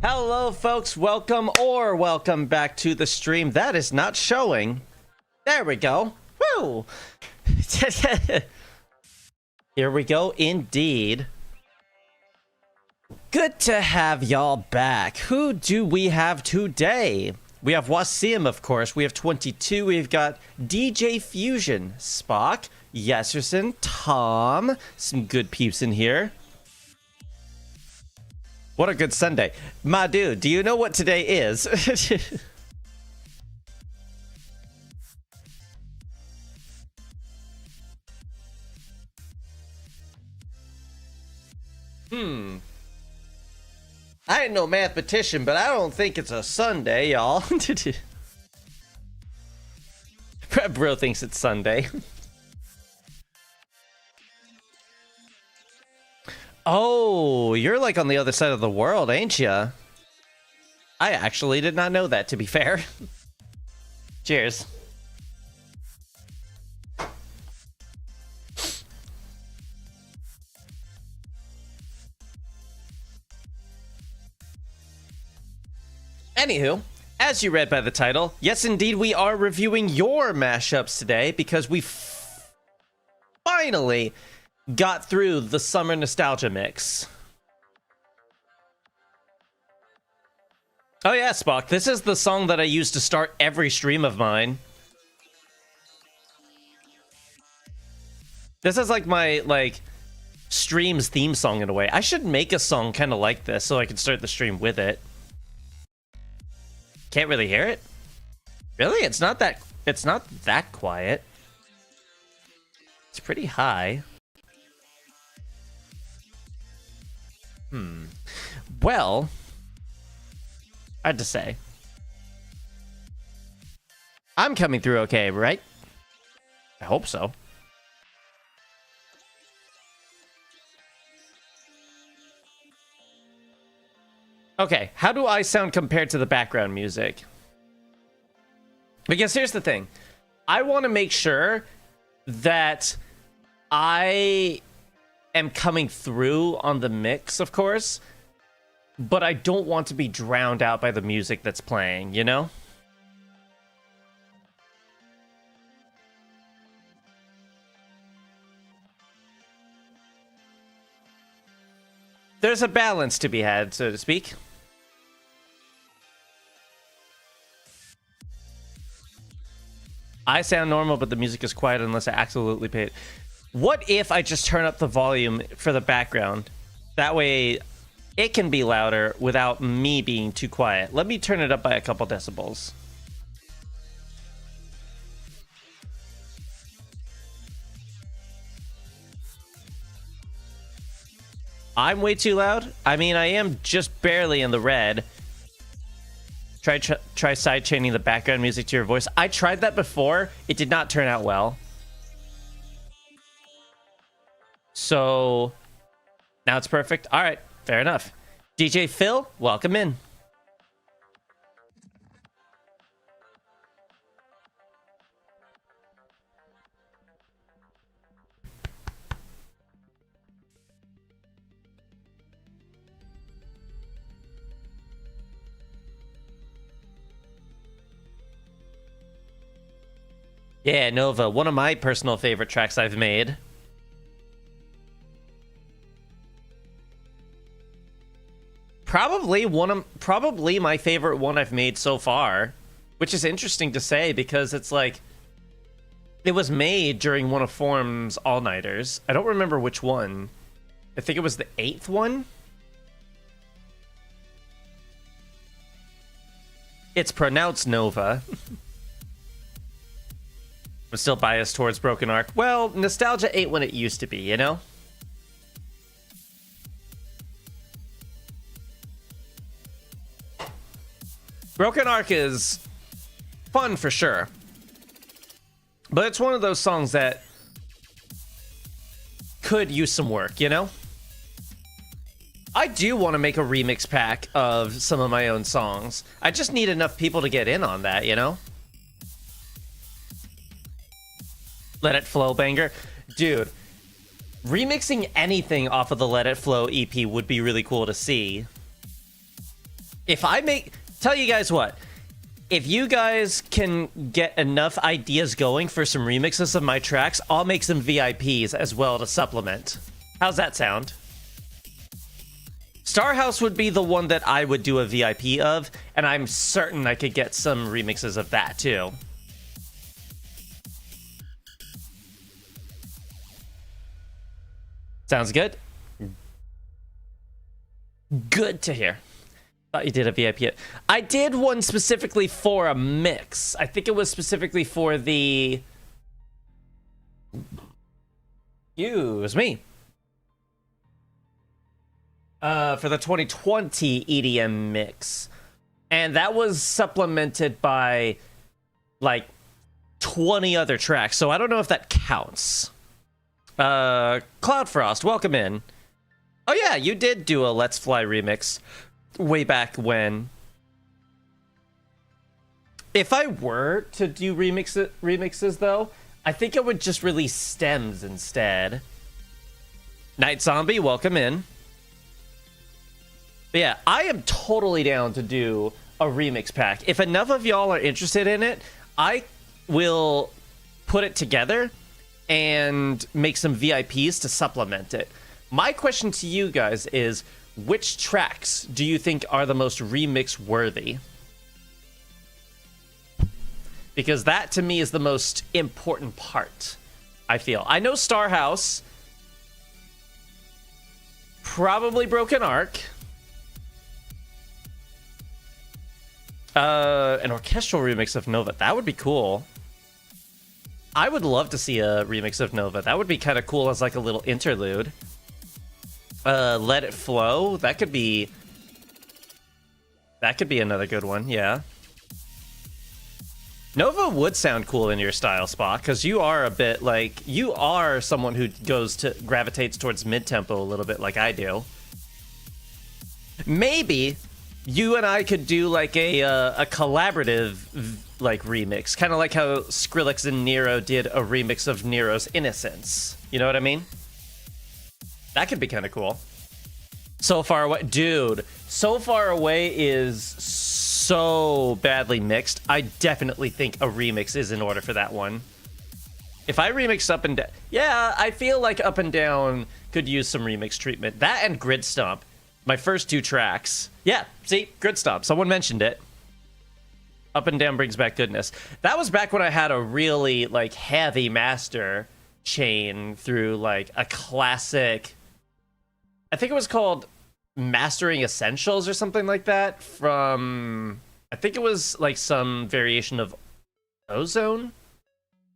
Hello, folks. Welcome back to the stream. That is not showing. There we go. Woo! Here we go, indeed. Good to have y'all back. Who do we have today? We have Wasim, of course. We have 22. We've got DJ Fusion, Spock, Yeserson, Tom. Some good peeps in here. What a good Sunday. My dude, do you know what today is? I ain't no mathematician, but I don't think it's a Sunday, y'all. Bro thinks it's Sunday. Oh, you're like on the other side of the world, ain't ya? I actually did not know that, to be fair. Cheers. Anywho, as you read by the title, yes indeed we are reviewing your mashups today because we finally got through the summer nostalgia mix. Oh yeah, Spock, this is the song that I use to start every stream of mine. This is like my stream's theme song in a way. I should make a song kind of like this so I can start the stream with it. Can't really hear it? Really? It's not that quiet. It's pretty high. Well, hard to say. I'm coming through okay, right? I hope so. Okay, how do I sound compared to the background music? Because here's the thing. I want to make sure that I am coming through on the mix, of course, but I don't want to be drowned out by the music that's playing, you know? There's a balance to be had, so to speak. I sound normal, but the music is quiet unless I absolutely pay it. What if I just turn up the volume for the background? That way it can be louder without me being too quiet. Let me turn it up by a couple decibels. I'm way too loud? I mean, I am just barely in the red. Try sidechaining the background music to your voice. I tried that before. It did not turn out well. So now it's perfect. All right, fair enough. DJ Phil, welcome in. Yeah, Nova, one of my personal favorite tracks I've made. Probably my favorite one I've made so far, which is interesting to say because it's like it was made during one of Form's all-nighters. I don't remember which one. I think it was the 8th one. It's pronounced Nova. I'm still biased towards Broken Arc. Well, nostalgia ain't what it used to be, you know? Broken Arc is fun for sure. But it's one of those songs that could use some work, you know? I do want to make a remix pack of some of my own songs. I just need enough people to get in on that, you know? Let It Flow banger. Dude, remixing anything off of the Let It Flow EP would be really cool to see. If I make... Tell you guys what. If you guys can get enough ideas going for some remixes of my tracks, I'll make some VIPs as well to supplement. How's that sound? Starhouse would be the one that I would do a VIP of, and I'm certain I could get some remixes of that too. Sounds good? Good to hear. Thought you did a VIP. I did one specifically for a mix. I think it was specifically for the... Excuse me. For the 2020 EDM mix. And that was supplemented by, like, 20 other tracks. So I don't know if that counts. Cloudfrost, welcome in. Oh yeah, you did do a Let's Fly remix way back when. If I were to do remixes though, I think I would just release stems instead. Night Zombie, welcome in. But yeah, I am totally down to do a remix pack. If enough of y'all are interested in it, I will put it together and make some VIPs to supplement it. My question to you guys is, which tracks do you think are the most remix worthy? Because that to me is the most important part, I feel. I know Starhouse, probably Broken Arc, an orchestral remix of Nova. That would be cool. I would love to see a remix of Nova. That would be kind of cool as like a little interlude. Let It Flow. That could be another good one, yeah. Nova would sound cool in your style, Spock, because you are a bit like, you are someone who gravitates towards mid-tempo a little bit like I do. Maybe you and I could do like a collaborative like remix, kind of like how Skrillex and Nero did a remix of Nero's Innocence. You know what I mean? That could be kind of cool. So Far Away, dude. So Far Away is so badly mixed. I definitely think a remix is in order for that one. If I remix Up and Down, yeah, I feel like Up and Down could use some remix treatment. That and Grid Stomp, my first two tracks. Yeah, see, Grid Stomp. Someone mentioned it. Up and Down brings back goodness. That was back when I had a really like heavy master chain through like a classic, I think it was called Mastering Essentials or something like that, from, I think it was like some variation of Ozone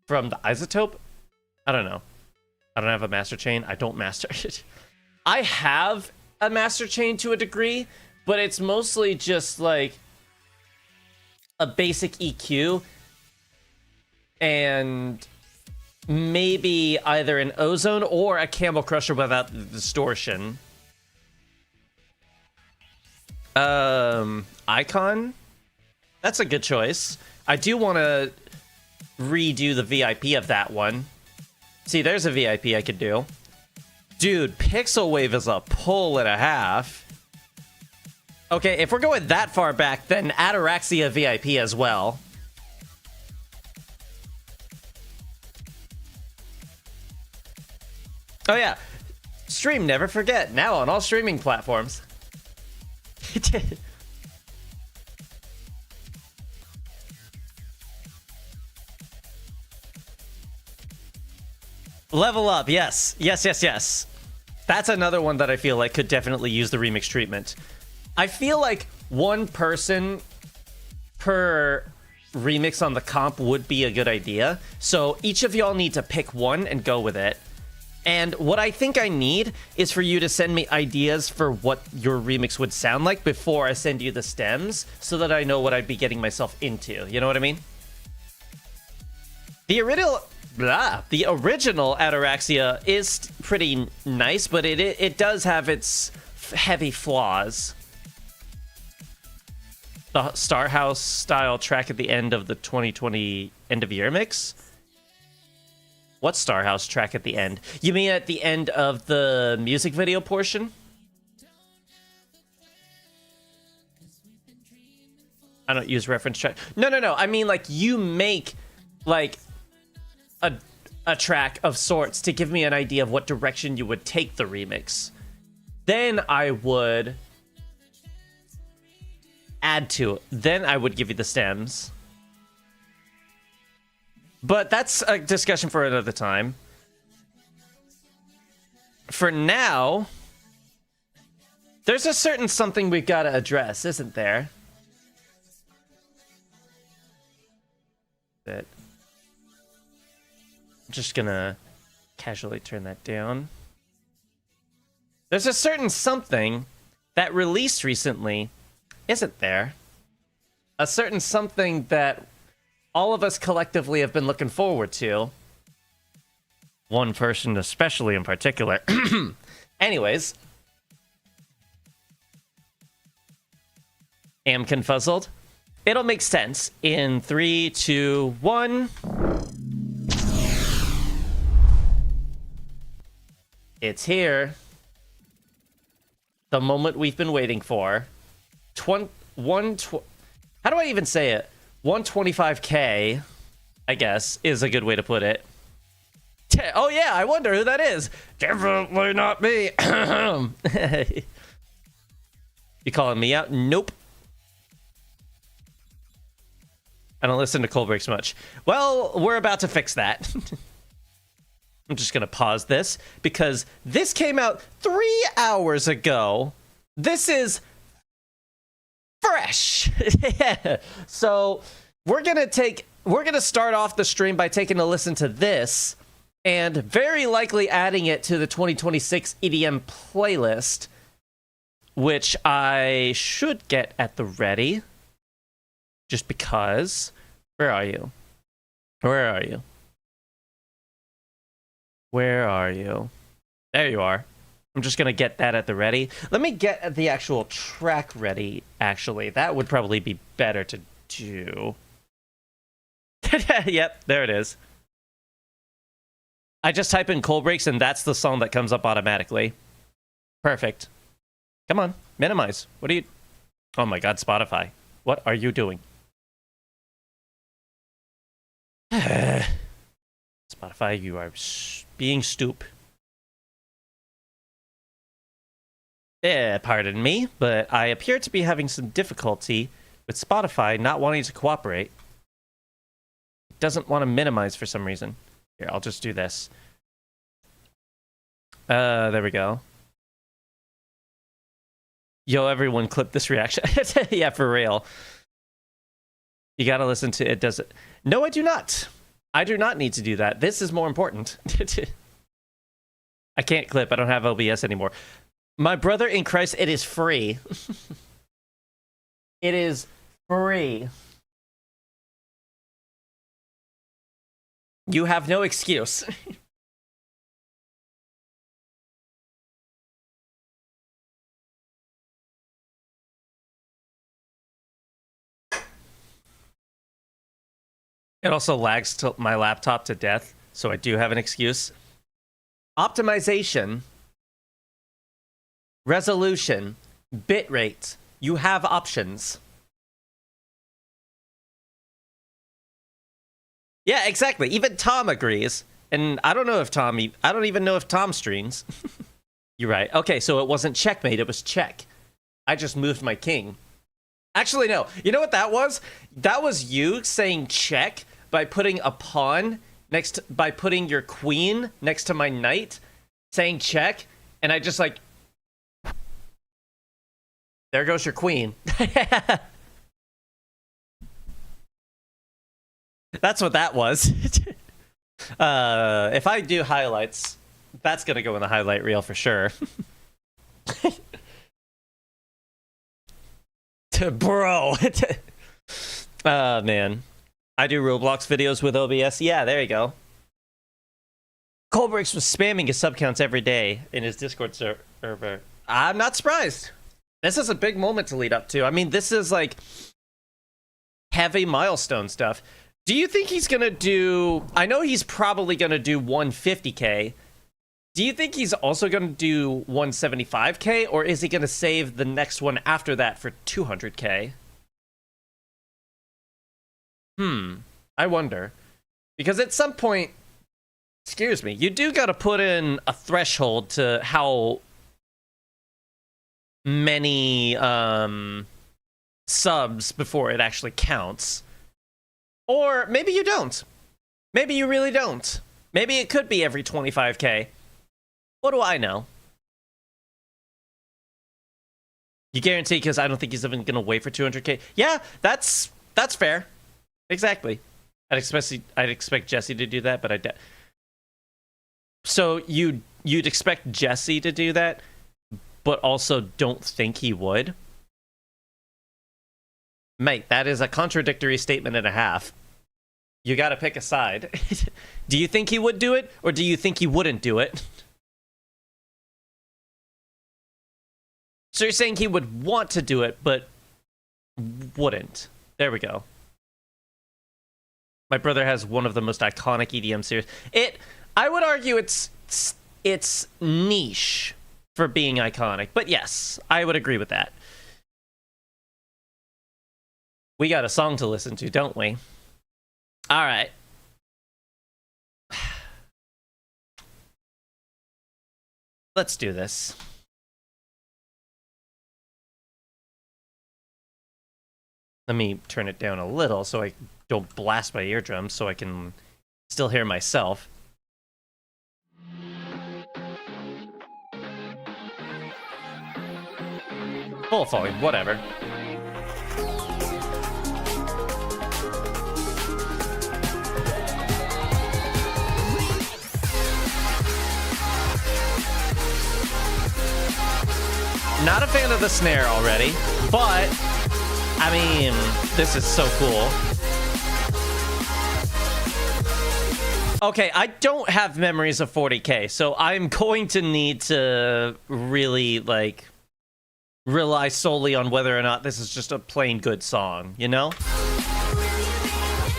from the Isotope. I don't know. I don't have a master chain. I don't master it. I have a master chain to a degree, but it's mostly just like a basic EQ and maybe either an Ozone or a Camel Crusher without the distortion. Icon? That's a good choice. I do want to redo the VIP of that one. See, there's a VIP I could do. Dude, Pixel Wave is a pull and a half. Okay, if we're going that far back, then Ataraxia VIP as well. Oh yeah, stream never forget, now on all streaming platforms. Level Up, yes. Yes. That's another one that I feel like could definitely use the remix treatment. I feel like one person per remix on the comp would be a good idea. So each of y'all need to pick one and go with it. And what I think I need is for you to send me ideas for what your remix would sound like before I send you the stems, so that I know what I'd be getting myself into. You know what I mean? The original Ataraxia is pretty nice, but it does have its heavy flaws. The Starhouse style track at the end of the 2020 end of year mix? What Starhouse track at the end? You mean at the end of the music video portion? I don't use reference track. No. I mean, like, you make, like, a track of sorts to give me an idea of what direction you would take the remix. Then I would add to it. Then I would give you the stems. But that's a discussion for another time. For now, there's a certain something we've got to address, isn't there? That I'm just gonna casually turn that down. There's a certain something that released recently, isn't there? A certain something that all of us collectively have been looking forward to. One person especially in particular. Anyways. Am confuzzled. It'll make sense in 3, 2, 1. It's here. The moment we've been waiting for. How do I even say it? 125K, I guess, is a good way to put it. Oh yeah, I wonder who that is. Definitely not me. You calling me out? Nope. I don't listen to Cold Breaks much. Well, we're about to fix that. I'm just gonna pause this because this came out 3 hours ago. This is fresh. So we're gonna start off the stream by taking a listen to this and very likely adding it to the 2026 EDM playlist, which I should get at the ready. Just because. Where are you? Where are you? Where are you? There you are. I'm just gonna get that at the ready. Let me get the actual track ready, actually. That would probably be better to do. Yep, there it is. I just type in Cold Breaks and that's the song that comes up automatically. Perfect. Come on, minimize. What are you... Oh my god, Spotify. What are you doing? Spotify, you are being stoop. Pardon me, but I appear to be having some difficulty with Spotify not wanting to cooperate. It doesn't want to minimize for some reason. Here, I'll just do this. There we go. Yo, everyone, clip this reaction. Yeah, for real. You gotta listen to it, does it? No, I do not. I do not need to do that. This is more important. I can't clip. I don't have OBS anymore. My brother in Christ, it is free. It is free. You have no excuse. It also lags my laptop to death, so I do have an excuse. Optimization, resolution, bitrate. You have options. Yeah, exactly. Even Tom agrees. And I don't even know if Tom streams. You're right. Okay, so it wasn't checkmate, it was check. I just moved my king. Actually, no. You know what that was? That was you saying check by putting a pawn by putting your queen next to my knight, saying check, and I just like, there goes your queen. That's what that was. If I do highlights, that's gonna go in the highlight reel for sure. Bro. Man. I do Roblox videos with OBS. Yeah, there you go. Cold Breaks was spamming his sub counts every day in his Discord server. I'm not surprised. This is a big moment to lead up to. I mean, this is like heavy milestone stuff. Do you think he's gonna do... I know he's probably gonna do 150K. Do you think he's also gonna do 175K, or is he gonna save the next one after that for 200K? I wonder. Because at some point, excuse me, you do got to put in a threshold to how many subs before it actually counts. Or maybe you don't. Maybe you really don't. Maybe it could be every 25k. What do I know? You guarantee, because I don't think he's even going to wait for 200k. Yeah, that's fair. Exactly. I'd expect Jesse to do that, but so you'd expect Jesse to do that, but also don't think he would? Mate, that is a contradictory statement and a half. You gotta pick a side. Do you think he would do it, or do you think he wouldn't do it? So you're saying he would want to do it, but wouldn't. There we go. My brother has one of the most iconic EDM series. I would argue it's niche for being iconic, but yes, I would agree with that. We got a song to listen to, don't we? All right. Let's do this. Let me turn it down a little so I don't blast my eardrums so I can still hear myself. Full volume, whatever. Not a fan of the snare already, but I mean, this is so cool. Okay, I don't have memories of 40k, so I'm going to need to really, like, rely solely on whether or not this is just a plain good song, you know?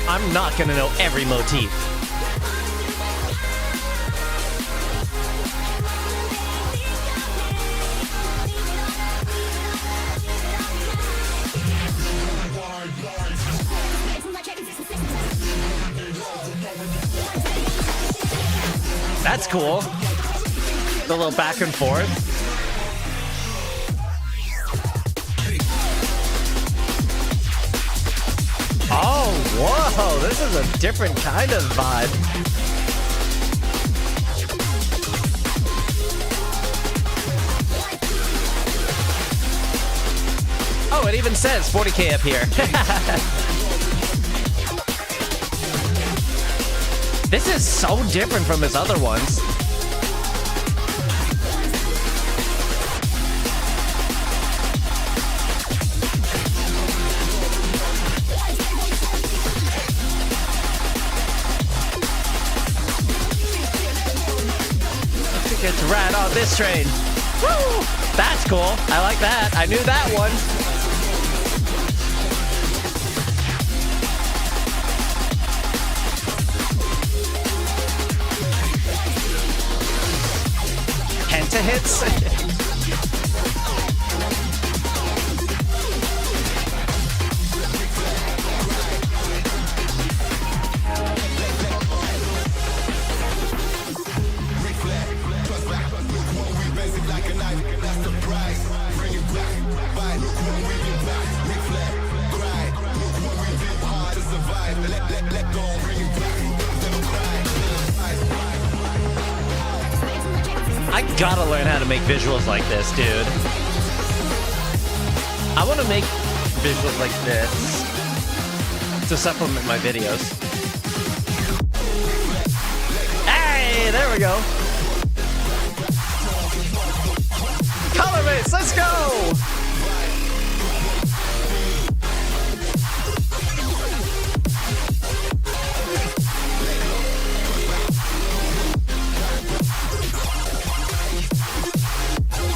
I'm not gonna know every motif. That's cool. The little back and forth. Oh, whoa, this is a different kind of vibe. Oh, it even says 40k up here. This is so different from his other ones. Get to ride on this train. Woo! That's cool. I like that. I knew that one. Penta hits. I gotta learn how to make visuals like this, dude. I want to make visuals like this to supplement my videos. Hey, there we go. Color base, let's go!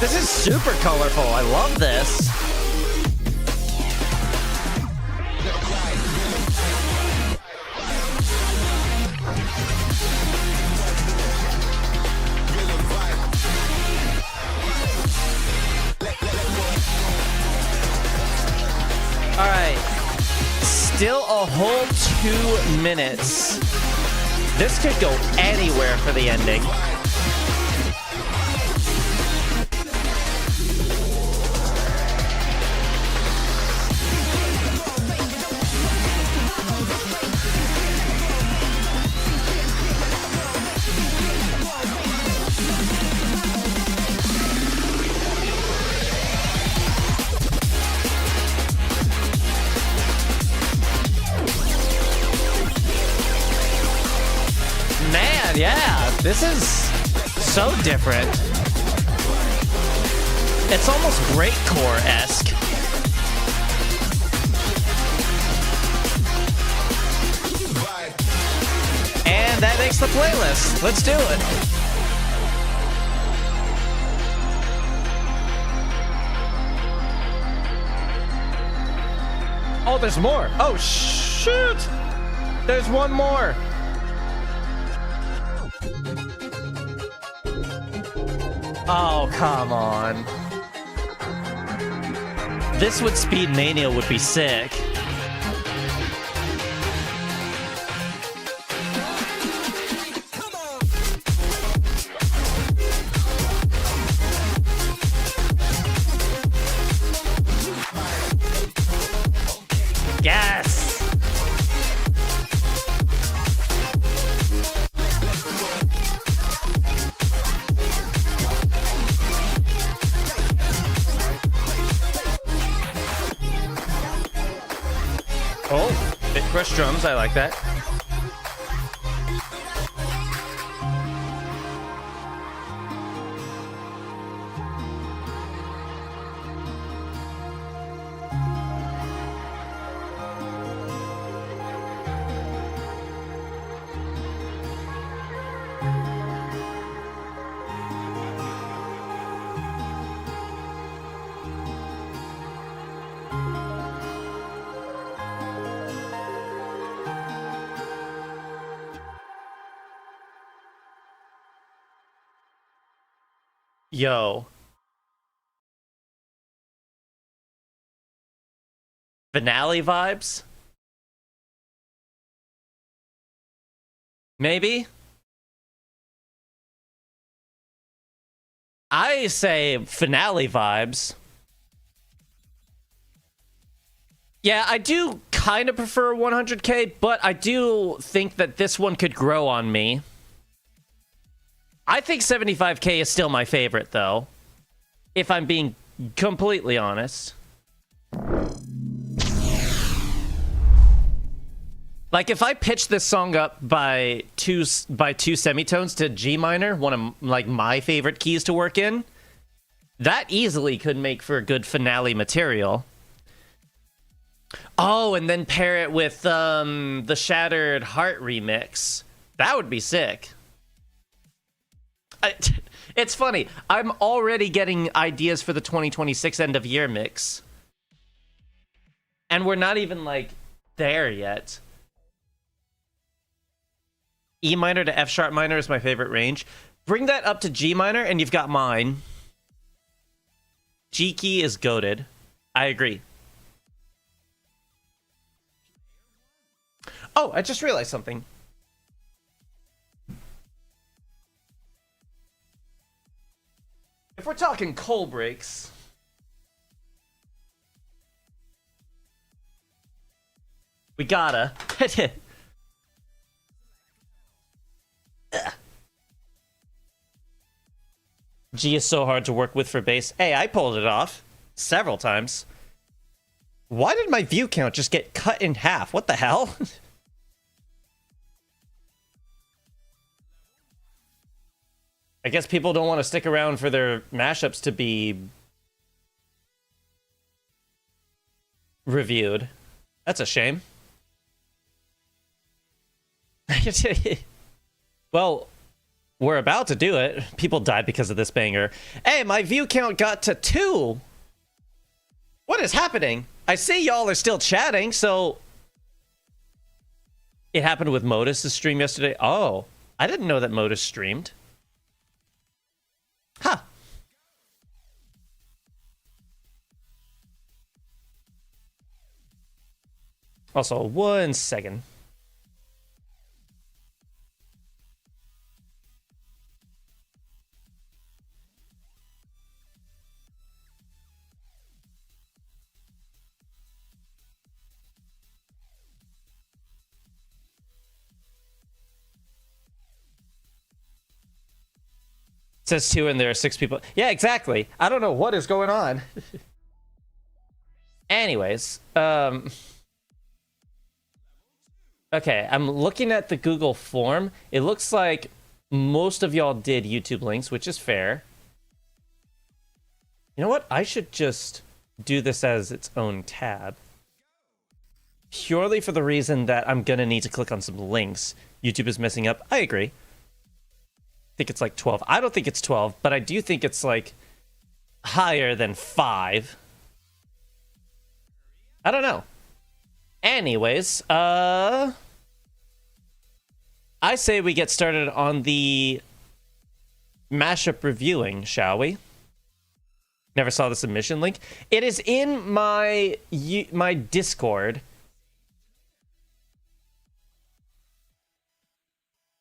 This is super colorful. I love this. All right. Still a whole 2 minutes. This could go anywhere for the ending. Yeah, this is so different. It's almost breakcore-esque. And that makes the playlist. Let's do it. Oh, there's more. Oh, shoot. There's one more. Oh, come on. This would Speed Mania would be sick. Yes! Oh, bit crushed drums, I like that. Yo. Finale vibes? Maybe? I say finale vibes. Yeah, I do kind of prefer 100K, but I do think that this one could grow on me. I think 75K is still my favorite, though. If I'm being completely honest. Like, if I pitch this song up by two semitones to G minor, one of, like, my favorite keys to work in, that easily could make for good finale material. Oh, and then pair it with the Shattered Heart remix. That would be sick. It's funny. I'm already getting ideas for the 2026 end of year mix. And we're not even, like, there yet. E minor to F sharp minor is my favorite range. Bring that up to G minor and you've got mine. G key is goated. I agree. Oh, I just realized something. If we're talking cold breaks, we gotta. G is so hard to work with for bass. Hey, I pulled it off several times. Why did my view count just get cut in half? What the hell? I guess people don't want to stick around for their mashups to be reviewed. That's a shame. Well, we're about to do it. People died because of this banger. Hey, my view count got to 2. What is happening? I see y'all are still chatting, so... It happened with Modus' stream yesterday. Oh, I didn't know that Modus streamed. Huh. Also, 1 second. It says 2 and there are 6 people. Yeah, exactly. I don't know what is going on. Anyways, okay, I'm looking at the Google form. It looks like most of y'all did YouTube links, which is fair. You know what? I should just do this as its own tab. Purely for the reason that I'm gonna need to click on some links. YouTube is messing up. I agree. I think it's like 12. I don't think it's 12, but I do think it's like higher than 5. I don't know. Anyways, I say we get started on the mashup reviewing, shall we? Never saw the submission link. It is in my Discord.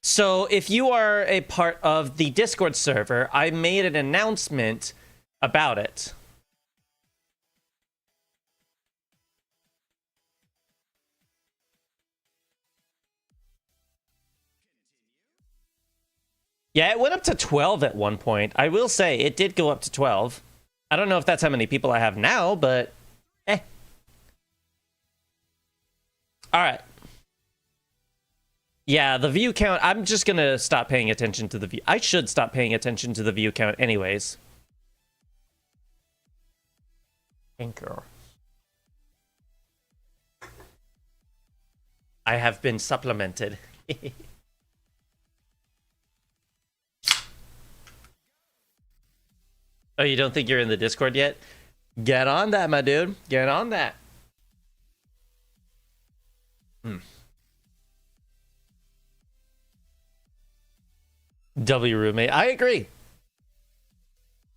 So if you are a part of the Discord server, I made an announcement about it. Yeah, it went up to 12 at one point. I will say it did go up to 12. I don't know if that's how many people I have now, but eh. All right. Yeah, the view count, I'm just going to stop paying attention to the view. I should stop paying attention to the view count anyways. Anchor. I have been supplemented. Oh, you don't think you're in the Discord yet? Get on that, my dude. Get on that. W roommate. I agree.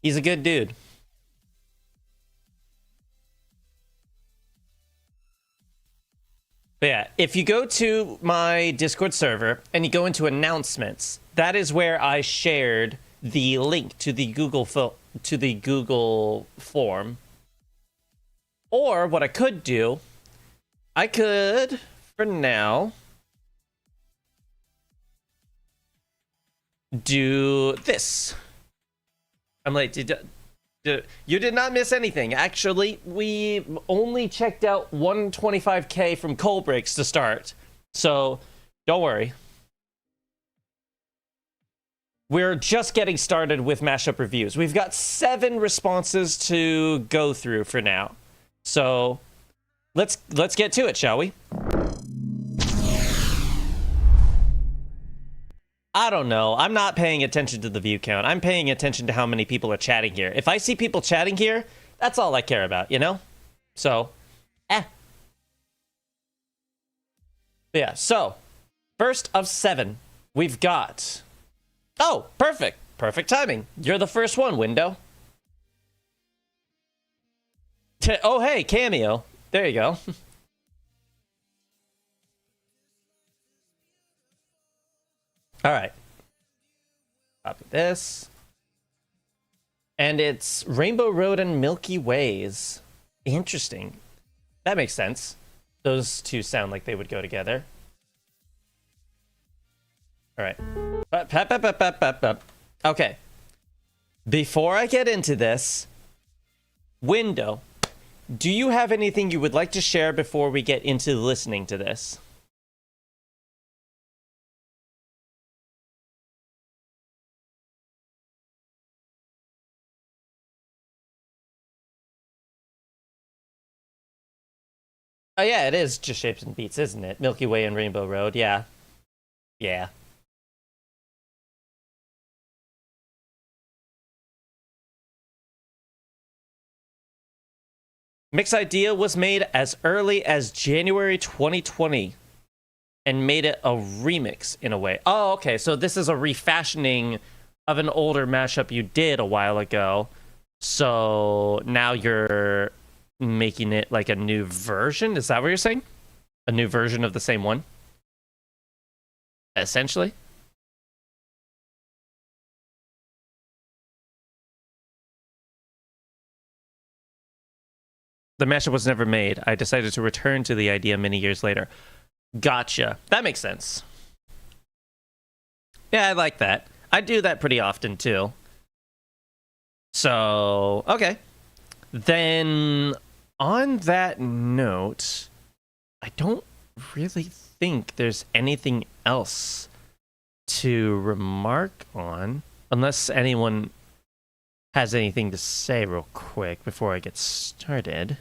He's a good dude. But yeah, if you go to my Discord server and you go into announcements, that is where I shared the link to the Google form. Or what I could do, I could, for now, do this. I'm like, you did not miss anything. Actually, we only checked out 125k from cold breaks to start. So, don't worry. We're just getting started with mashup reviews. We've got 7 responses to go through for now. So, let's get to it, shall we? I don't know. I'm not paying attention to the view count. I'm paying attention to how many people are chatting here. If I see people chatting here, that's all I care about, you know? So, yeah, so, first of 7, we've got... Oh, perfect. Perfect timing. You're the first one, Window. Oh, hey, Cameo. There you go. All right. Copy this. And it's Rainbow Road and Milky Ways. Interesting. That makes sense. Those two sound like they would go together. All right. Okay. Before I get into this, Window, do you have anything you would like to share before we get into listening to this? Oh yeah, it is just Shapes and Beats, isn't it? Milky Way and Rainbow Road, yeah. Yeah. Mix Idea was made as early as January 2020 and made it a remix in a way. Oh, okay, so this is a refashioning of an older mashup you did a while ago. So now you're making it like a new version? Is that what you're saying? A new version of the same one, essentially. The mashup was never made. I decided to return to the idea many years later. Gotcha. That makes sense. Yeah, I like that. I do that pretty often, too. So, okay. Then, on that note, I don't really think there's anything else to remark on. Unless anyone has anything to say real quick before I get started.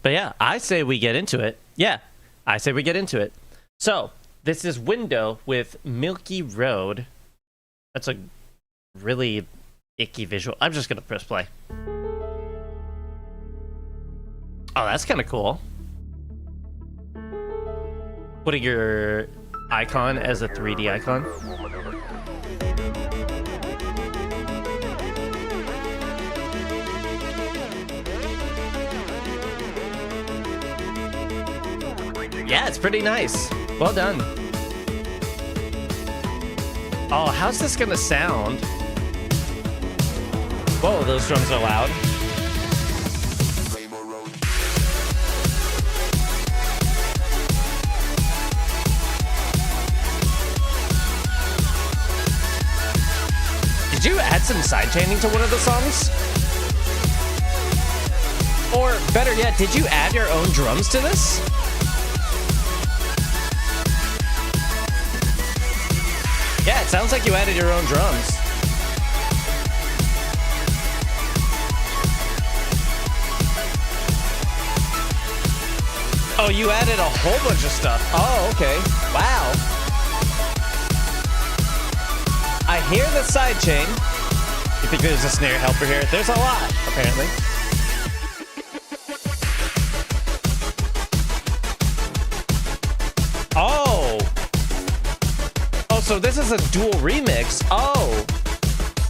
But yeah, I say we get into it. Yeah, I say we get into it. So, this is Window with Milky Road. That's a really icky visual. I'm just going to press play. Oh, that's kind of cool. Putting your icon as a 3D icon. Yeah, it's pretty nice. Well done. Oh, how's this gonna sound? Whoa, those drums are loud. Did you add some sidechaining to one of the songs? Or better yet, did you add your own drums to this? Yeah, it sounds like you added your own drums. Oh, you added a whole bunch of stuff. Oh, okay. Wow. I hear the sidechain. You think there's a snare helper here? There's a lot, apparently. Oh. Oh, so this is a dual remix. Oh.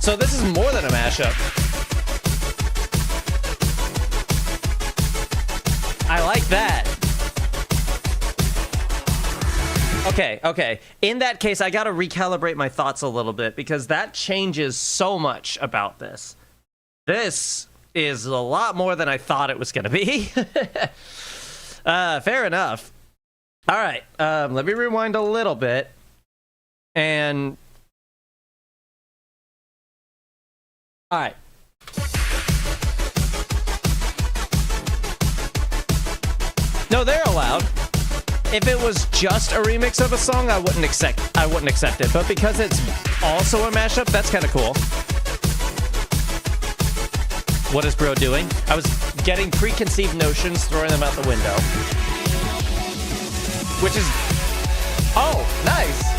So this is more than a mashup. I like that. Okay. In that case, I gotta recalibrate my thoughts a little bit because that changes so much about this. This is a lot more than I thought it was gonna be. Fair enough. All right, let me rewind a little bit. And... all right. No, they're allowed. If it was just a remix of a song, I wouldn't accept it. But because it's also a mashup, that's kind of cool. What is bro doing? I was getting preconceived notions, throwing them out the window. Which is... oh, nice!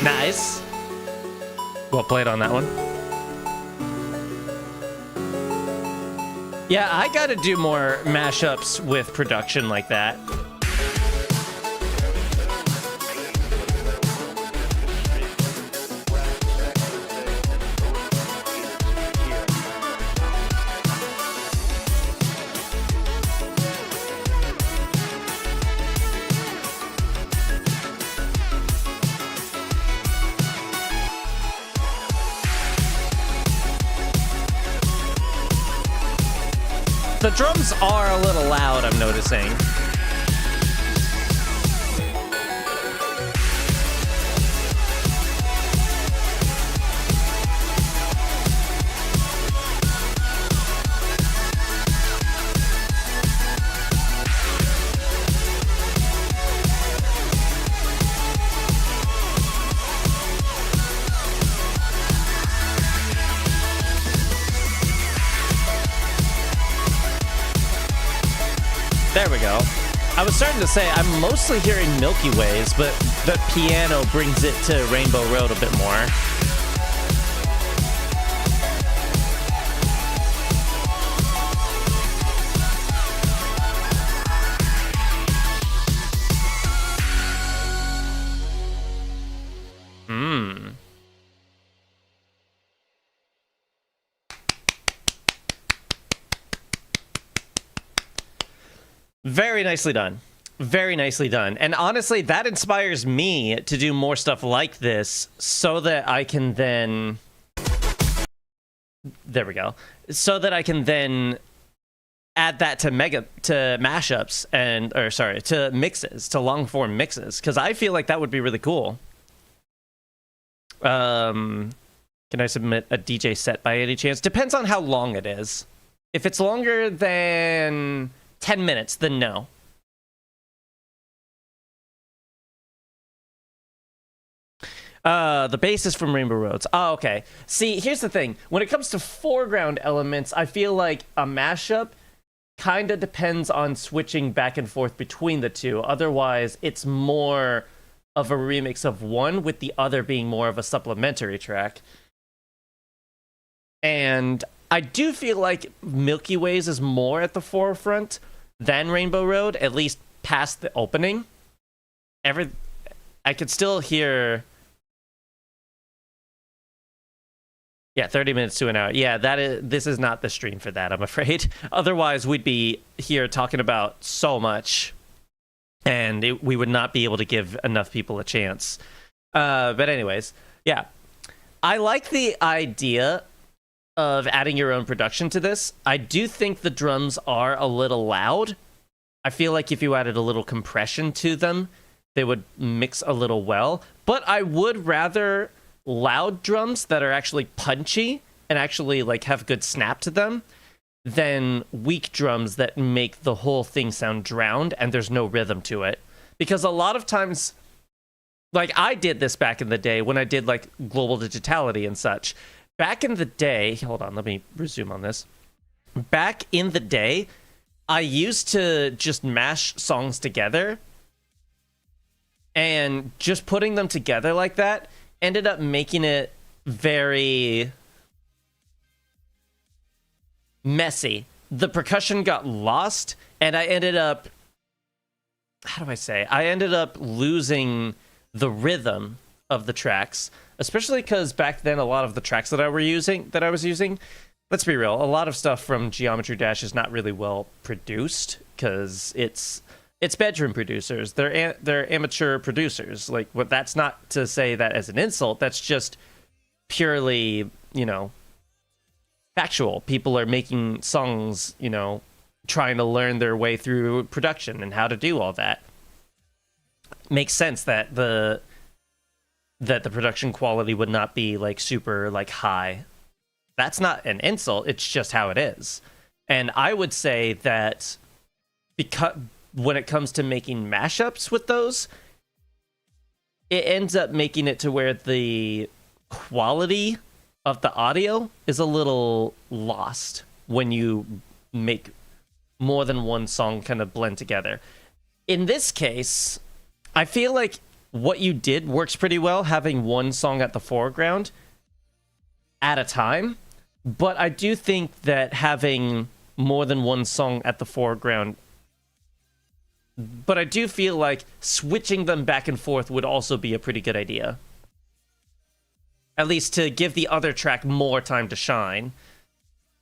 Nice. Well played on that one. Yeah, I gotta do more mashups with production like that. The drums are a little loud, I'm noticing. There we go. I was starting to say I'm mostly hearing Milky Ways, but the piano brings it to Rainbow Road a bit more. Very nicely done. Very nicely done. And honestly, that inspires me to do more stuff like this so that I can then... There we go. So that I can then add that to mashups to mixes, to long form mixes, because I feel like that would be really cool. Can I submit a DJ set by any chance? Depends on how long it is. If it's longer than 10 minutes, then no. The bass is from Rainbow Roads. Oh, okay. See, here's the thing. When it comes to foreground elements, I feel like a mashup kind of depends on switching back and forth between the two. Otherwise, it's more of a remix of one, with the other being more of a supplementary track. And I do feel like Milky Ways is more at the forefront than Rainbow Road, at least past the opening. I could still hear... Yeah, 30 minutes to an hour. Yeah, this is not the stream for that, I'm afraid. Otherwise, we'd be here talking about so much, and we would not be able to give enough people a chance. But anyways, yeah. I like the idea of adding your own production to this. I do think the drums are a little loud. I feel like if you added a little compression to them, they would mix a little well. But I would rather loud drums that are actually punchy and actually like have good snap to them than weak drums that make the whole thing sound drowned and there's no rhythm to it. Because a lot of times, like I did this back in the day when I did like Global Digitality and such. Back in the day, hold on, let me resume on this. Back in the day, I used to just mash songs together, and just putting them together like that ended up making it very messy. The percussion got lost, and I ended up, how do I say? I ended up losing the rhythm of the tracks, especially because back then a lot of the tracks that I was using, let's be real, a lot of stuff from Geometry Dash is not really well produced because it's bedroom producers. They're amateur producers. Like, what? That's not to say that as an insult. That's just purely, factual. People are making songs, trying to learn their way through production and how to do all that. Makes sense that the production quality would not be like super like high. That's not an insult. It's just how it is. And I would say that because when it comes to making mashups with those, it ends up making it to where the quality of the audio is a little lost when you make more than one song kind of blend together. In this case, I feel like what you did works pretty well, having one song at the foreground at a time. But I do think that having more than one song at the foreground, but I do feel like switching them back and forth would also be a pretty good idea. At least to give the other track more time to shine.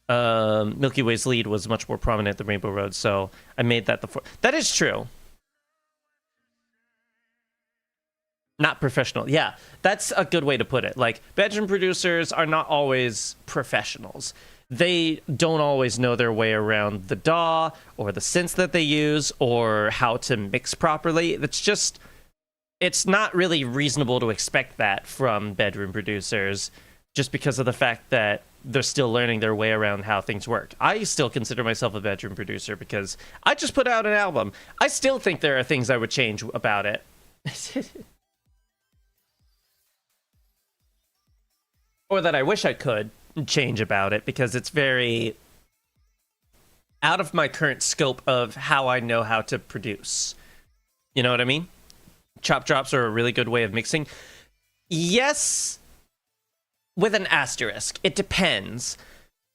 Milky Way's lead was much more prominent than Rainbow Road, so I made that that is true. Not professional. Yeah, that's a good way to put it. Like, bedroom producers are not always professionals. They don't always know their way around the DAW or the synths that they use or how to mix properly. It's not really reasonable to expect that from bedroom producers just because of the fact that they're still learning their way around how things work. I still consider myself a bedroom producer because I just put out an album. I still think there are things I would change about it. Or that I wish I could change about it, because it's very out of my current scope of how I know how to produce. You know what I mean? chop drops are a really good way of mixing. Yes, with an asterisk. It depends.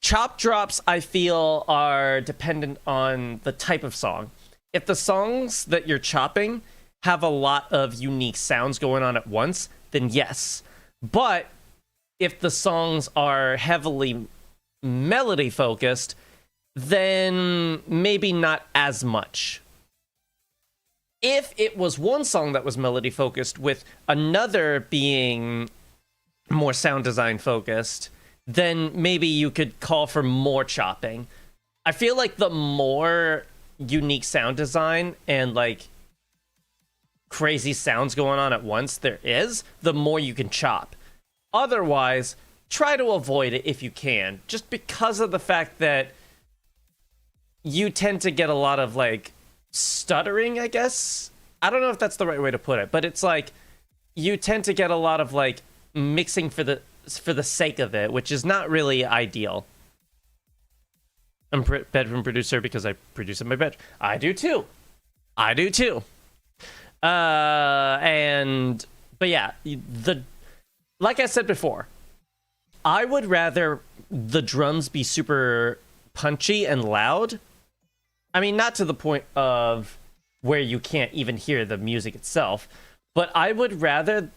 Chop drops, I feel, are dependent on the type of song. If the songs that you're chopping have a lot of unique sounds going on at once, then yes. But if the songs are heavily melody focused, then maybe not as much. If it was one song that was melody focused with another being more sound design focused, then maybe you could call for more chopping. I feel like the more unique sound design and like crazy sounds going on at once there is, the more you can chop. Otherwise, try to avoid it if you can, just because of the fact that you tend to get a lot of like stuttering, I guess. I don't know if that's the right way to put it, but it's like you tend to get a lot of like mixing for the sake of it, which is not really ideal. I'm bedroom producer because I produce in my bedroom. I do too. But yeah, like I said before, I would rather the drums be super punchy and loud. I mean, not to the point of where you can't even hear the music itself, but I would rather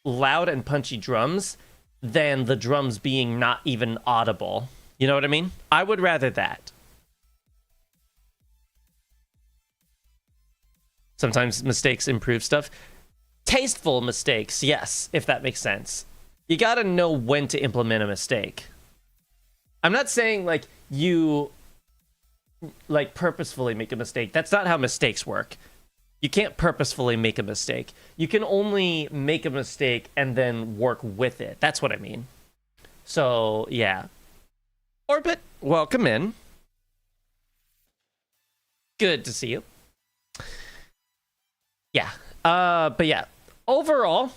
loud and punchy drums than the drums being not even audible. You know what I mean? I would rather that. Sometimes mistakes improve stuff. Tasteful mistakes, yes, if that makes sense. You gotta know when to implement a mistake. I'm not saying like you like purposefully make a mistake. That's not how mistakes work. You can't purposefully make a mistake. You can only make a mistake and then work with it. That's what I mean. So, yeah. Orbit, welcome in. Good to see you. Yeah. But yeah, overall,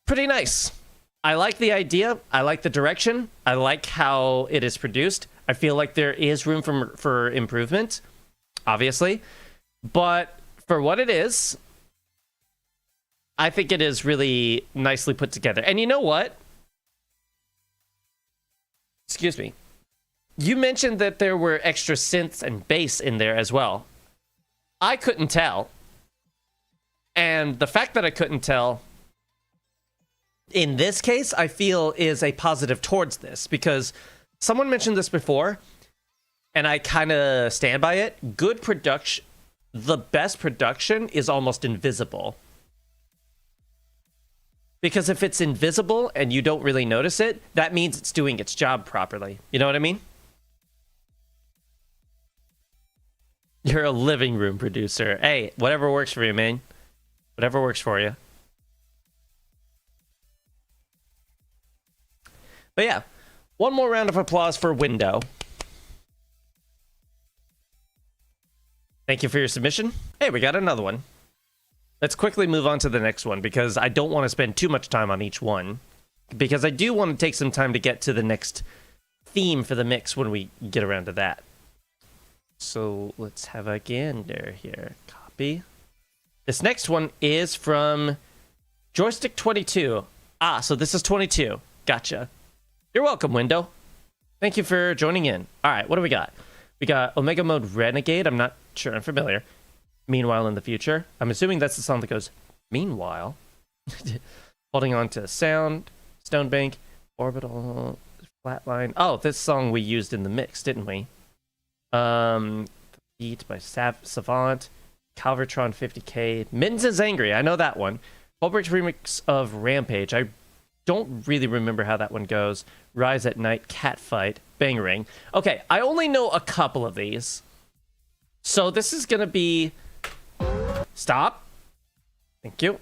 pretty nice. I like the idea. I like the direction. I like how it is produced. I feel like there is room for improvement, obviously. But for what it is, I think it is really nicely put together. And you know what? Excuse me. You mentioned that there were extra synths and bass in there as well. I couldn't tell. And the fact that I couldn't tell, in this case, I feel is a positive towards this, because someone mentioned this before, and I kind of stand by it. Good production, the best production is almost invisible. Because if it's invisible and you don't really notice it, that means it's doing its job properly. You know what I mean? You're a living room producer. Hey, whatever works for you, man. Whatever works for you. But yeah, one more round of applause for Window. Thank you for your submission. Hey, we got another one. Let's quickly move on to the next one, because I don't want to spend too much time on each one. Because I do want to take some time to get to the next theme for the mix when we get around to that. So let's have a gander here. Copy. This next one is from Joystick 22. Ah, so this is 22. Gotcha. You're welcome, Window. Thank you for joining in. All right, what do we got? We got Omega Mode Renegade. I'm not sure I'm familiar. Meanwhile in the Future. I'm assuming that's the song that goes, Meanwhile. Holding on to Sound, Stonebank, Orbital, Flatline. Oh, this song we used in the mix, didn't we? Beat by Savant, Calvertron 50K. Mittens is Angry. I know that one. Holbridge remix of Rampage. I don't really remember how that one goes. Rise at Night, Catfight, Bangarang. Okay, I only know a couple of these. So this is gonna be... Stop. Thank you.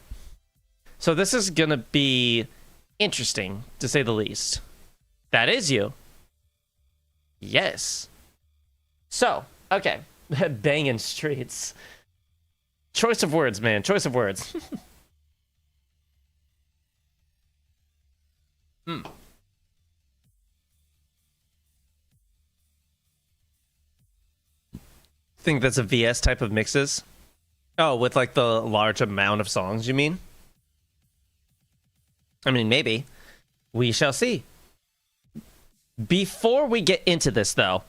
So this is gonna be interesting, to say the least. That is you. Yes. So, okay. Banging streets. Choice of words, man. Choice of words. Think that's a VS type of mixes? Oh, with like the large amount of songs, you mean? I mean, maybe. We shall see. Before we get into this, though,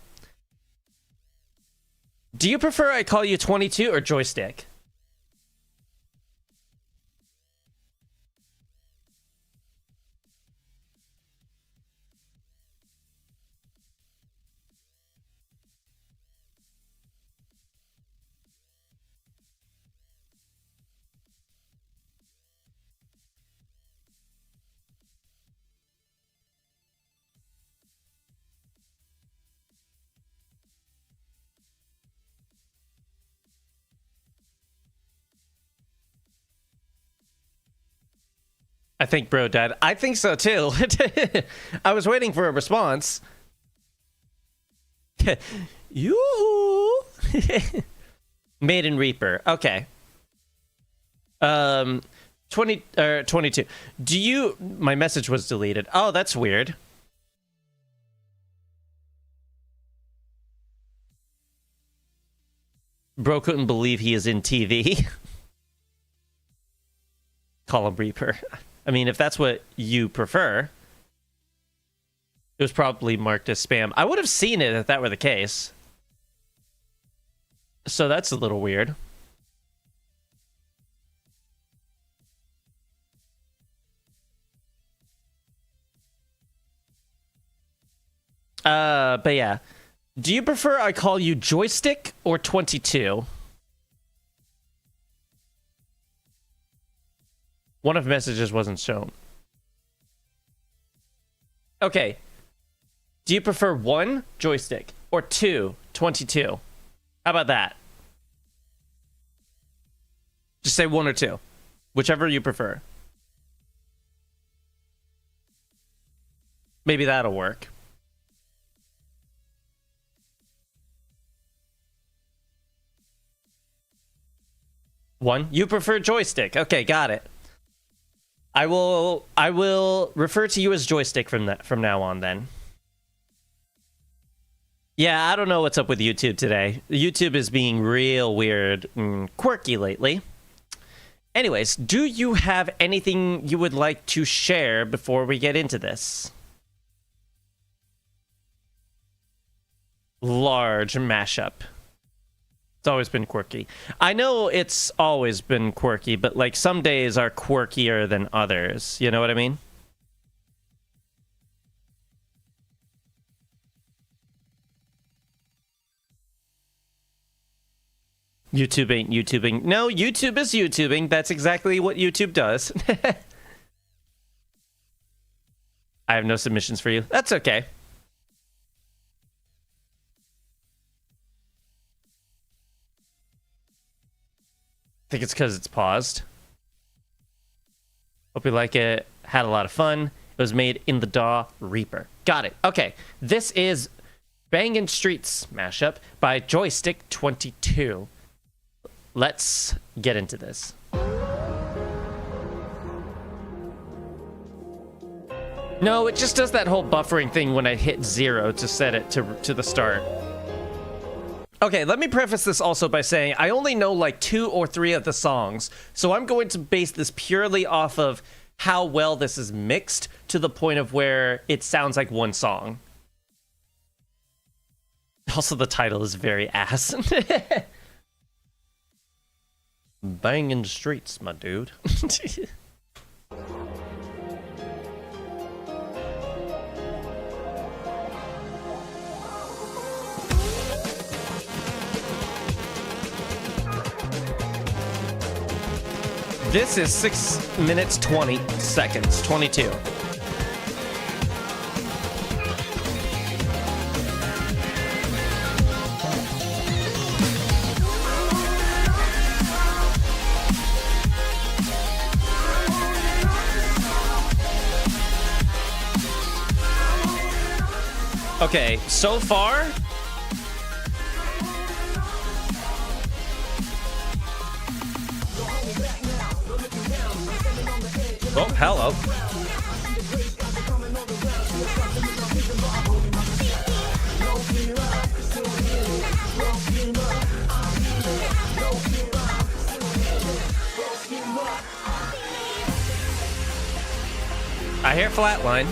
do you prefer I call you 22 or joystick? I think bro died. I think so too. I was waiting for a response. You Maiden Reaper. Okay. 20 or 22. Do you my message was deleted. Oh, that's weird. Bro couldn't believe he is in TV. Call him Reaper. I mean, if that's what you prefer, it was probably marked as spam. I would have seen it if that were the case. So that's a little weird. But yeah. Do you prefer I call you joystick or 22? One of messages wasn't shown. Okay. Do you prefer 1 joystick or 2 22? How about that? Just say 1 or 2. Whichever you prefer. Maybe that'll work. One. You prefer joystick. Okay, got it. I will refer to you as joystick from now on then. Yeah, I don't know what's up with YouTube today. YouTube is being real weird and quirky lately. Anyways, do you have anything you would like to share before we get into this? Large mashup. It's always been quirky. I know it's always been quirky, but like some days are quirkier than others. You know what I mean? YouTube ain't YouTubing. No, YouTube is YouTubing. That's exactly what YouTube does. I have no submissions for you. That's okay. I think it's because it's paused. Hope you like it. Had a lot of fun. It was made in the DAW Reaper. Got it. Okay. This is Bangin' Streets mashup by Joystick 22. Let's get into this. No, it just does that whole buffering thing when I hit 0 to set it to the start. Okay, let me preface this also by saying I only know like 2 or 3 of the songs, so I'm going to base this purely off of how well this is mixed to the point of where it sounds like one song. Also, the title is very ass. Bangin' streets, my dude. This is 6 minutes 20 seconds, 22. Okay, so far, oh, hello. I hear flatline.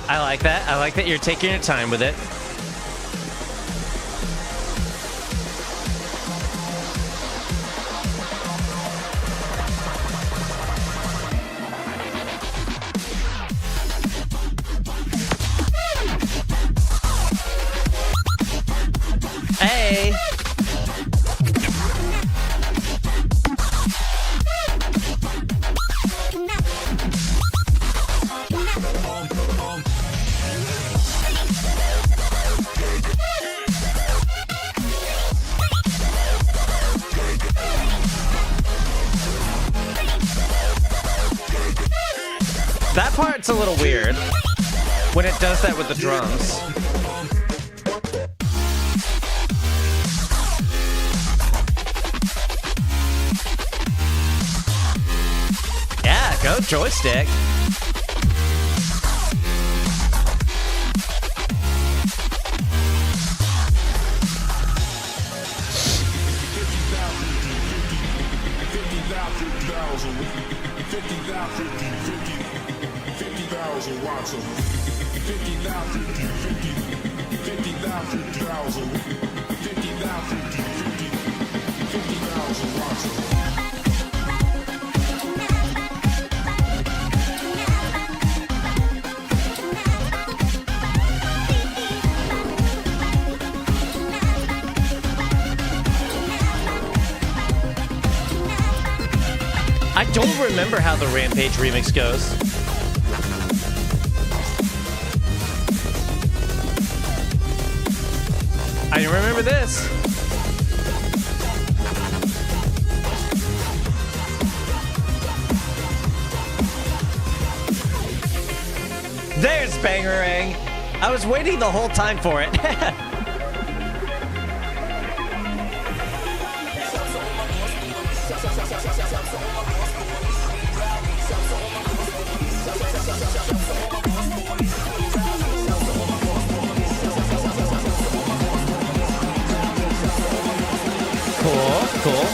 I like that. I like that you're taking your time with it. Hey. That part's a little weird when it does that with the drums. Yeah, go joystick. I don't remember how the Rampage remix goes. I remember this. There's Bangarang. I was waiting the whole time for it. Cool.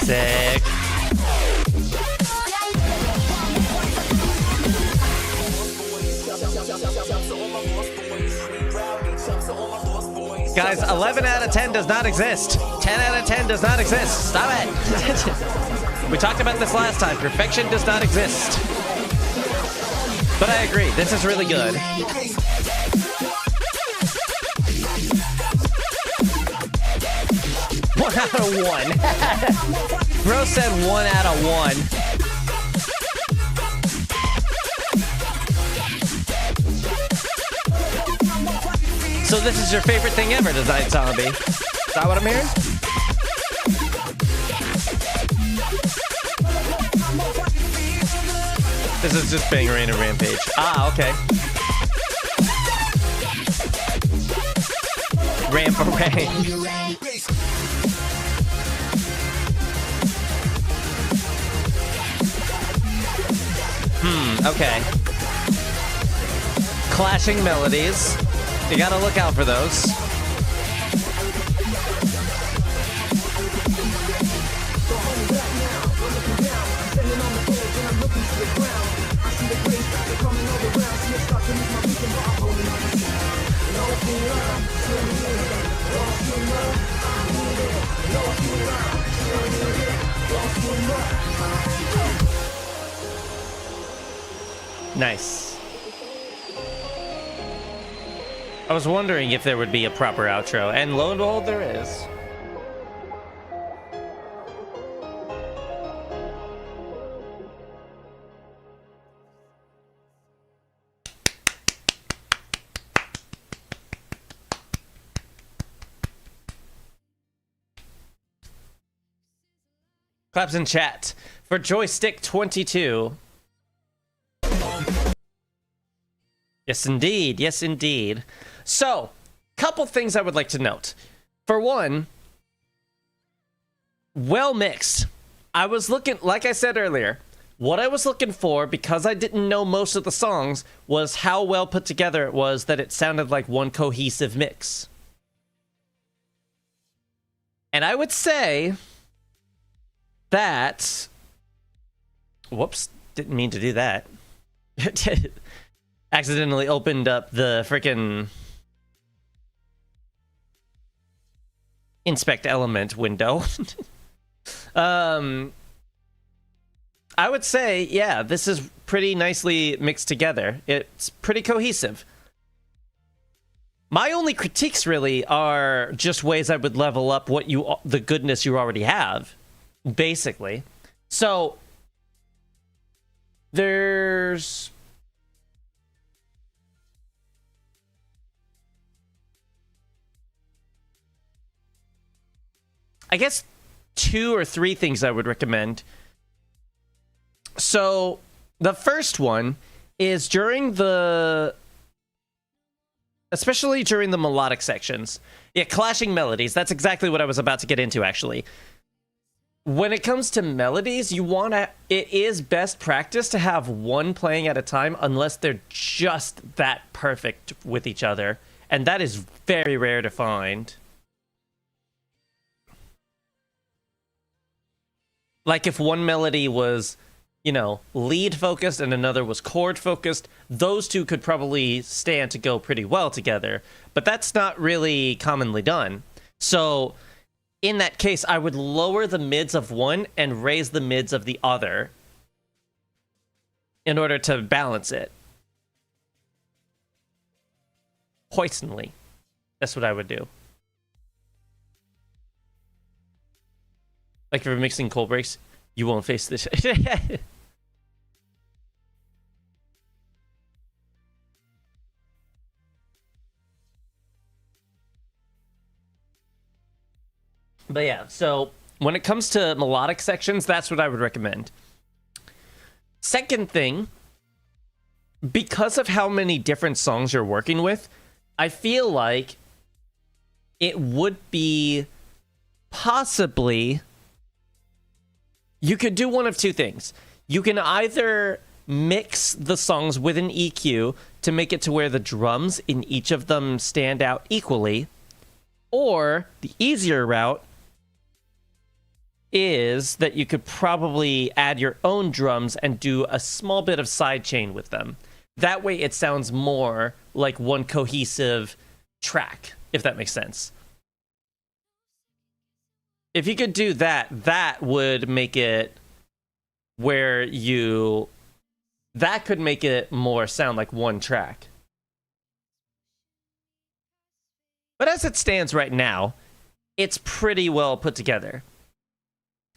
Sick. Guys, 11 out of 10 does not exist. 10 out of 10 does not exist. Stop it. We talked about this last time. Perfection does not exist. But I agree. This is really good. 1 out of 1. Bro said 1 out of 1. So this is your favorite thing ever, Design Zombie? Is that what I'm hearing? This is just Bangarang and Rampage. Ah, okay. Ramparang. Okay. Clashing melodies. You gotta look out for those. Nice. I was wondering if there would be a proper outro, and lo and behold, there is. Claps in chat for Joystick 22. Yes, indeed. Yes, indeed. So, couple things I would like to note. For one, well mixed. I was looking, like I said earlier, what I was looking for, because I didn't know most of the songs, was how well put together it was that it sounded like one cohesive mix. And I would say that... Whoops, didn't mean to do that. Accidentally opened up the frickin' inspect element window. I would say, yeah, this is pretty nicely mixed together. It's pretty cohesive. My only critiques really are just ways I would level up the goodness you already have, basically. So there's I guess 2 or 3 things I would recommend. So the first one is especially during the melodic sections. Yeah, clashing melodies. That's exactly what I was about to get into, actually. When it comes to melodies, it is best practice to have one playing at a time unless they're just that perfect with each other. And that is very rare to find. Like if one melody was, lead focused and another was chord focused, those two could probably stand to go pretty well together. But that's not really commonly done. So in that case, I would lower the mids of one and raise the mids of the other in order to balance it. Poisonally. That's what I would do. Like if you're mixing cold breaks, you won't face this. But yeah, so when it comes to melodic sections, that's what I would recommend. Second thing, because of how many different songs you're working with, I feel like it would be possibly... You could do one of two things. You can either mix the songs with an EQ to make it to where the drums in each of them stand out equally, or the easier route is that you could probably add your own drums and do a small bit of sidechain with them. That way it sounds more like one cohesive track, if that makes sense. If you could do that, that would make it where that could make it more sound like one track. But as it stands right now, it's pretty well put together.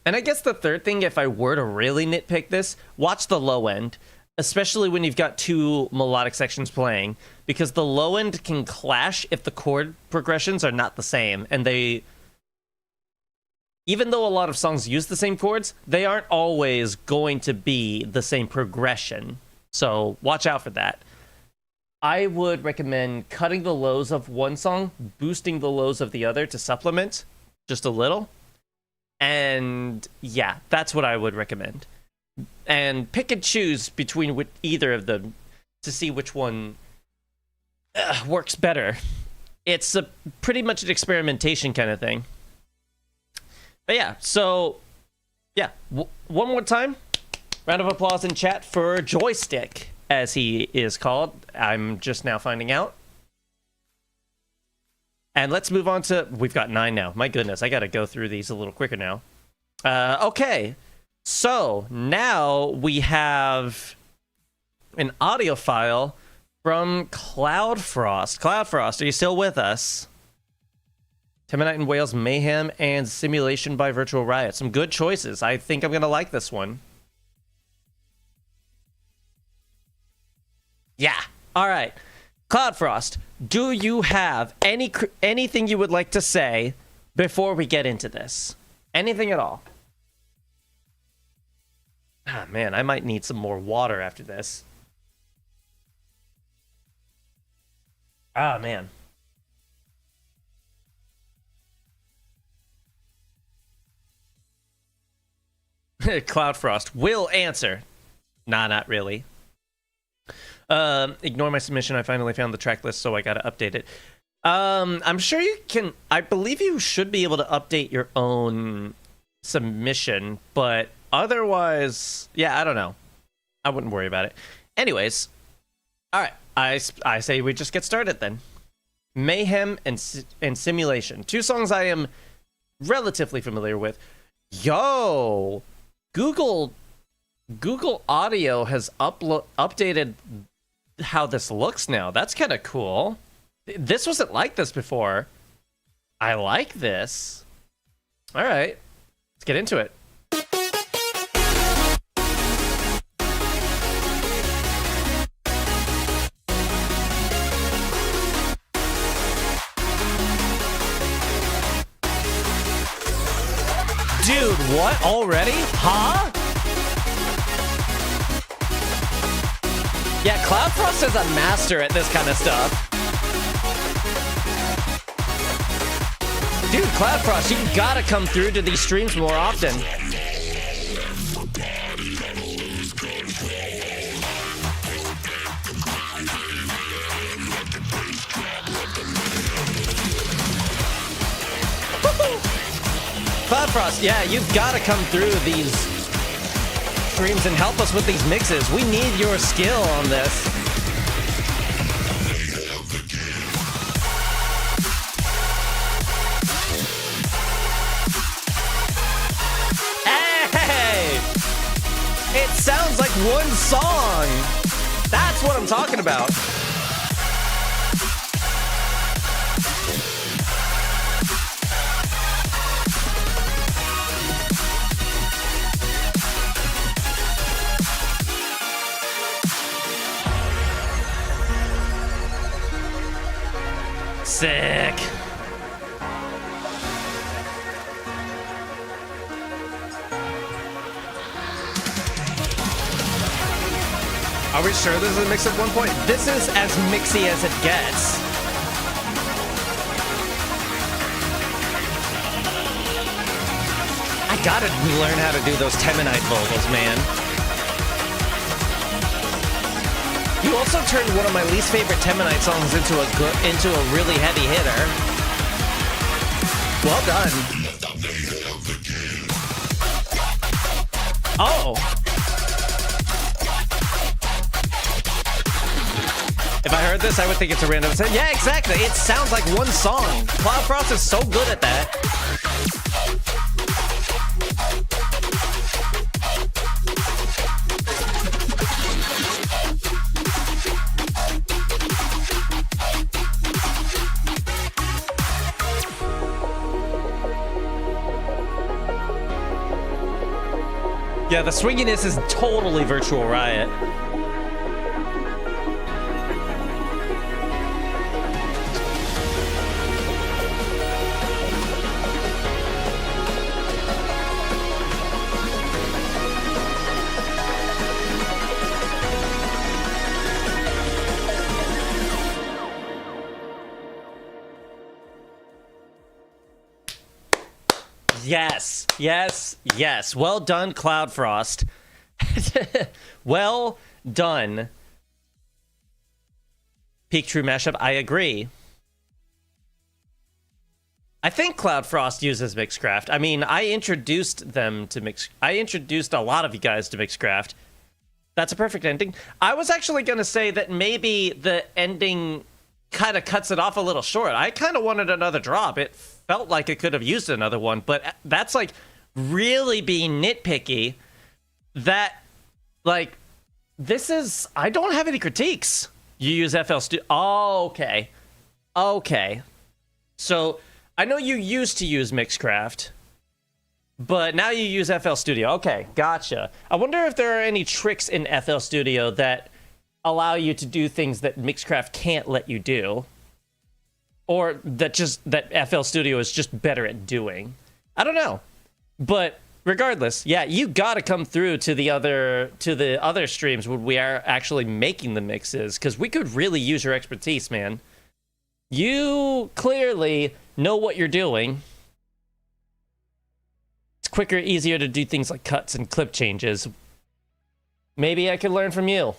And I guess the third thing, if I were to really nitpick this, watch the low end, especially when you've got two melodic sections playing, because the low end can clash if the chord progressions are not the same, and even though a lot of songs use the same chords, they aren't always going to be the same progression. So watch out for that. I would recommend cutting the lows of one song, boosting the lows of the other to supplement just a little. And yeah, that's what I would recommend. And pick and choose between either of them to see which one works better. It's pretty much an experimentation kind of thing. But yeah, so yeah, one more time, round of applause in chat for Joystick, as he is called. I'm just now finding out. And let's move on to, we've got 9 now. My goodness, I got to go through these a little quicker now. Okay, so now we have an audio file from Cloudfrost. Cloudfrost, are you still with us? Temanite in Wales, Mayhem, and Simulation by Virtual Riot. Some good choices. I think I'm going to like this one. Yeah. All right. Cloudfrost, do you have anything you would like to say before we get into this? Anything at all? man, I might need some more water after this. Ah, man. Cloudfrost will answer. Nah, not really. Ignore my submission. I finally found the track list, so I gotta update it. I'm sure you can. I believe you should be able to update your own submission, but otherwise, yeah, I don't know. I wouldn't worry about it. Anyways, all right. I say we just get started then. Mayhem and Simulation, 2 songs I am relatively familiar with. Yo, Google Audio has updated how this looks now. That's kind of cool. This wasn't like this before. I like this. All right, let's get into it. Dude, what? Already? Huh? Yeah, Cloudfrost is a master at this kind of stuff. Dude, Cloudfrost, you gotta come through to these streams more often. Cloudfrost, yeah, you've gotta come through these streams and help us with these mixes. We need your skill on this. Hey! It sounds like one song. That's what I'm talking about. Sick. Are we sure this is a mix at one point? This is as mixy as it gets. I gotta learn how to do those Temanite vocals, man. You also turned one of my least favorite Temanite songs into a really heavy hitter. Well done. Oh. If I heard this, I would think it's a random set. Yeah, exactly. It sounds like one song. Cloudfrost is so good at that. Yeah, the swinginess is totally Virtual Riot. Yes, yes, yes. Well done, Cloudfrost. Well done. Peak True Mashup, I agree. I think Cloudfrost uses Mixcraft. I mean, I introduced them to I introduced a lot of you guys to Mixcraft. That's a perfect ending. I was actually going to say that maybe the ending kind of cuts it off a little short. I kind of wanted another drop. It felt like it could have used another one, but that's like really being nitpicky. That, like, this is, I don't have any critiques. You use FL Studio. Oh, okay. Okay. So I know you used to use Mixcraft, but now you use FL Studio. Okay, gotcha. I wonder if there are any tricks in FL Studio that allow you to do things that Mixcraft can't let you do. Or that FL Studio is just better at doing. I don't know. But regardless, yeah, you gotta come through to the other streams when we are actually making the mixes, because we could really use your expertise, man. You clearly know what you're doing. It's quicker, easier to do things like cuts and clip changes. Maybe I could learn from you.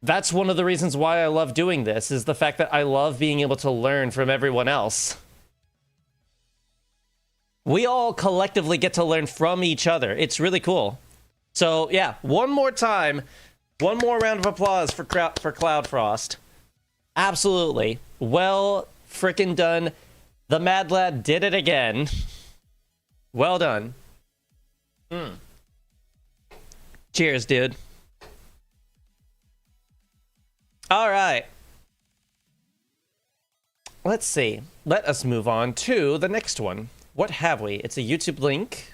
That's one of the reasons why I love doing this, is the fact that I love being able to learn from everyone else. We all collectively get to learn from each other. It's really cool. So yeah, one more time, one more round of applause for Cloud Frost. Absolutely. Well frickin' done. The Mad Lad did it again. Well done. Cheers, dude. All right. Let's see. Let us move on to the next one. What have we? It's a YouTube link,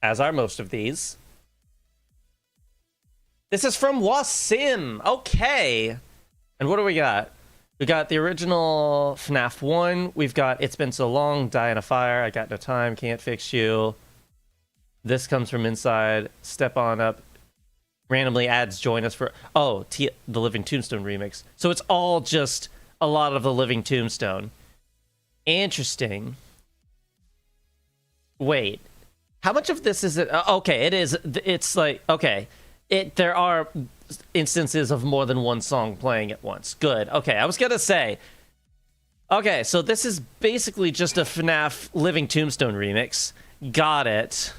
as are most of these. This is from Wasim. Okay. And what do we got? We got the original FNAF 1. We've got It's Been So Long, Die in a Fire, I Got No Time, Can't Fix You. This comes from Inside, Step On Up. Randomly adds Join Us for... Oh, the Living Tombstone remix. So it's all just a lot of the Living Tombstone. Interesting. Wait. How much of this is it? Okay, it is. It's like... Okay. There are instances of more than one song playing at once. Good. Okay, I was gonna say. Okay, so this is basically just a FNAF Living Tombstone remix. Got it.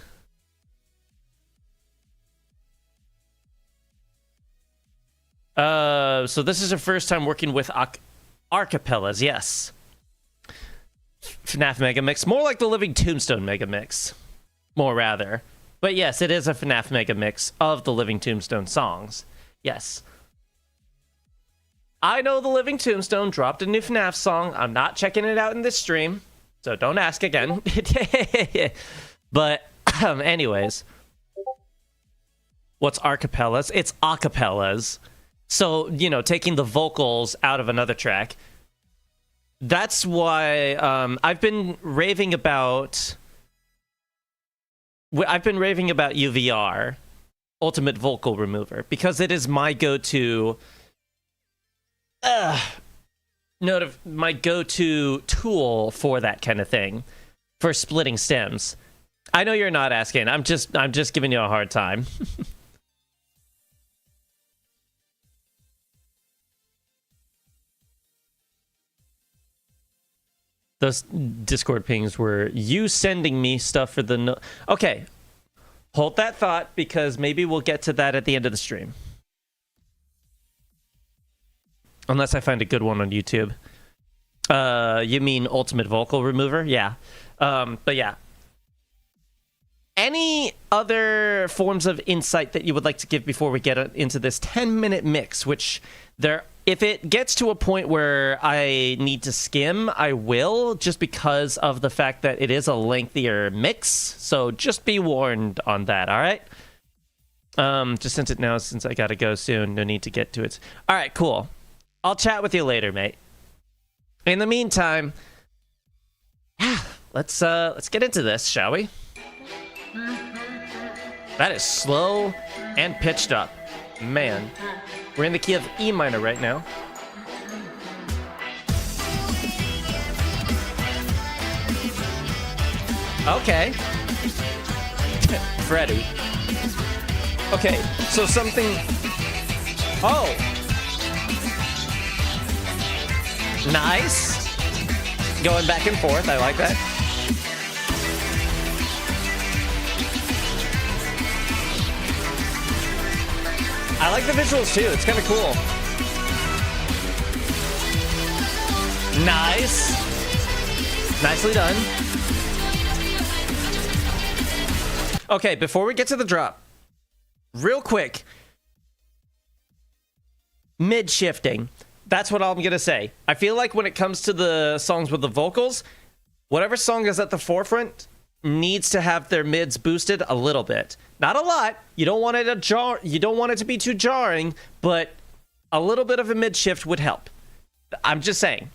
So this is her first time working with acapellas, yes. FNAF Mega Mix. More like the Living Tombstone Mega Mix. More rather. But yes, it is a FNAF Mega Mix of the Living Tombstone songs. Yes. I know the Living Tombstone dropped a new FNAF song. I'm not checking it out in this stream, so don't ask again. But anyways. What's acapellas? It's acapellas. So, you know, taking the vocals out of another track. That's why I've been raving about UVR, Ultimate Vocal Remover, because it is my go-to my go-to tool for that kind of thing, for splitting stems. I know you're not asking. I'm just giving you a hard time. Those Discord pings were you sending me stuff for the... Okay. Hold that thought, because maybe we'll get to that at the end of the stream. Unless I find a good one on YouTube. You mean Ultimate Vocal Remover? Yeah. But yeah. Any other forms of insight that you would like to give before we get into this 10-minute mix, which if it gets to a point where I need to skim, I will, just because of the fact that it is a lengthier mix. So just be warned on that, all right? Just sent it now since I gotta go soon. No need to get to it. All right, cool. I'll chat with you later, mate. In the meantime, let's get into this, shall we? That is slow and pitched up. Man. We're in the key of E minor right now. Okay. Freddy. Okay, so something... Oh! Nice! Going back and forth, I like that. I like the visuals too, it's kind of cool. Nice. Nicely done. Okay, before we get to the drop, real quick. Mid-shifting. That's what I'm going to say. I feel like when it comes to the songs with the vocals, whatever song is at the forefront needs to have their mids boosted a little bit. Not a lot. You don't want it you don't want it to be too jarring, but a little bit of a mid shift would help. I'm just saying.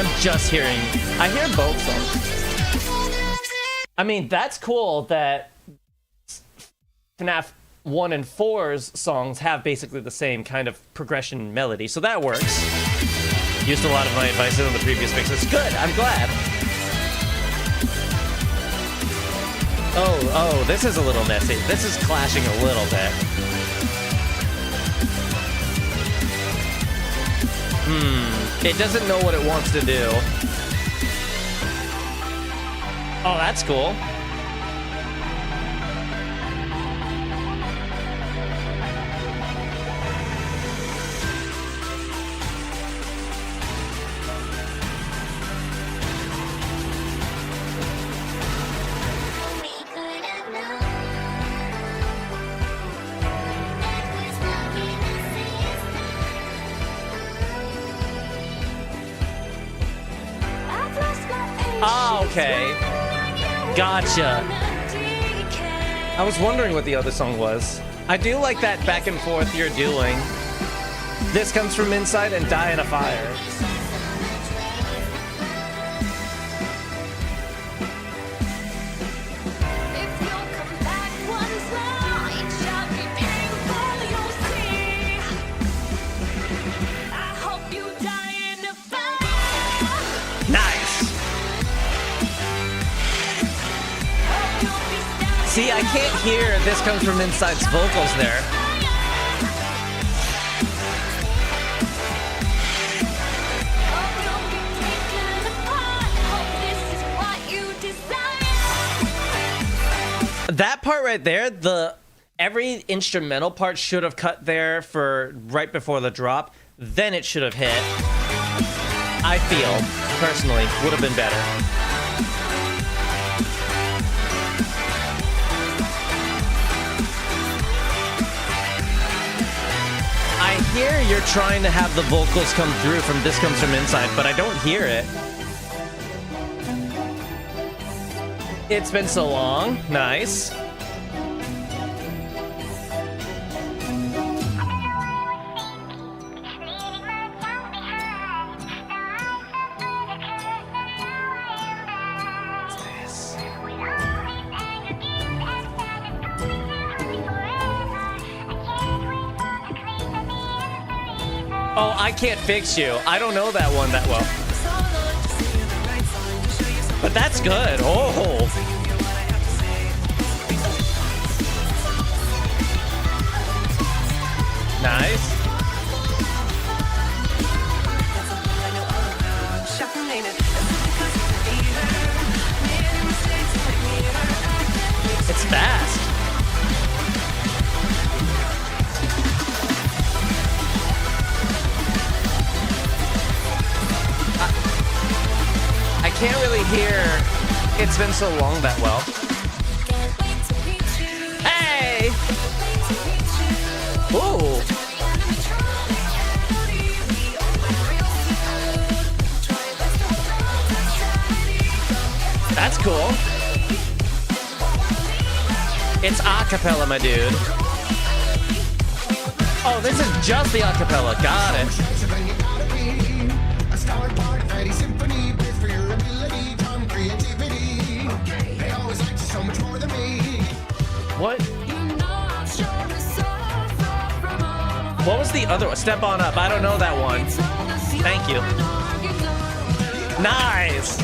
I'm just hearing... I hear both songs. I mean, that's cool that FNAF 1 and 4's songs have basically the same kind of progression melody, so that works. Used a lot of my advice in the previous mixes. Good, I'm glad. Oh, this is a little messy. This is clashing a little bit. It doesn't know what it wants to do. Oh, that's cool. Ah, okay. Gotcha. I was wondering what the other song was. I do like that back and forth you're doing. This comes from inside and die in a fire. See, I can't hear This Comes From Inside's vocals there. That part right there, every instrumental part should have cut there for right before the drop, then it should have hit. I feel, personally, would have been better. I hear you're trying to have the vocals come through from This Comes From Inside, but I don't hear it. It's been so long. Nice. Oh, I Can't Fix You. I don't know that one that well. But that's good. Oh. Nice. It's fast. I can't really hear It's Been So Long that well. Hey! Ooh! That's cool. It's acapella, my dude. Oh, this is just the acapella. Got it. What? What was the other one? Step On Up. I don't know that one. Thank you. Nice.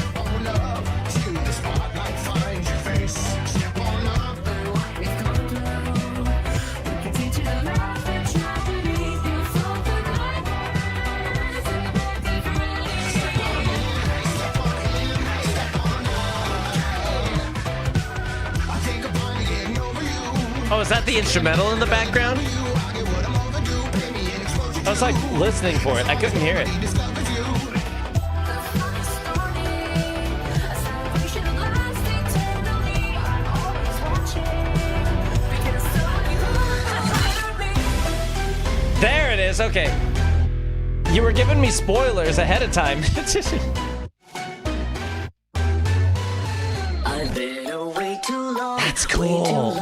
Oh, is that the instrumental in the background? I was like listening for it. I couldn't hear it. There it is. Okay. You were giving me spoilers ahead of time. That's cool.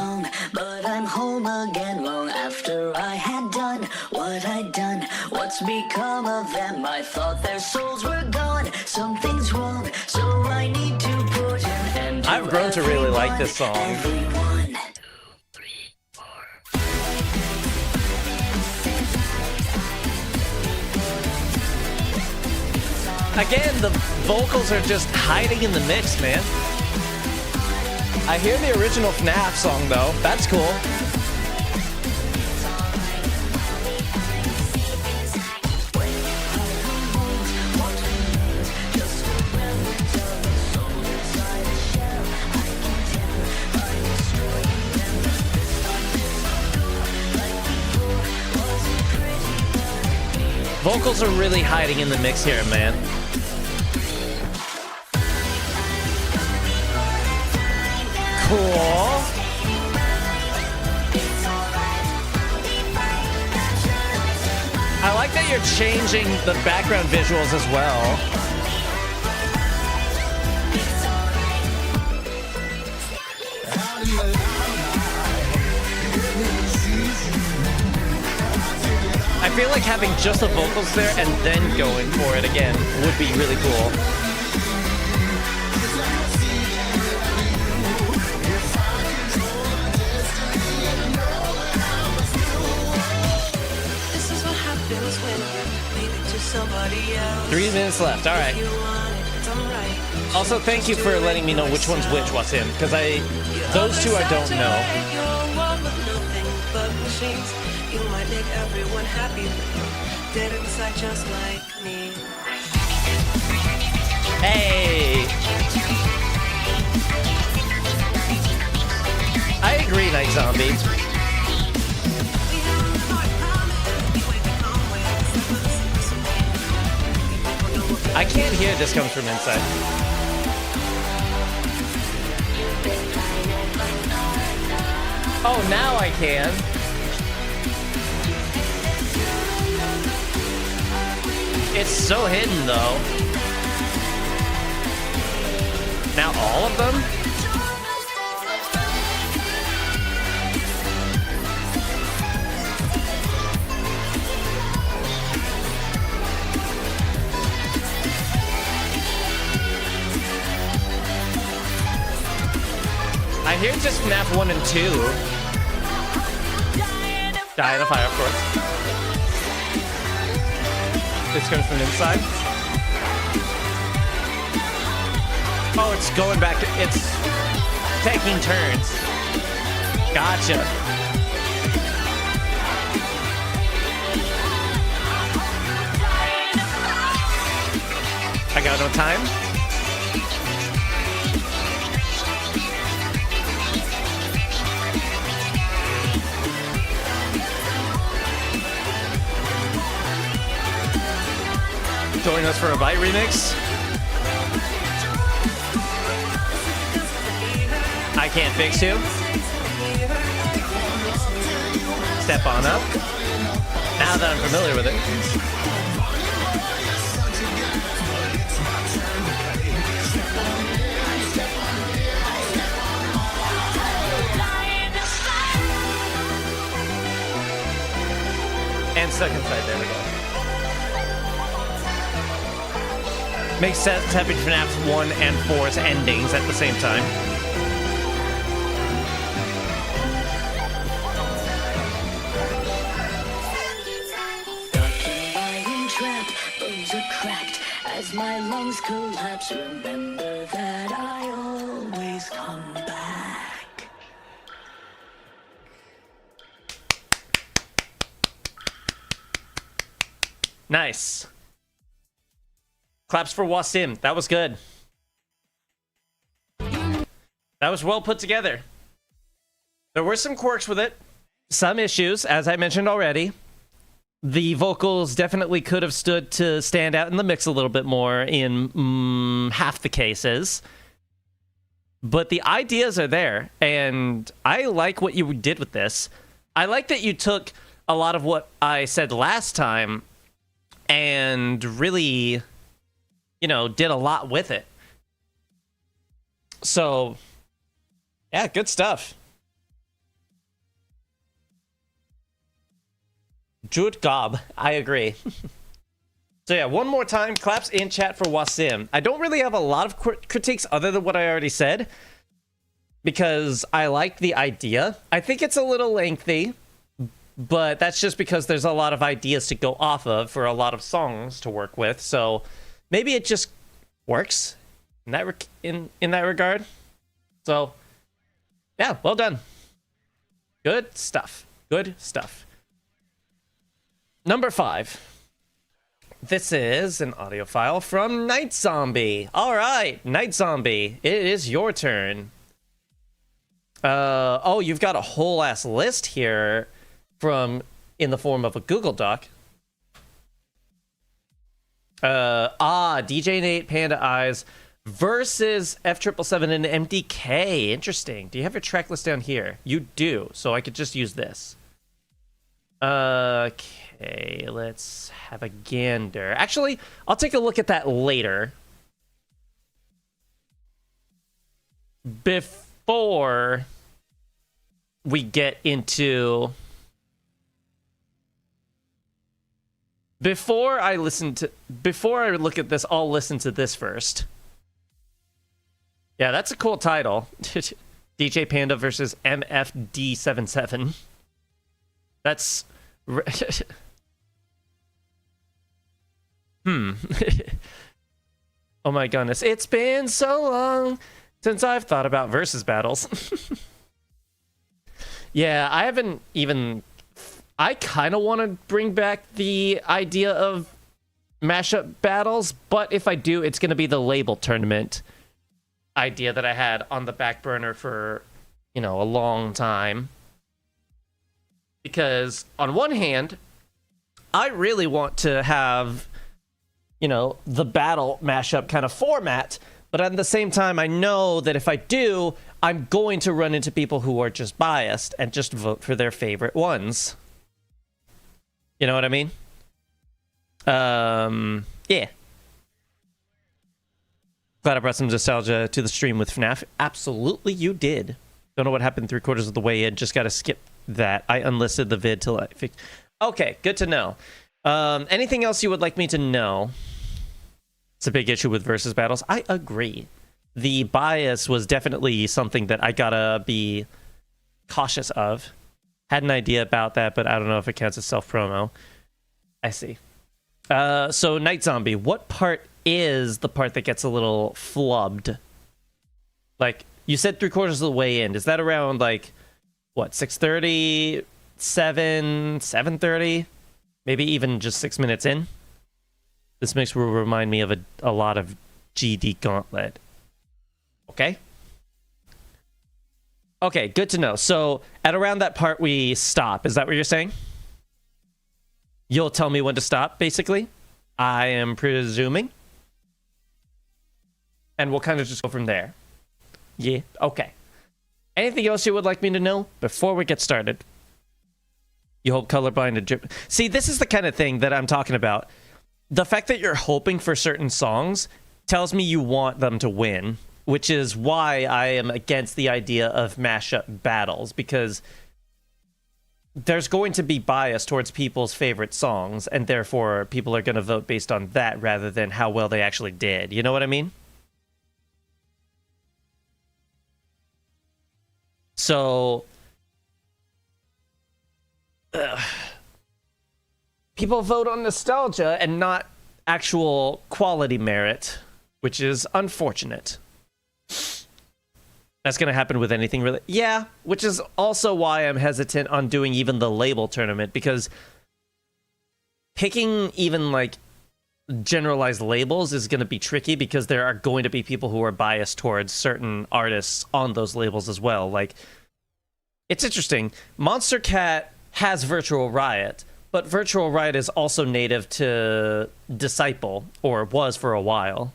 But I'm home again long after I had done what I'd done. What's become of them? I thought their souls were gone. something's wrong, so I need to put an end to I've grown to really like this song. everyone. Again, the vocals are just hiding in the mix, man. I hear the original FNAF song, though. That's cool. Vocals are really hiding in the mix here, man. Cool. I like that you're changing the background visuals as well. I feel like having just the vocals there and then going for it again would be really cool. This is what happens when you leave it to somebody else. 3 minutes left. All right. You want it done right. Also, thank you for letting me know which one's which, what's in, because those two I don't know. You're a world with nothing but machines. You might make everyone happy. Dead inside just like me. Hey! I agree, Night Zombie. I can't hear this comes from inside. Oh, now I can. It's so hidden, though. Now all of them? I hear just FNAF 1 and 2. Die in a fire, of course. This comes from inside. Oh, it's going back to... It's taking turns. Gotcha. I got no time. Join us for a bite remix. I can't fix you. Step on up. Now that I'm familiar with it. And stuck inside, there we go. Makes sense having FNAF 1 and 4's endings at the same time. As my lungs collapse, remember that I always come back. Nice. Claps for Wasim. That was good. That was well put together. There were some quirks with it. Some issues, as I mentioned already. The vocals definitely could have stood to stand out in the mix a little bit more in half the cases. But the ideas are there, and I like what you did with this. I like that you took a lot of what I said last time and really, you know, did a lot with it. So, yeah, good stuff. Jude Gob, I agree. So yeah, one more time, claps in chat for Wasim. I don't really have a lot of critiques other than what I already said, because I like the idea. I think it's a little lengthy, but that's just because there's a lot of ideas to go off of for a lot of songs to work with. So maybe it just works in that in that regard. So yeah, well done. Good stuff. Good stuff. Number 5. This is an audio file from Night Zombie. All right, Night Zombie, it is your turn. Oh, you've got a whole ass list here from in the form of a Google Doc. DJ Nate, Panda Eyes versus F777 and MDK. Interesting. Do you have your track list down here? You do, so I could just use this. Okay, let's have a gander. Actually, I'll take a look at that later. Before we get into... Before I look at this, I'll listen to this first. Yeah, that's a cool title. DJ Panda versus MFD77. That's... Oh my goodness. It's been so long since I've thought about versus battles. Yeah, I haven't even... I kind of want to bring back the idea of mashup battles, but if I do, it's going to be the label tournament idea that I had on the back burner for, you know, a long time. Because on one hand, I really want to have, you know, the battle mashup kind of format, but at the same time, I know that if I do, I'm going to run into people who are just biased and just vote for their favorite ones. You know what I mean? Yeah. Glad I brought some nostalgia to the stream with FNAF. Absolutely, you did. Don't know what happened 3/4 of the way in. Just got to skip that. I unlisted the vid till I fixed. Okay, good to know. Anything else you would like me to know? It's a big issue with versus battles. I agree. The bias was definitely something that I gotta be cautious of. Had an idea about that, but I don't know if it counts as self-promo. I see. So, Night Zombie, what part is the part that gets a little flubbed? Like, you said 3/4 of the way in. Is that around, like, what, 6:30, 7:30? Maybe even just 6 minutes in? This mix will remind me of a lot of GD Gauntlet. Okay? Okay, good to know. So, at around that part, we stop. Is that what you're saying? You'll tell me when to stop, basically? I am presuming. And we'll kind of just go from there. Yeah, okay. Anything else you would like me to know before we get started? You hope colorblind and drip... See, this is the kind of thing that I'm talking about. The fact that you're hoping for certain songs tells me you want them to win, which is why I am against the idea of mashup battles, because there's going to be bias towards people's favorite songs, and therefore people are going to vote based on that rather than how well they actually did. You know what I mean? So... people vote on nostalgia and not actual quality merit, which is unfortunate. That's going to happen with anything really. Yeah, which is also why I'm hesitant on doing even the label tournament, because picking even like generalized labels is going to be tricky, because there are going to be people who are biased towards certain artists on those labels as well. Like, it's interesting. Monster Cat has Virtual Riot, but Virtual Riot is also native to Disciple, or was for a while.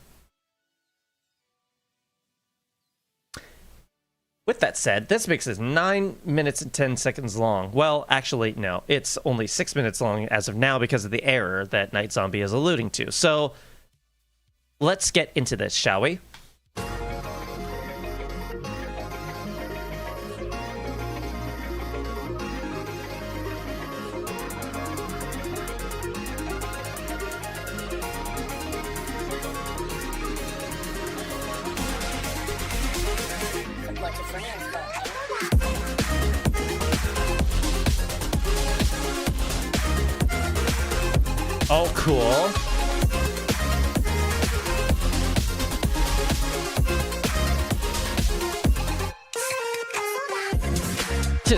With that said, this mix is 9 minutes and 10 seconds long. Well, actually, no. It's only 6 minutes long as of now because of the error that Night Zombie is alluding to. So, let's get into this, shall we? Oh, cool.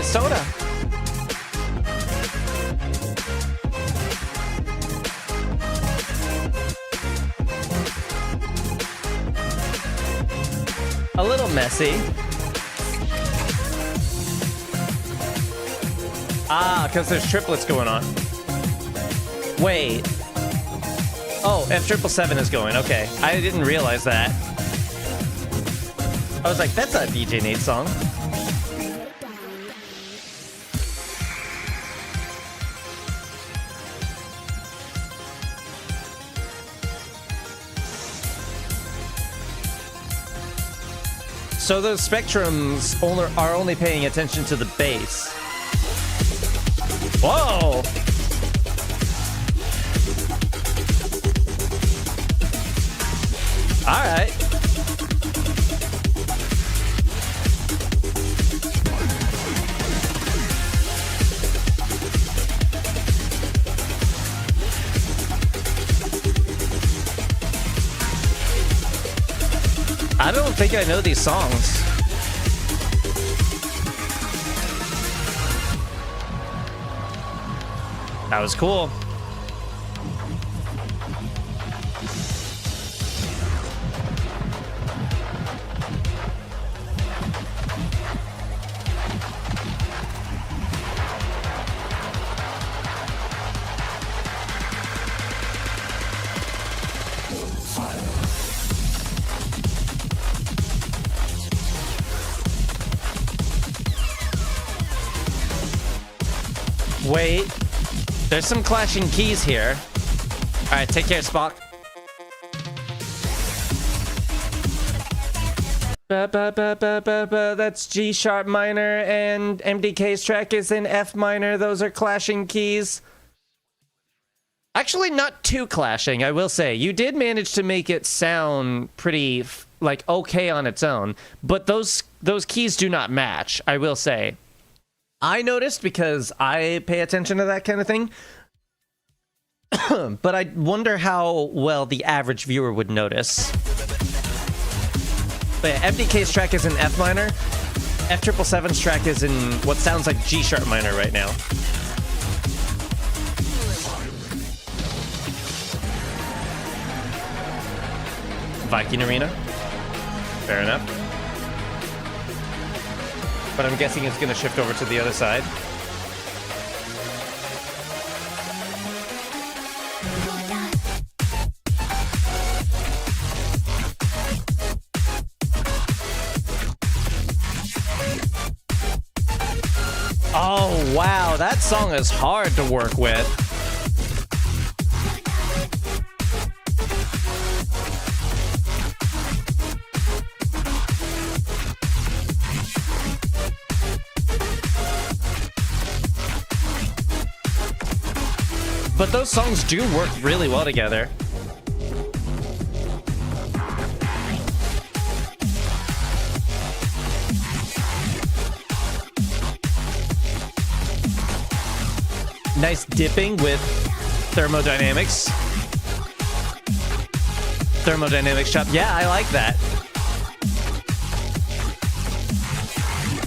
Soda. A little messy. Ah, because there's triplets going on. Wait. Oh, F777 is going. Okay. I didn't realize that. I was like, that's a DJ Nate song. So those spectrums are only paying attention to the bass. Whoa! All right. I don't think I know these songs. That was cool. Wait, there's some clashing keys here. All right, take care, Spock. That's G sharp minor, and MDK's track is in F minor. Those are clashing keys. Actually, not too clashing, I will say. You did manage to make it sound pretty, like, okay on its own, but those keys do not match, I will say. I noticed because I pay attention to that kind of thing. But I wonder how well the average viewer would notice. But yeah, MDK's track is in F minor. F777's track is in what sounds like G sharp minor right now. Viking Arena. Fair enough. But I'm guessing it's going to shift over to the other side. Oh, wow. That song is hard to work with. But those songs do work really well together. Nice dipping with thermodynamics. Thermodynamics shop. Yeah, I like that.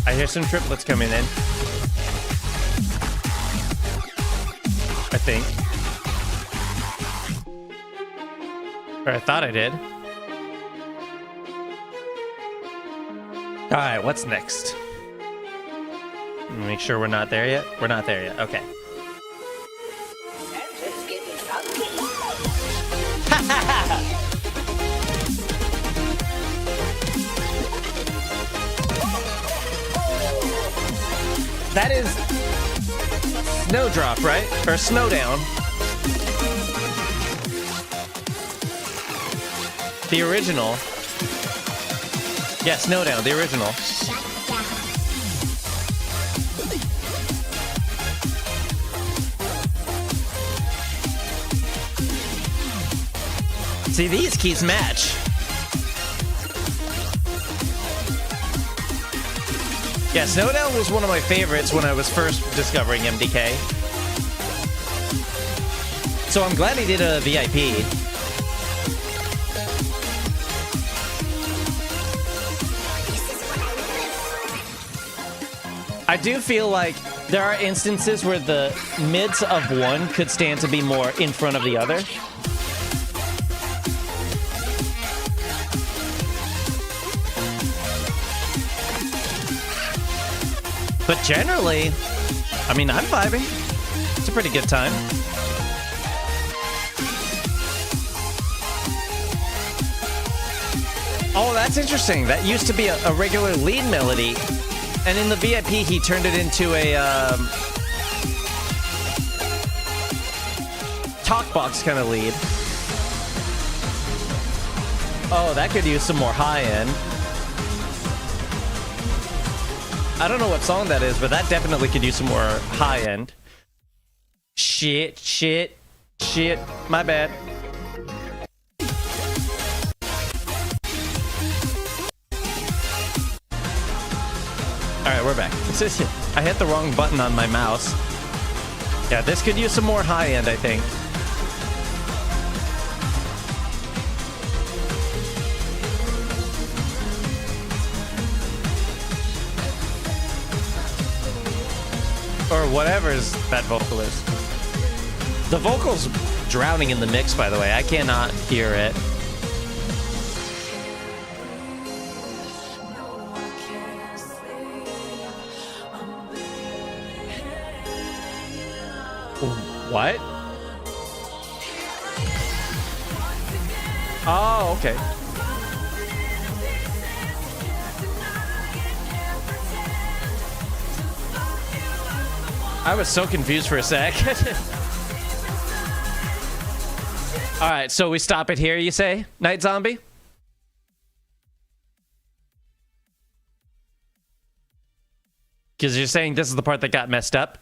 I hear some triplets coming in. I think. Or I thought I did. Alright, what's next? Make sure we're not there yet. We're not there yet. Okay. That is Snowdrop, right? Or Snowdown. The original. Yeah, Snowdown, the original. See, these keys match. Yeah, Snowdown was one of my favorites when I was first discovering MDK. So I'm glad he did a VIP. I do feel like there are instances where the mids of one could stand to be more in front of the other. But generally, I mean, I'm vibing. It's a pretty good time. Oh, that's interesting. That used to be a regular lead melody. And in the VIP, he turned it into a talk box kind of lead. Oh, that could use some more high end. I don't know what song that is, but that definitely could use some more high end. Shit. My bad. Alright, we're back. I hit the wrong button on my mouse. Yeah, this could use some more high end, I think. Or whatever's that vocal is. The vocal's drowning in the mix, by the way. I cannot hear it. What? Oh, okay. I was so confused for a sec. All right, so we stop it here, you say, Night Zombie? Because you're saying this is the part that got messed up?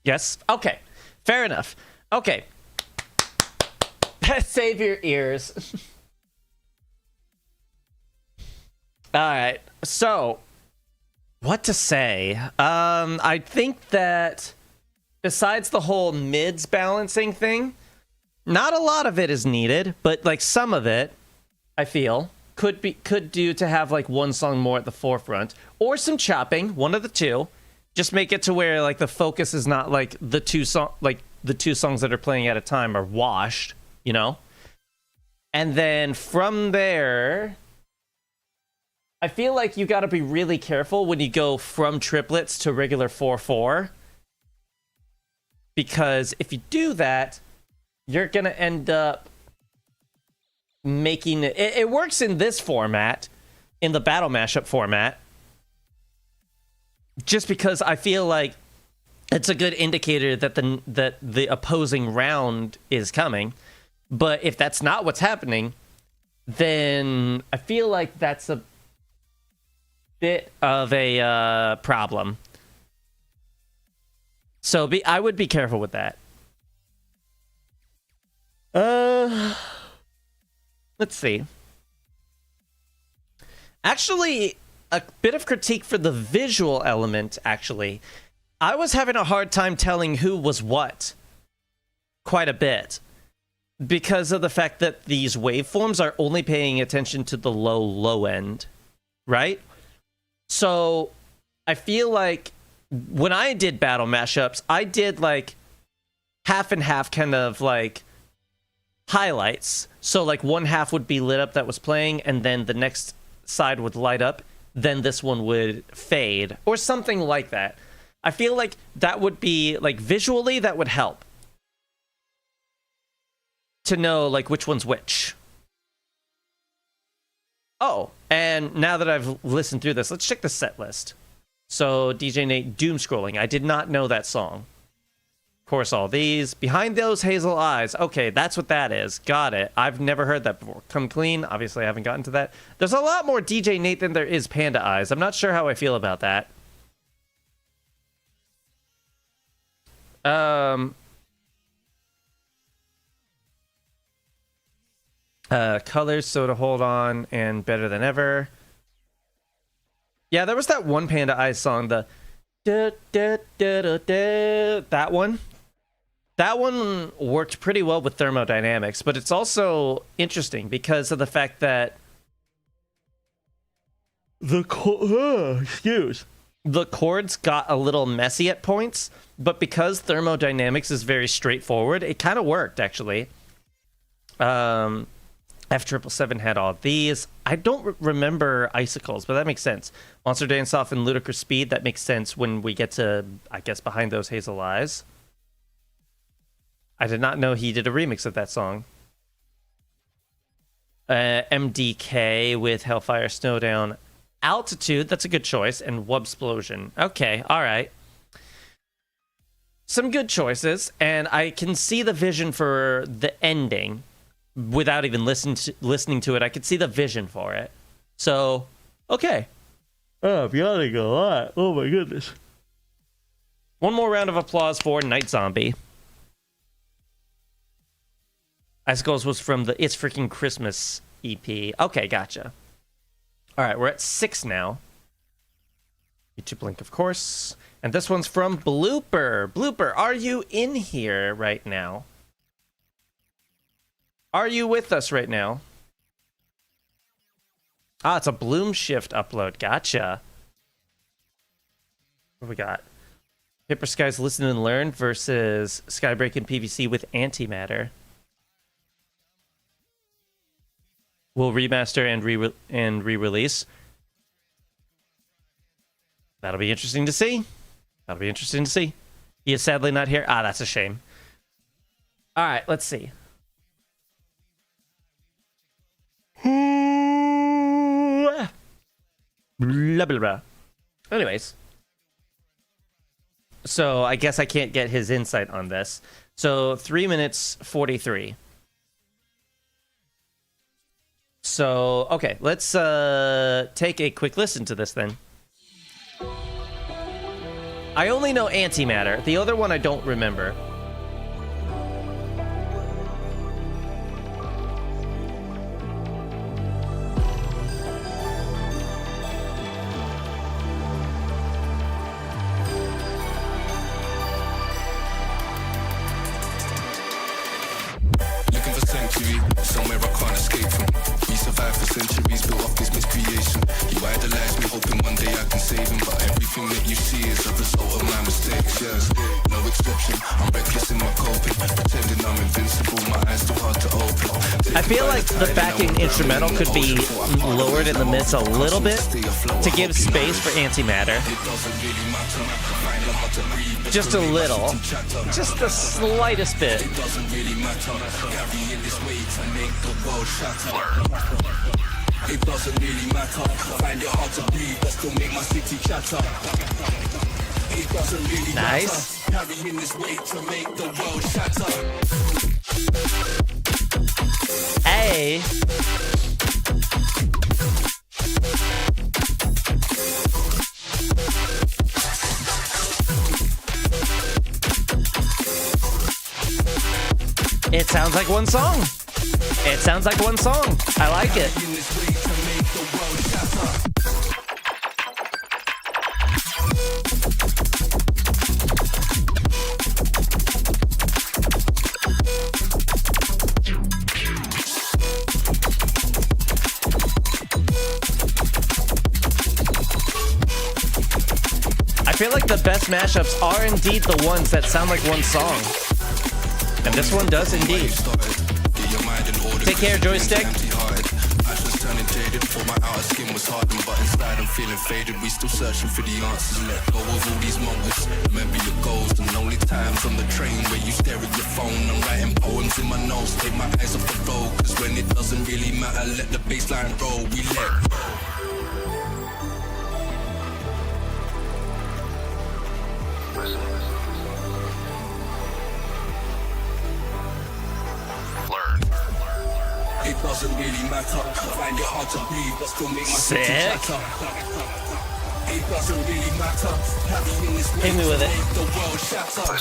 Yes? Okay. Fair enough. Okay. Save your ears. All right. So, what to say? I think that besides the whole mids balancing thing, not a lot of it is needed, but like some of it, I feel, could do to have like one song more at the forefront or some chopping, one of the two. Just make it to where like the focus is not like the two songs that are playing at a time are washed, you know? And then from there, I feel like you got to be really careful when you go from triplets to regular 4/4. Because if you do that, you're going to end up making it. It works in this format, in the battle mashup format. Just because I feel like it's a good indicator that the opposing round is coming. But if that's not what's happening, then I feel like that's a bit of a problem. So I would be careful with that. Let's see. Actually, a bit of critique for the visual element, actually. I was having a hard time telling who was what quite a bit because of the fact that these waveforms are only paying attention to the low end, right? So I feel like when I did battle mashups, I did like half and half kind of like highlights. So like one half would be lit up that was playing and then the next side would light up. Then this one would fade or something like that. I feel like that would be like visually that would help to know like which one's which. Oh, and now that I've listened through this, let's check the set list. So DJ Nate doom scrolling. I did not know that song. Of course, all these behind those hazel eyes. Okay, that's what that is. Got it. I've never heard that before. Come clean. Obviously, I haven't gotten to that. There's a lot more DJ Nate than there is Panda Eyes. I'm not sure how I feel about that. Colors, so to hold on, and better than ever. Yeah, there was that one Panda Eyes song, the that one. That one worked pretty well with thermodynamics, but it's also interesting because of the fact that the chords got a little messy at points, but because thermodynamics is very straightforward, it kind of worked actually. F777 had all these. I don't remember Icicles, but that makes sense. Monster Dance Off and Ludicrous Speed, that makes sense when we get to, I guess, Behind Those Hazel Eyes. I did not know he did a remix of that song. MDK with Hellfire Snowdown Altitude, that's a good choice, and Wubsplosion. Okay, all right. Some good choices, and I can see the vision for the ending without even listening to it. I could see the vision for it. So, okay. Oh, I'm yawning a lot. Oh my goodness. One more round of applause for Night Zombie. Icicles was from the It's Freaking Christmas EP. Okay, gotcha. All right, we're at 6 now. YouTube link, of course. And this one's from Blooper. Blooper, are you in here right now? Are you with us right now? Ah, it's a Bloom Shift upload. Gotcha. What do we got? Hyper Sky's Listen and Learn versus Skybreak and PVC with Antimatter. We'll remaster and re-release. That'll be interesting to see. That'll be interesting to see. He is sadly not here. Ah, that's a shame. All right, let's see. Blah, blah, blah. Anyways. So I guess I can't get his insight on this. So 3 minutes 43. So, okay, let's take a quick listen to this then. I only know Antimatter. The other one I don't remember. Looking for sanctuary, somewhere I can't escape from. We survived for centuries, built off this miscreation. He idolized me, hoping one day I can save him. But everything that you see is a result of my mistakes, yes. No exception, I'm reckless in my coping. Pretending I'm invincible, my eyes too hard to open. I feel like the backing instrumental could be lowered in the midst a little bit to give space for Antimatter. Just a little. Just the slightest bit. It doesn't really matter. Carrying this weight to make the world shatter. It doesn't really matter. Find it hard to breathe, but still make my city chatter. It doesn't really Nice. matter. Carrying this weight to make the world shatter. Hey. It sounds like one song. It sounds like one song. I like it. In this weight to make the world shatter. I feel like the best mashups are indeed the ones that sound like one song. And this one does indeed. Take care, Joystick. I was turning jaded, thought my outer skin was hardened, but inside I'm feeling faded. We still searching for the answers. Let go of all these moments. Remember your goals, the lonely times on the train where you stare at your phone. I'm writing poems in my notes, take my eyes off the road. Cause when it doesn't really matter, let the baseline roll. We let It doesn't really matter. Find it hard to breathe, but still make my city Sick. chatter. It doesn't really matter. Carrying this weight Hit me with to it. make the world shatter.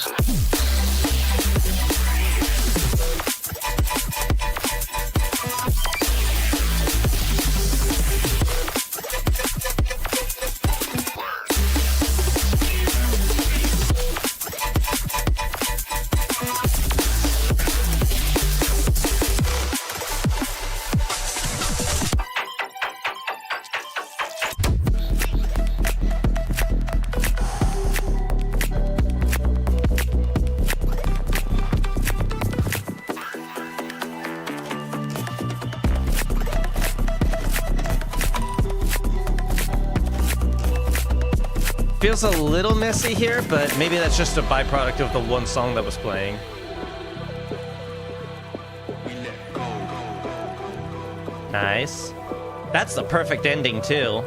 Feels a little messy here, but maybe that's just a byproduct of the one song that was playing. Nice. That's the perfect ending, too.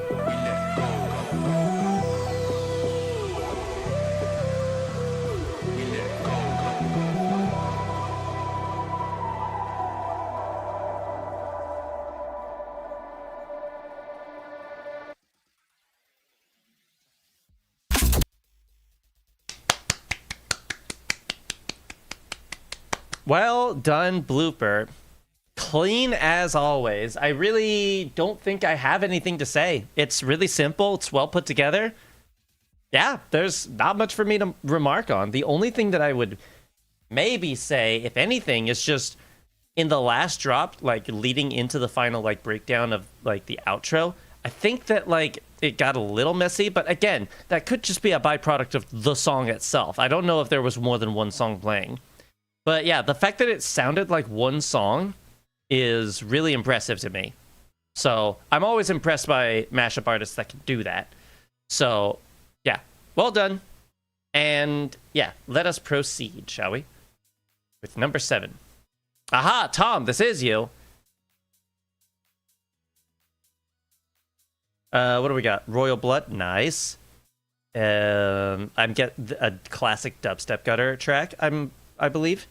Well done, blooper. Clean as always. I really don't think I have anything to say. It's really simple. It's well put together. Yeah, there's not much for me to remark on. The only thing that I would maybe say, if anything, is just in the last drop, like leading into the final like breakdown of like the outro, I think that like it got a little messy, but again, that could just be a byproduct of the song itself. I don't know if there was more than one song playing. But yeah, the fact that it sounded like one song is really impressive to me. So I'm always impressed by mashup artists that can do that. So yeah, well done. And yeah, let us proceed, shall we? With number 7. Aha, Tom, this is you. What do we got? Royal Blood, nice. I'm get a classic dubstep gutter track, I believe.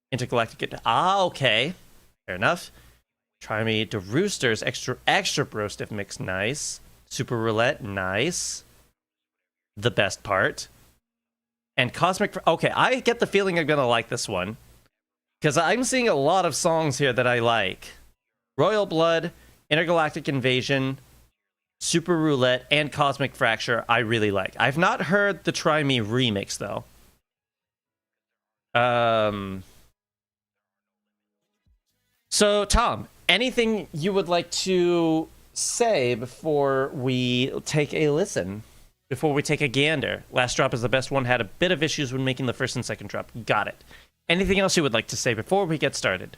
Intergalactic. Ah, okay. Fair enough. Try me to Roosters. Extra bro stiff mix. Nice. Super Roulette. Nice. The best part. And Cosmic. Okay, I get the feeling I'm going to like this one. Because I'm seeing a lot of songs here that I like. Royal Blood, Intergalactic Invasion, Super Roulette, and Cosmic Fracture I really like. I've not heard the Try Me remix, though. So, Tom, anything you would like to say before we take a listen? Before we take a gander? Last drop is the best one. Had a bit of issues when making the first and second drop. Got it. Anything else you would like to say before we get started?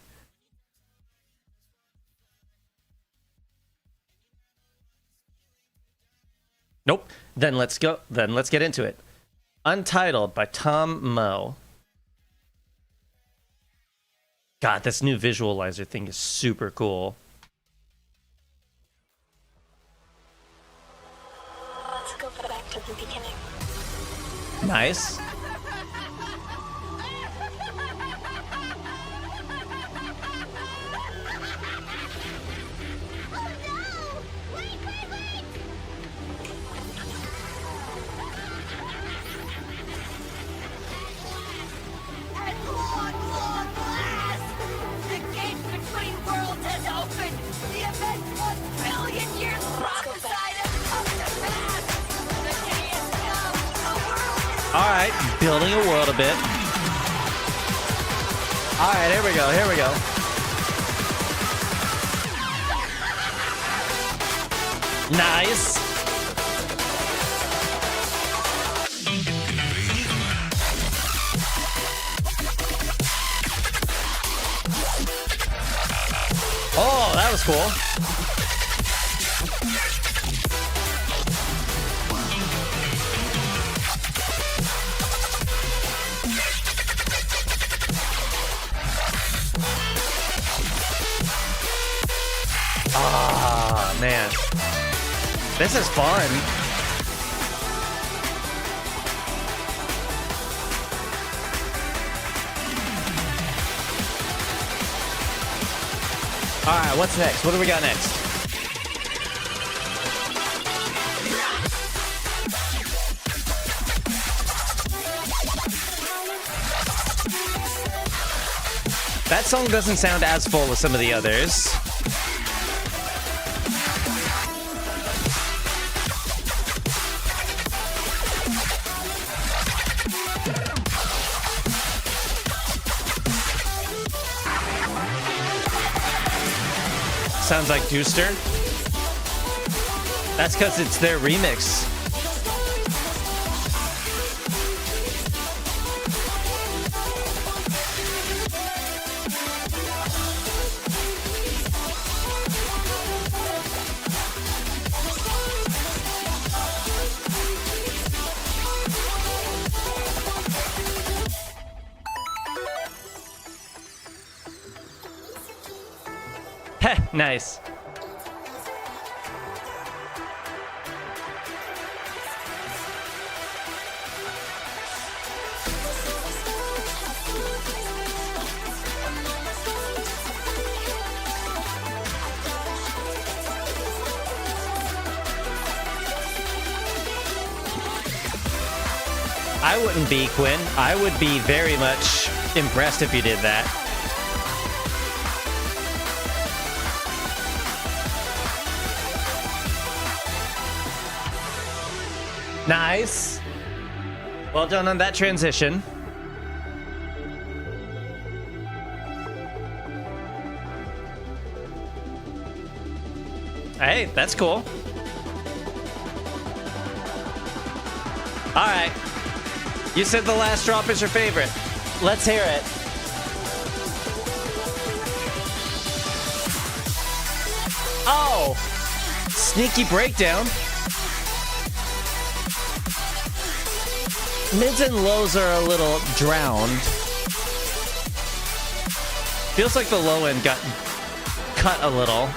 Nope. Then let's go. Then let's get into it. Untitled by Tom Moe. God, this new visualizer thing is super cool. Let's go back to the beginning. Nice. All right, building a world a bit. All right, here we go, here we go. Nice. Oh, that was cool. Ah, man. This is fun. All right, what's next? What do we got next? That song doesn't sound as full as some of the others. Sounds like Dooster. That's because it's their remix. Heh, nice. I wouldn't be, Quinn. I would be very much impressed if you did that. Nice. Well done on that transition. Hey, that's cool. All right. You said the last drop is your favorite. Let's hear it. Oh! Sneaky breakdown. Mids and lows are a little drowned. Feels like the low end got cut a little.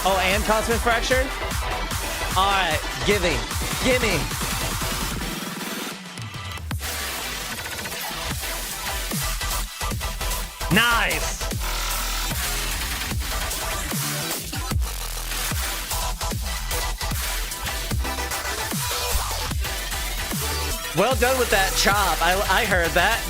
Oh, and Cosmic Fracture? Alright, gimme. Gimme. Nice. Well done with that chop. I heard that.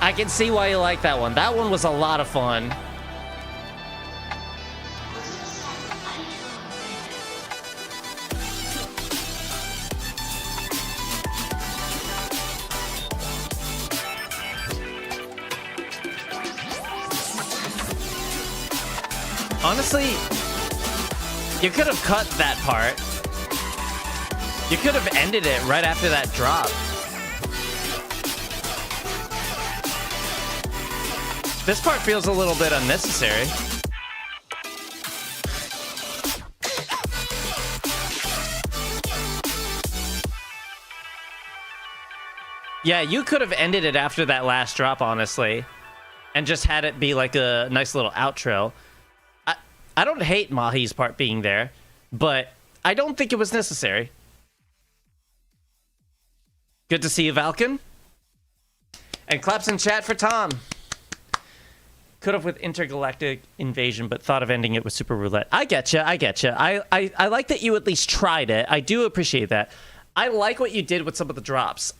I can see why you like that one. That one was a lot of fun. Honestly, you could have cut that part. You could have ended it right after that drop. This part feels a little bit unnecessary. Yeah, you could have ended it after that last drop, honestly, and just had it be like a nice little outro. I don't hate Mahi's part being there, but I don't think it was necessary. Good to see you, Valken. And claps in chat for Tom. Could have with Intergalactic Invasion, but thought of ending it with Super Roulette. I getcha. I like that you at least tried it. I do appreciate that. I like what you did with some of the drops.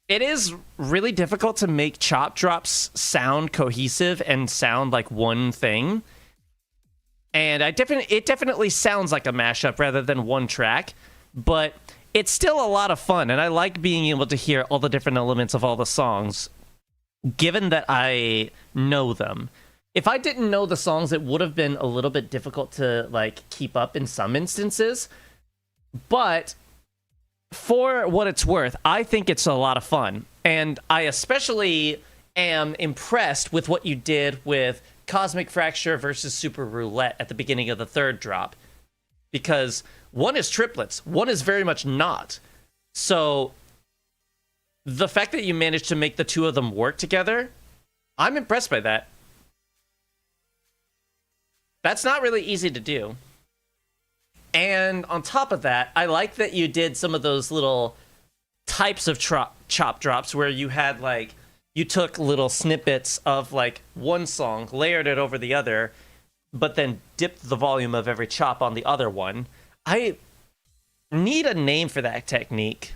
It is really difficult to make chop drops sound cohesive and sound like one thing. And it definitely sounds like a mashup rather than one track, but it's still a lot of fun. And I like being able to hear all the different elements of all the songs, given that I know them. If I didn't know the songs, it would have been a little bit difficult to like keep up in some instances. But for what it's worth, I think it's a lot of fun. And I especially am impressed with what you did with Cosmic Fracture versus Super Roulette at the beginning of the third drop. Because one is triplets, one is very much not. So the fact that you managed to make the two of them work together, I'm impressed by that. That's not really easy to do. And on top of that, I like that you did some of those little types of chop drops where you had like, you took little snippets of like one song, layered it over the other, but then dipped the volume of every chop on the other one. I need a name for that technique.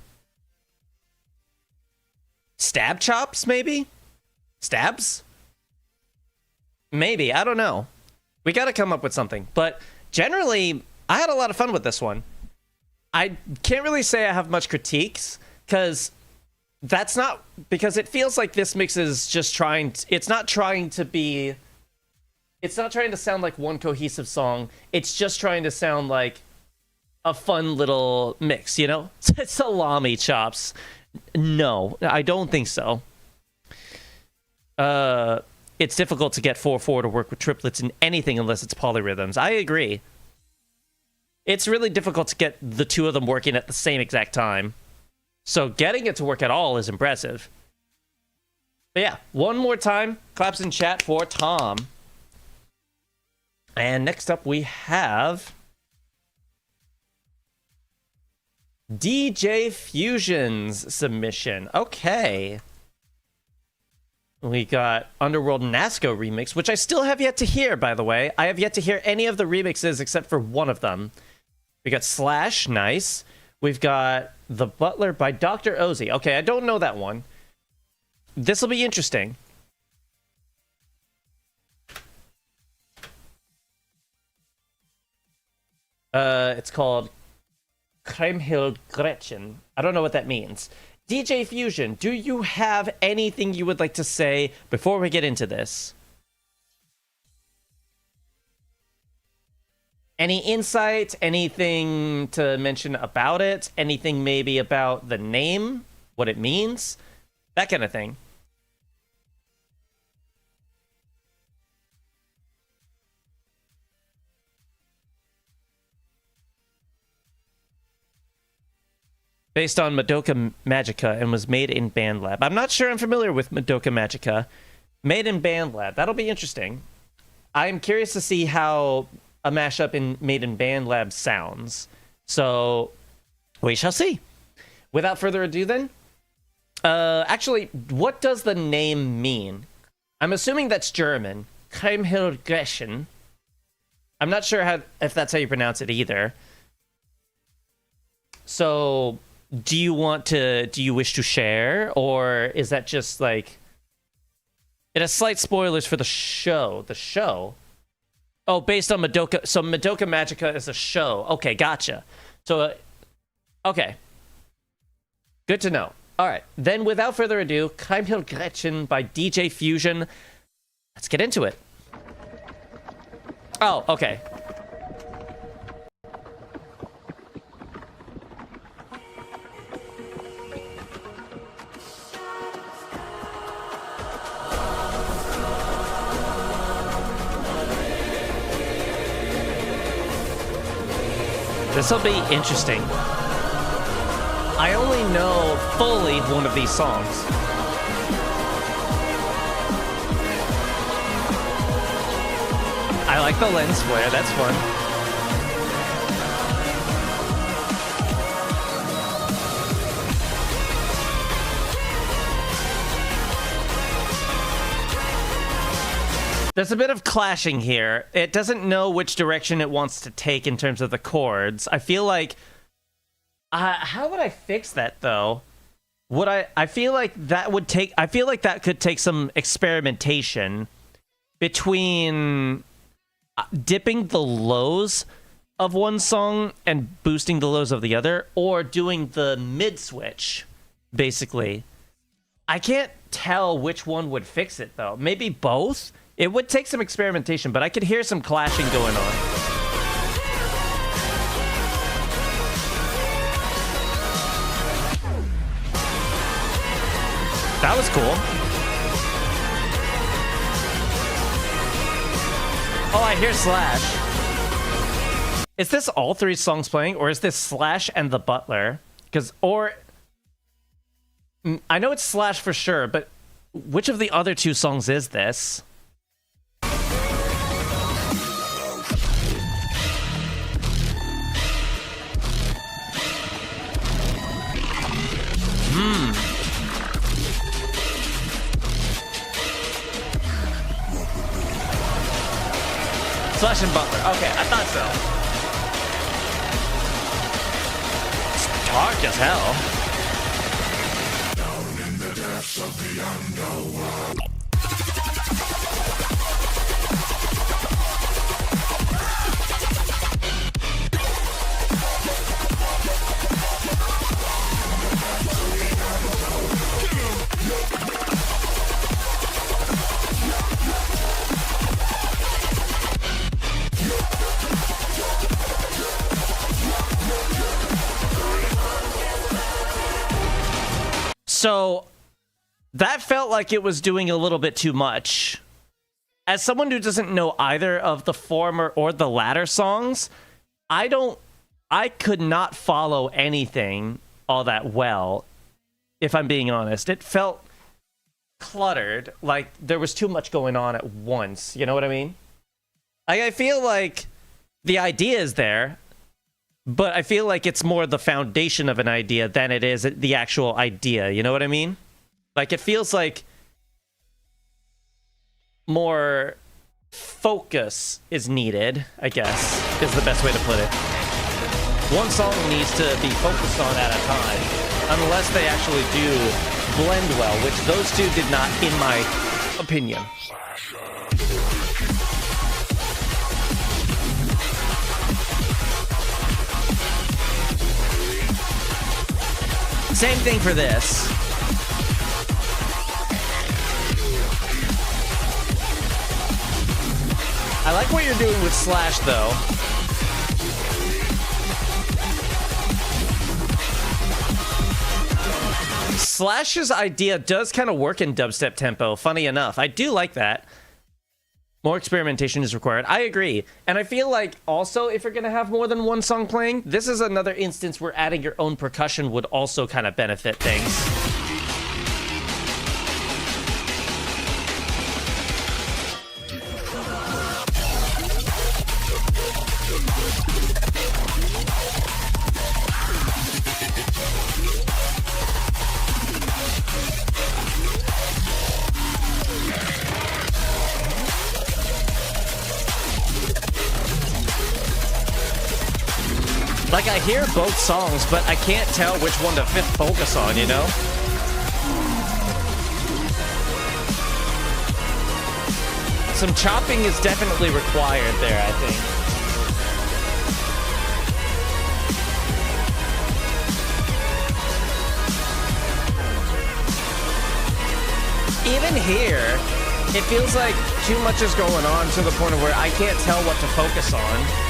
Stab chops, maybe? Stabs? Maybe, I don't know. We got to come up with something. But generally, I had a lot of fun with this one. I can't really say I have much critiques because that's not because it feels like this mix is just trying. It's not trying to be. It's not trying to sound like one cohesive song. It's just trying to sound like a fun little mix, you know? Salami chops. No, I don't think so. It's difficult to get 4/4 to work with triplets in anything unless it's polyrhythms. I agree. It's really difficult to get the two of them working at the same exact time. So getting it to work at all is impressive. But yeah, one more time. Claps in chat for Tom. And next up we have DJ Fusion's submission. Okay. We got Underworld Nasco remix, which I still have yet to hear, by the way. I have yet to hear any of the remixes except for one of them. We got Slash, nice. We've got The Butler by Dr. Ozzy. Okay, I don't know that one. This will be interesting. It's called Kriemhild Gretchen. I don't know what that means. DJ Fusion, do you have anything you would like to say before we get into this? Any insight? Anything to mention about it? Anything maybe about the name? What it means? That kind of thing. Based on Madoka Magica and was made in BandLab. I'm not sure I'm familiar with Madoka Magica. Made in BandLab. That'll be interesting. I'm curious to see how a mashup in made in BandLab sounds. So we shall see. Without further ado then, actually, what does the name mean? I'm assuming that's German. Kriemhild Gretchen. I'm not sure if that's how you pronounce it either. So do you wish to share, or is that just like it has slight spoilers for the show? The show? Oh, based on Madoka. So Madoka Magica is a show. Okay, gotcha. So, okay. Good to know. All right. Then, without further ado, Kriemhild Gretchen by DJ Fusion. Let's get into it. Oh, okay. This will be interesting. I only know fully one of these songs. I like the lens flare, that's fun. There's a bit of clashing here. It doesn't know which direction it wants to take in terms of the chords. I feel like... how would I fix that, though? I feel like that would take... I feel like that could take some experimentation between dipping the lows of one song and boosting the lows of the other, or doing the mid-switch, basically. I can't tell which one would fix it, though. Maybe both? It would take some experimentation, but I could hear some clashing going on. That was cool. Oh, I hear Slash. Is this all three songs playing, or is this Slash and The Butler? I know it's Slash for sure, but which of the other two songs is this? Slash and Butler. Okay, I thought so. It's dark as hell. Down in the depths of the underworld. So that felt like it was doing a little bit too much. As someone who doesn't know either of the former or the latter songs, I could not follow anything all that well, if I'm being honest. It felt cluttered, like there was too much going on at once. You know what I mean? I feel like the idea is there, but I feel like it's more the foundation of an idea than it is the actual idea. You know what I mean? Like, it feels like more focus is needed, I guess, is the best way to put it. One song needs to be focused on at a time, unless they actually do blend well, which those two did not, in my opinion. Same thing for this. I like what you're doing with Slash, though. Slash's idea does kind of work in dubstep tempo, funny enough. I do like that. More experimentation is required. I agree. And I feel like also, if you're going to have more than one song playing, this is another instance where adding your own percussion would also kind of benefit things. Like, I hear both songs, but I can't tell which one to focus on, you know? Some chopping is definitely required there, I think. Even here, it feels like too much is going on to the point of where I can't tell what to focus on.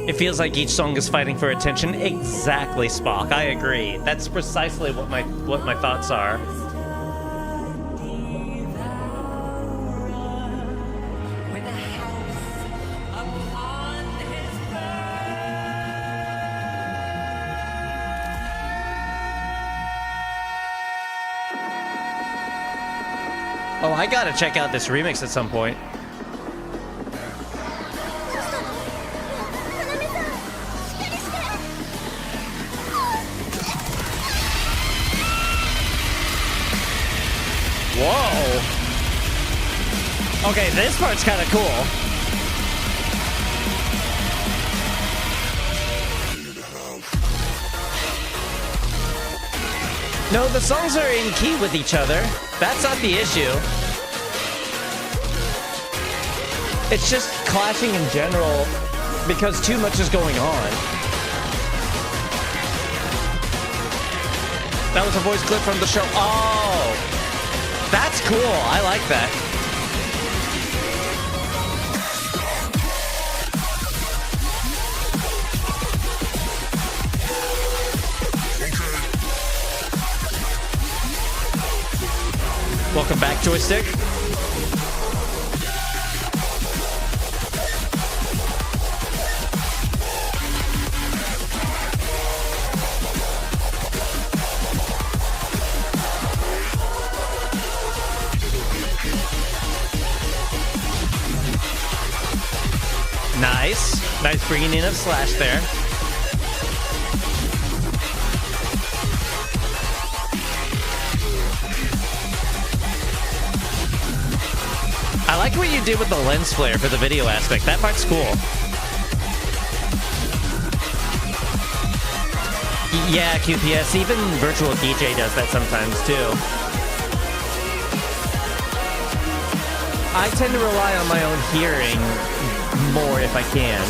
It feels like each song is fighting for attention. Exactly, Spock. I agree. That's precisely what my thoughts are. Oh, I gotta check out this remix at some point. Whoa. Okay, this part's kind of cool. No, the songs are in key with each other. That's not the issue. It's just clashing in general because too much is going on. That was a voice clip from the show. Oh, that's cool. I like that. Welcome back, Joystick. Nice. Nice bringing in of Slash there. I like what you did with the lens flare for the video aspect. That part's cool. Yeah, QPS. Even Virtual DJ does that sometimes, too. I tend to rely on my own hearing more if I can.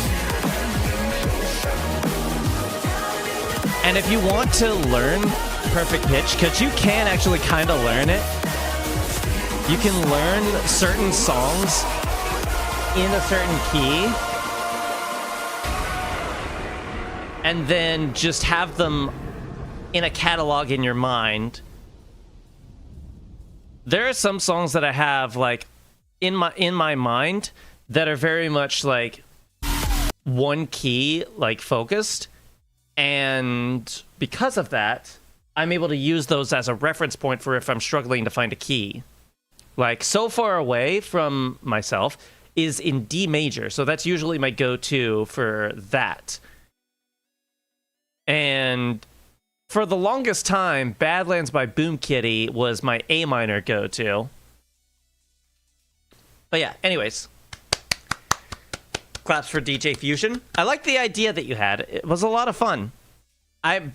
And if you want to learn perfect pitch, because you can actually kind of learn it, you can learn certain songs in a certain key and then just have them in a catalog in your mind. There are some songs that I have like in my mind that are very much like one key, like focused, and because of that, I'm able to use those as a reference point for if I'm struggling to find a key. Like So Far Away from Myself is in D major, so that's usually my go-to for that. And for the longest time, Badlands by Boom Kitty was my A minor go-to. But yeah, anyways. Claps for DJ Fusion. I like the idea that you had. It was a lot of fun. And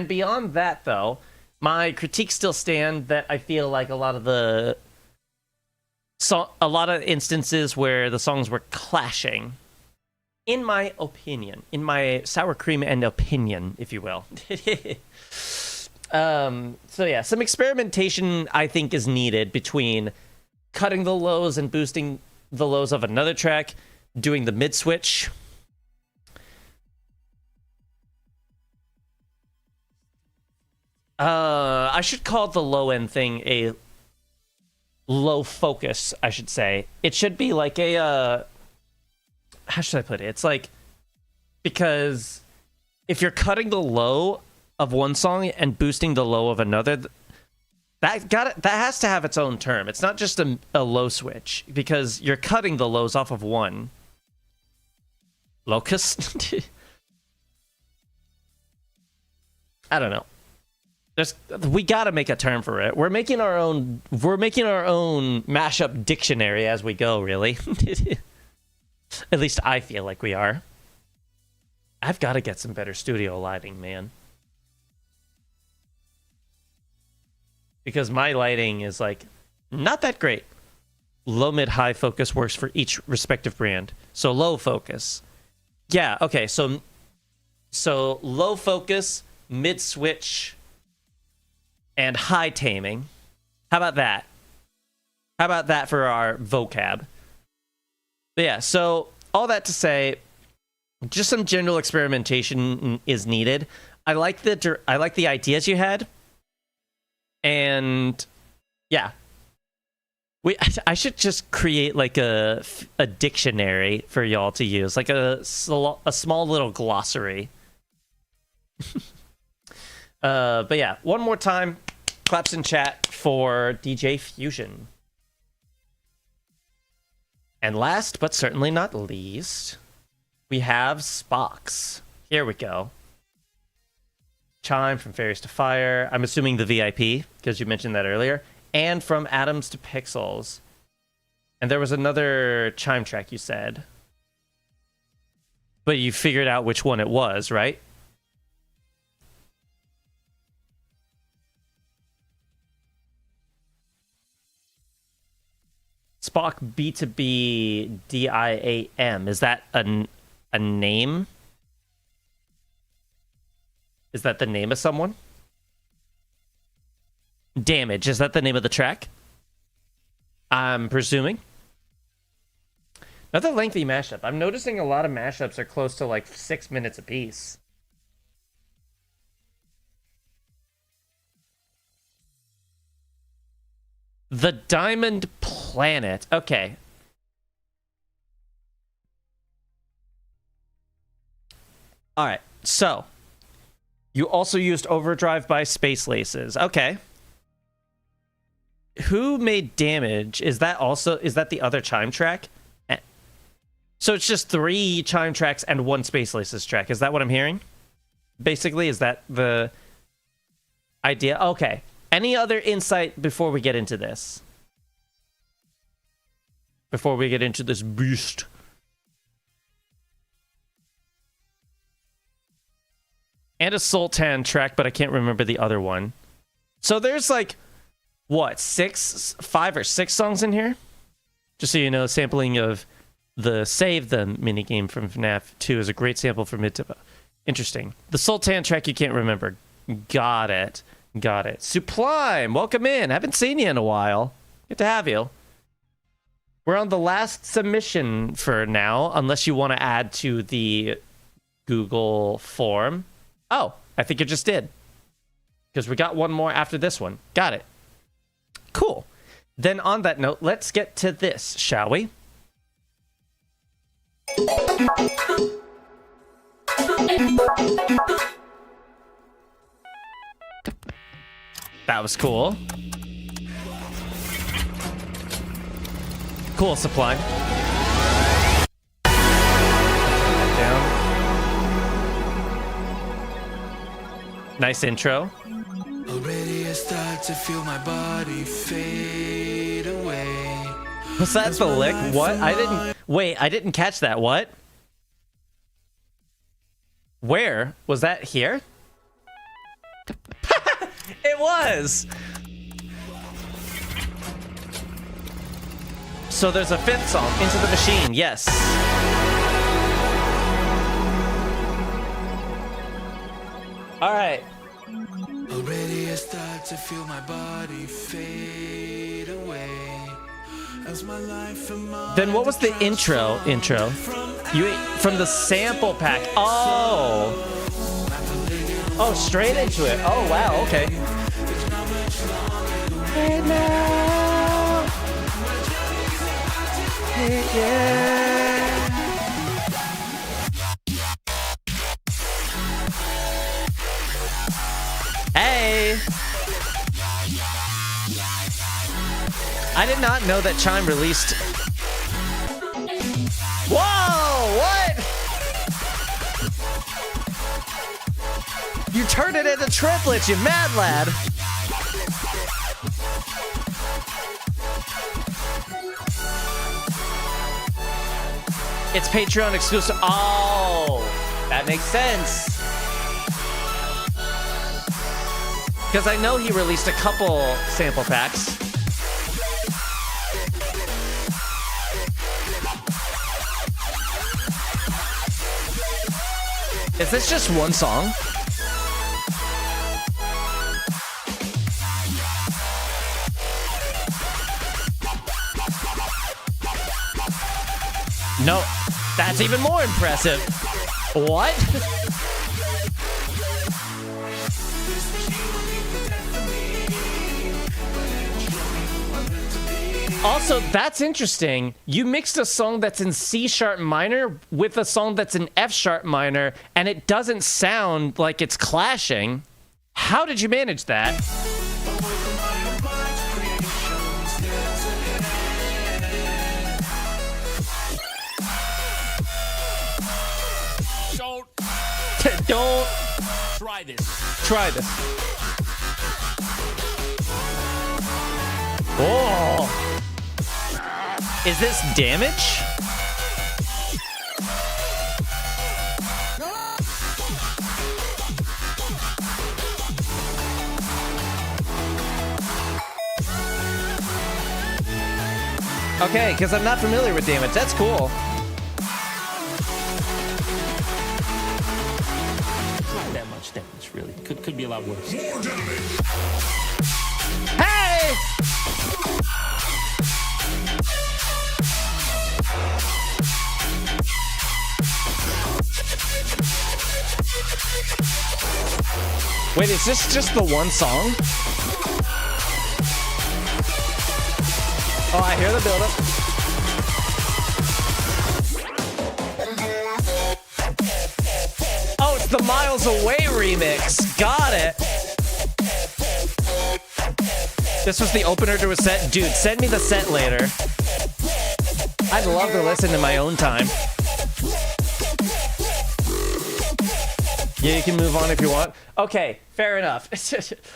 beyond that, though, my critiques still stand that I feel like a lot of instances where the songs were clashing. In my opinion, in my sour cream and opinion, if you will. So yeah, some experimentation I think is needed between cutting the lows and boosting the lows of another track, doing the mid switch. I should call the low end thing a low focus, I should say. It should be like a how should I put it? It's like, because if you're cutting the low of one song and boosting the low of another, that has to have its own term. It's not just a low switch, because you're cutting the lows off of one. Locust? I don't know. We gotta make a term for it. We're making our own mashup dictionary as we go, really. At least I feel like we are. I've got to get some better studio lighting, man. Because my lighting is like not that great. Low, mid, high focus works for each respective brand. So low focus. Yeah, okay, so low focus, mid switch, and high taming. How about that? How about that for our vocab? But yeah, so all that to say, just some general experimentation is needed. I like the ideas you had, and yeah, I should just create like a dictionary for y'all to use, like a small little glossary. But yeah, one more time, claps in chat for DJ Fusion. And last, but certainly not least, we have Spox. Here we go. Chime from Fairies to Fire. I'm assuming the VIP, because you mentioned that earlier. And from Atoms to Pixels. And there was another chime track you said. But you figured out which one it was, right? Spock B2B DIAM. Is that a name? Is that the name of someone? Damage. Is that the name of the track? I'm presuming. Another lengthy mashup. I'm noticing a lot of mashups are close to like 6 minutes apiece. The Diamond Planet. Okay. All right. So, you also used Overdrive by Space Laces. Okay. Who made Damage? Is that the other chime track? So it's just 3 chime tracks and 1 Space Laces track. Is that what I'm hearing? Basically, is that the idea? Okay. Any other insight before we get into this? Before we get into this beast. And a Sultan track, but I can't remember the other one. So there's like, what, 5 or 6 songs in here? Just so you know, sampling of the save the minigame from FNAF 2 is a great sample for mid-tempo. Interesting. The Sultan track you can't remember. Got it. Got it. Sublime, welcome in. Haven't seen you in a while. Good to have you. We're on the last submission for now, unless you want to add to the Google form. Oh, I think you just did. Because we got one more after this one. Got it. Cool. Then on that note, let's get to this, shall we? That was cool. Cool, Sublime. Down. Nice intro. Already I start to feel my body fade away. Was that the lick? What? I didn't catch that. What? Where? Was that here? It was! So there's a fifth song, Into the Machine, yes. Alright. Already I start to feel my body fade away. As my life and my Then what was the intro? You from the sample pack. Oh, straight into it. Oh, wow, okay. Hey now. Yeah. Hey. I did not know that Chime released. Whoa! What? You turned it into triplets, you mad lad! It's Patreon exclusive. Oh, that makes sense. Because I know he released a couple sample packs. Is this just one song? No, that's even more impressive. What? Also, that's interesting. You mixed a song that's in C sharp minor with a song that's in F sharp minor, and it doesn't sound like it's clashing. How did you manage that? Don't try this. Try this. Oh. Is this damage? Okay, because I'm not familiar with damage. That's cool. Not that much damage, really. Could be a lot worse. Hey! Wait, is this just the one song? Oh, I hear the buildup. Oh, it's the Miles Away remix. Got it. This was the opener to a set. Dude, send me the set later. I'd love to listen in my own time. Yeah, you can move on if you want. Okay, fair enough.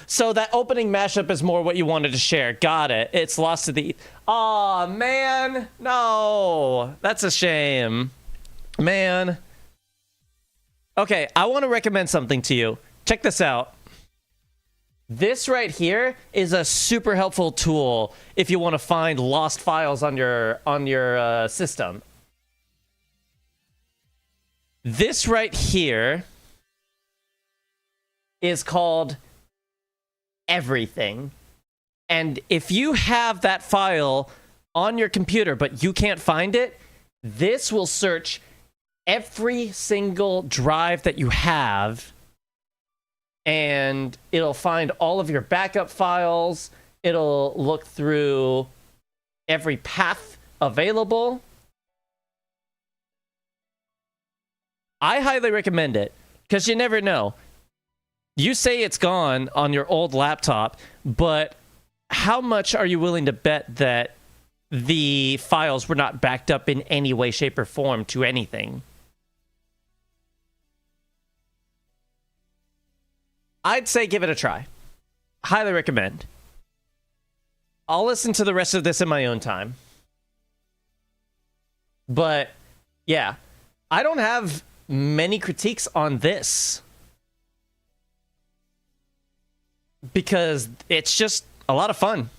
So that opening mashup is more what you wanted to share. Got it. It's lost to the... Aw, man. No. That's a shame. Man. Okay, I want to recommend something to you. Check this out. This right here is a super helpful tool if you want to find lost files on your system. This right here is called everything. And if you have that file on your computer, but you can't find it, this will search every single drive that you have, and it'll find all of your backup files. It'll look through every path available. I highly recommend it, because you never know. You say it's gone on your old laptop, but how much are you willing to bet that the files were not backed up in any way, shape, or form to anything? I'd say give it a try. Highly recommend. I'll listen to the rest of this in my own time. But, yeah. I don't have many critiques on this, because it's just a lot of fun.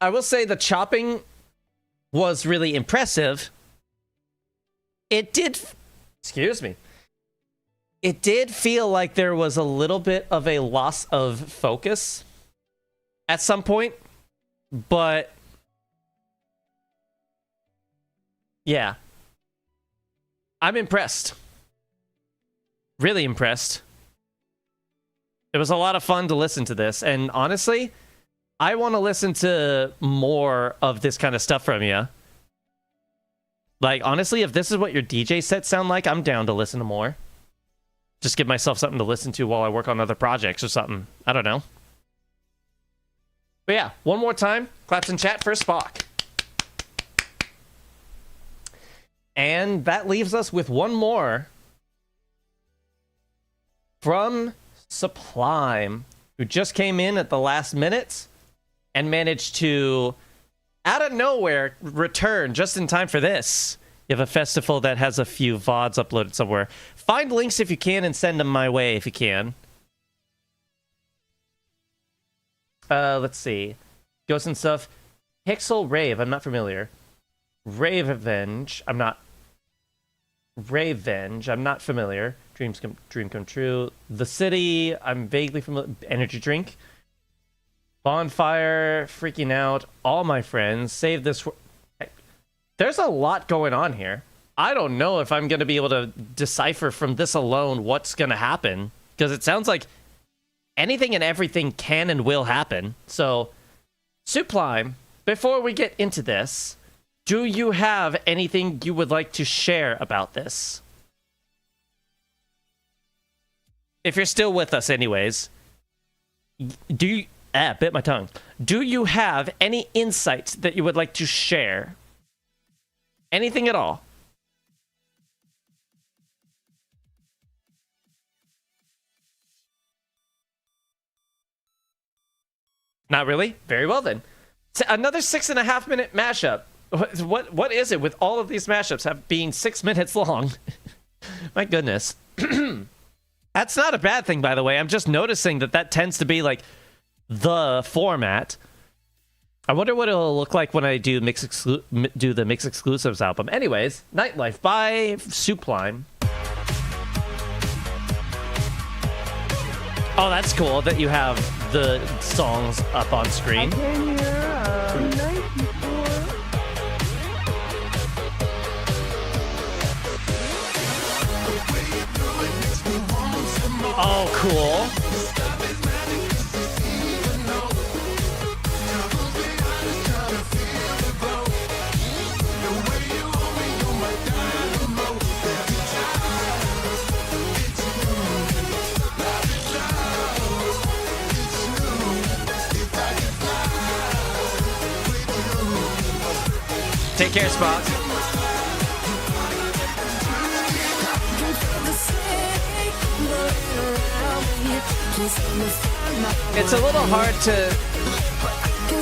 I will say the chopping was really impressive. It did... Excuse me. It did feel like there was a little bit of a loss of focus at some point, but yeah, I'm impressed. Really impressed. It was a lot of fun to listen to this, and honestly, I want to listen to more of this kind of stuff from you. Like, honestly, if this is what your DJ sets sound like, I'm down to listen to more. Just give myself something to listen to while I work on other projects or something. I don't know. But yeah, one more time. Claps in chat for Spock. And that leaves us with one more from Sublime, who just came in at the last minute and managed to, out of nowhere, return just in time for this. You have a festival that has a few VODs uploaded somewhere. Find links if you can and send them my way if you can. Let's see. Ghost and stuff. Pixel Rave, I'm not familiar. Revenge, I'm not familiar. Dream Come True. The City, I'm vaguely familiar. Energy Drink. Bonfire, Freaking Out, All My Friends, Save This... There's a lot going on here. I don't know if I'm going to be able to decipher from this alone what's going to happen, because it sounds like anything and everything can and will happen. So, Sublime, before we get into this, do you have anything you would like to share about this? If you're still with us anyways, do you... bit my tongue. Do you have any insights that you would like to share? Anything at all? Not really? Very well then. Another 6.5 minute mashup. What is it with all of these mashups being 6 minutes long? My goodness. That's not a bad thing, by the way. I'm just noticing that tends to be like the format. I wonder what it'll look like when I do the Mix Exclusives album. Anyways, Nightlife by Sublime. Oh, that's cool that you have the songs up on screen. Oh, cool. Take care, Spock. It's a little hard to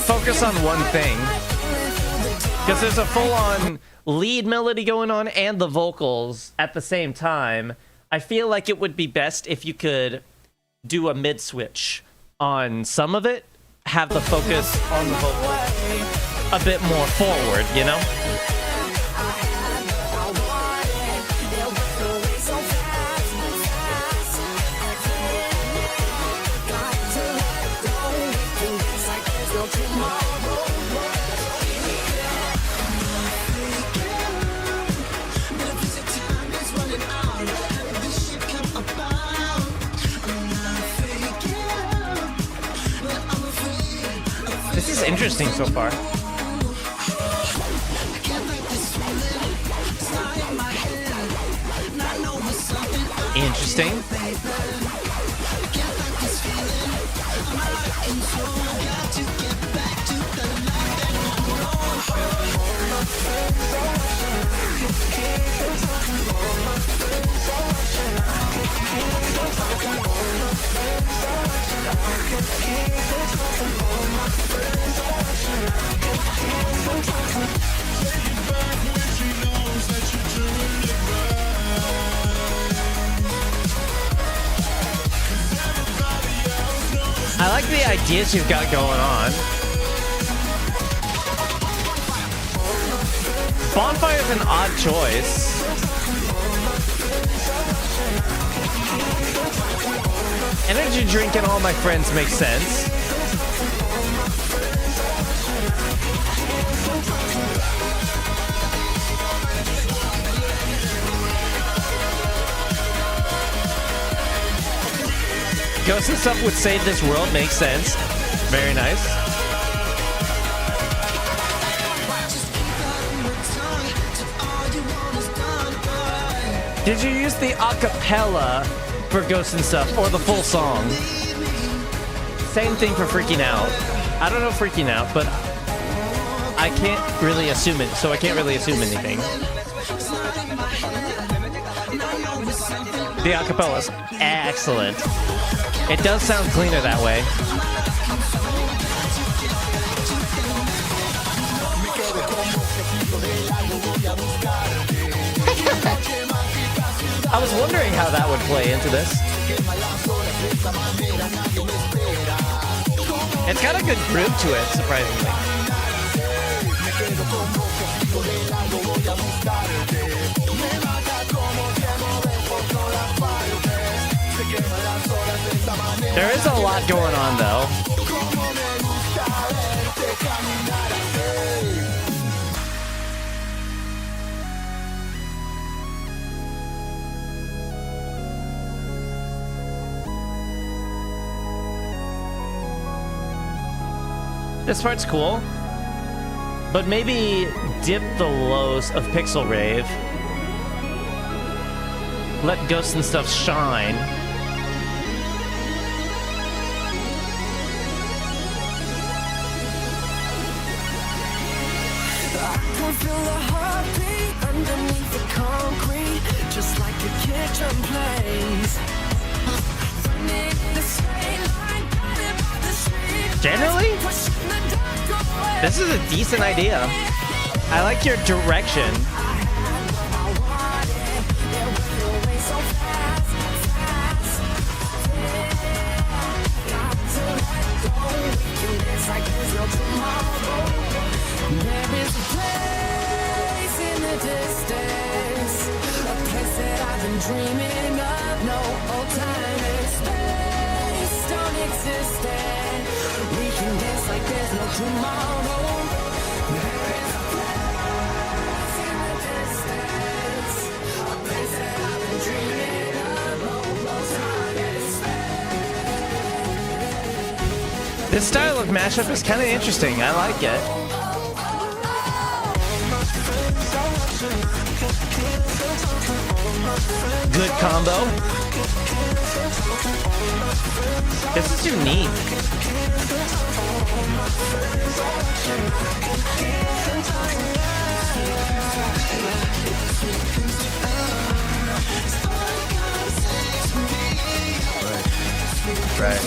focus on one thing, because there's a full-on lead melody going on and the vocals at the same time. I feel like it would be best if you could do a mid-switch on some of it, have the focus on the vocals a bit more forward, you know? is interesting so far. Interesting. I like the ideas you've got going on. Bonfire's an odd choice. Energy drink and all my friends make sense. Ghost and Stuff would save this world makes sense. Very nice. Did you use the acapella for Ghost and Stuff or the full song? Same thing for Freaking Out. I don't know Freaking Out, but I can't really assume it, so I can't really assume anything. The acapella's excellent. It does sound cleaner that way. I was wondering how that would play into this. It's got a good groove to it, surprisingly. There is a lot going on, though. This part's cool, but maybe dip the lows of Pixel Rave. Let Ghosts and Stuff shine. Feel the heartbeat underneath the concrete, just like a kid drum plays. Generally, this is a decent idea. I like your direction. There is a place in the distance, a place that I've been dreaming of. No old time and space don't exist, and we can dance like there's no tomorrow. There is a place in the distance, a place that I've been dreaming of. No old time and space. This style of mashup is kind of interesting. I like it. Good combo. This is unique. Right.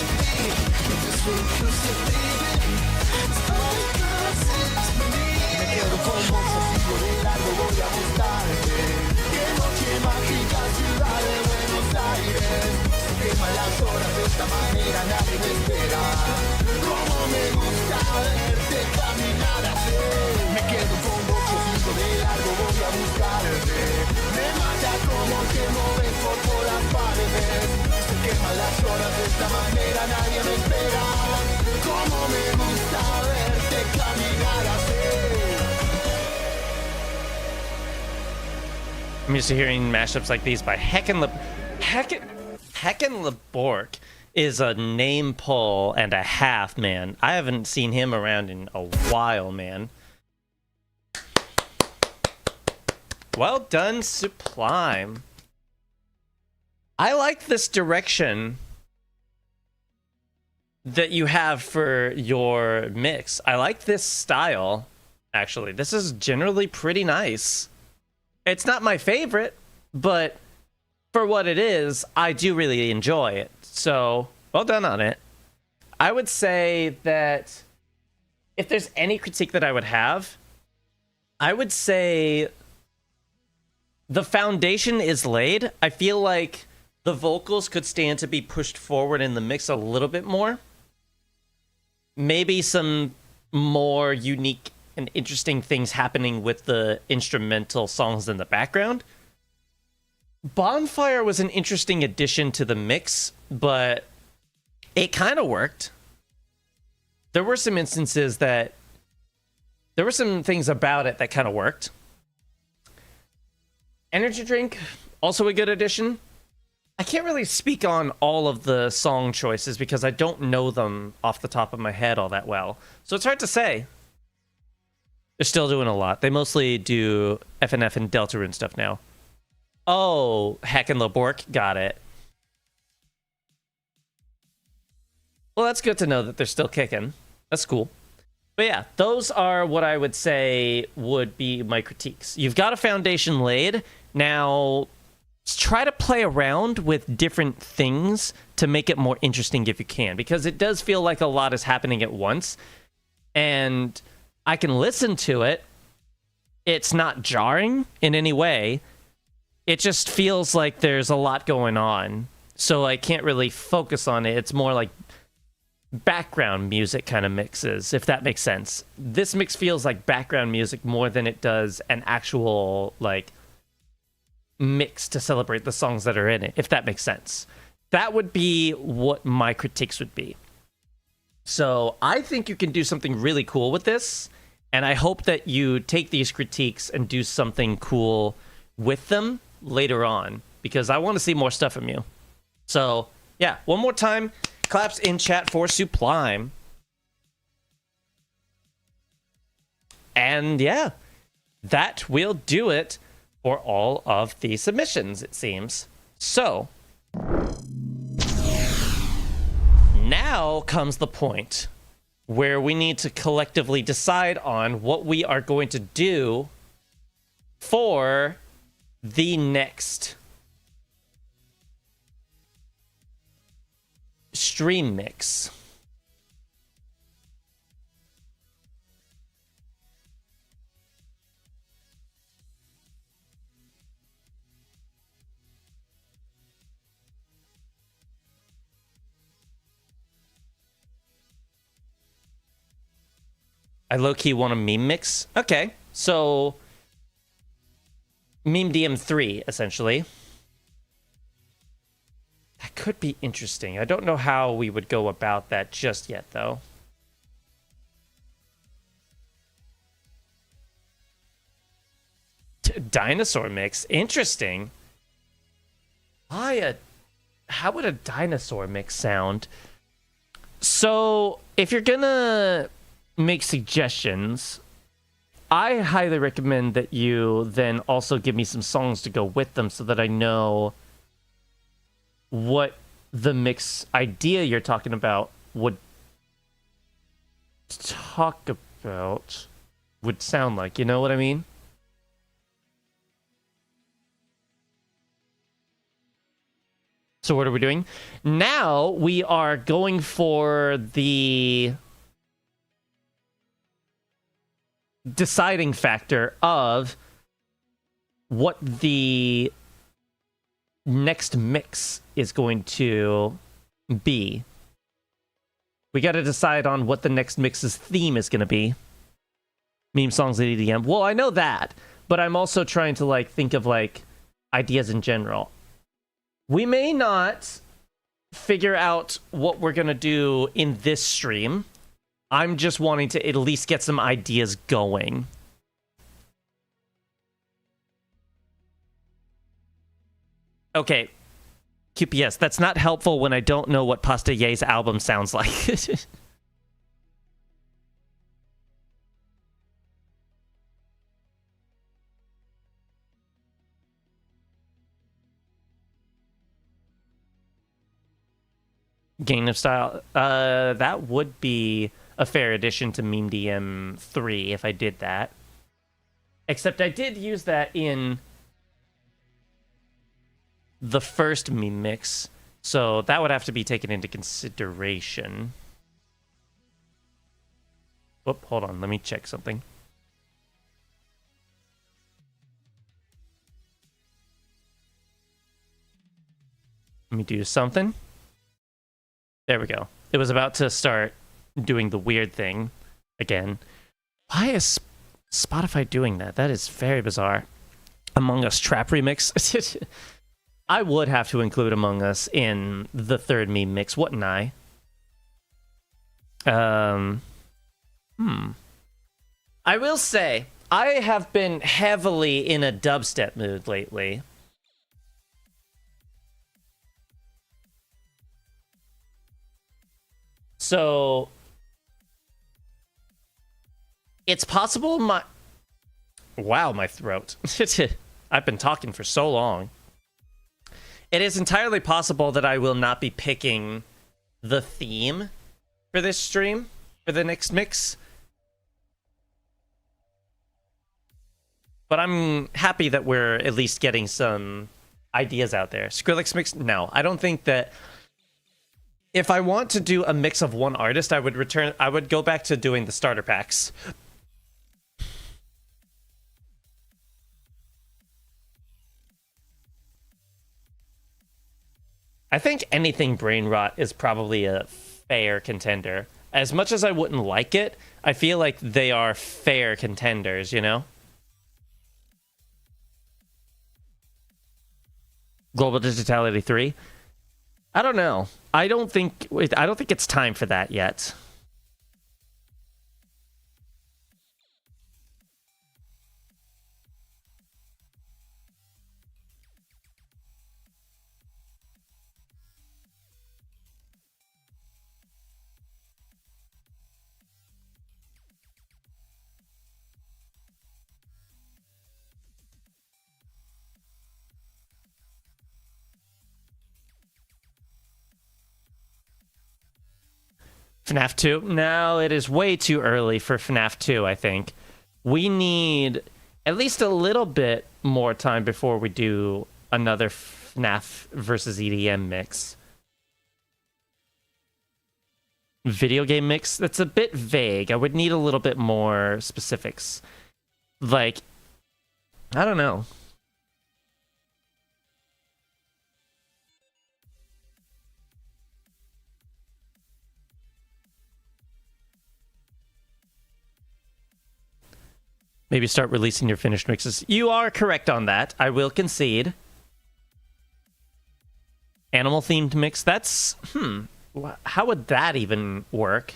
I'm used to hearing mashups like these by Heckin' LeBork is a name pull and a half, man. I haven't seen him around in a while, man. Well done, Sublime. I like this direction that you have for your mix. I like this style, actually. This is generally pretty nice. It's not my favorite, but for what it is, I do really enjoy it. So, well done on it. I would say that if there's any critique that I would have, I would say the foundation is laid. I feel like the vocals could stand to be pushed forward in the mix a little bit more. Maybe some more unique and interesting things happening with the instrumental songs in the background. Bonfire was an interesting addition to the mix, but it kind of worked. There were some instances that there were some things about it that kind of worked. Energy Drink, also a good addition. I can't really speak on all of the song choices because I don't know them off the top of my head all that well. So it's hard to say. They're still doing a lot. They mostly do FNF and Deltarune stuff now. Oh, Hack and Labork, got it. Well, that's good to know that they're still kicking. That's cool. But yeah, those are what I would say would be my critiques. You've got a foundation laid. Now, try to play around with different things to make it more interesting if you can, because it does feel like a lot is happening at once. And I can listen to it. It's not jarring in any way. It just feels like there's a lot going on. So I can't really focus on it. It's more like background music kind of mixes, if that makes sense. This mix feels like background music more than it does an actual, like, mix to celebrate the songs that are in it, if that makes sense. That would be what my critiques would be. So I think you can do something really cool with this, and I hope that you take these critiques and do something cool with them later on, because I want to see more stuff from you. So yeah, one more time, claps in chat for Sublime. And yeah, that will do it for all of the submissions, it seems. So now comes the point where we need to collectively decide on what we are going to do for the next stream mix. I low-key want a meme mix. Okay, so Meme DM3, essentially. That could be interesting. I don't know how we would go about that just yet, though. Dinosaur mix. Interesting. How would a dinosaur mix sound? So, if you're gonna make suggestions, I highly recommend that you then also give me some songs to go with them so that I know what the mix idea you're talking about would sound like. You know what I mean? So what are we doing? Now we are going for the deciding factor of what the next mix is going to be. We got to decide on what the next mix's theme is going to be. Meme songs and EDM. Well, I know that, but I'm also trying to like think of like ideas in general. We may not figure out what we're going to do in this stream. I'm just wanting to at least get some ideas going. Okay. QPS, that's not helpful when I don't know what Pasta Ye's album sounds like. Gangnam Style, that would be a fair addition to Meme DM 3 if I did that. Except I did use that in the first meme mix, so that would have to be taken into consideration. Whoop, hold on, let me check something. Let me do something. There we go. It was about to start doing the weird thing again. Why is Spotify doing that? That is very bizarre. Among Us Trap Remix. I would have to include Among Us in the third meme mix, wouldn't I? I will say, I have been heavily in a dubstep mood lately. So, it's possible Wow, my throat. I've been talking for so long. It is entirely possible that I will not be picking the theme for this stream, for the next mix. But I'm happy that we're at least getting some ideas out there. Skrillex mix? No, I don't think that... If I want to do a mix of one artist, I would go back to doing the starter packs. I think anything brain rot is probably a fair contender. As much as I wouldn't like it, I feel like they are fair contenders, you know? Global Digitality 3? I don't know. I don't think it's time for that yet. FNAF 2? No, it is way too early for FNAF 2, I think. We need at least a little bit more time before we do another FNAF versus EDM mix. Video game mix? That's a bit vague. I would need a little bit more specifics. Like, I don't know. Maybe start releasing your finished mixes. You are correct on that. I will concede. Animal themed mix. That's how would that even work?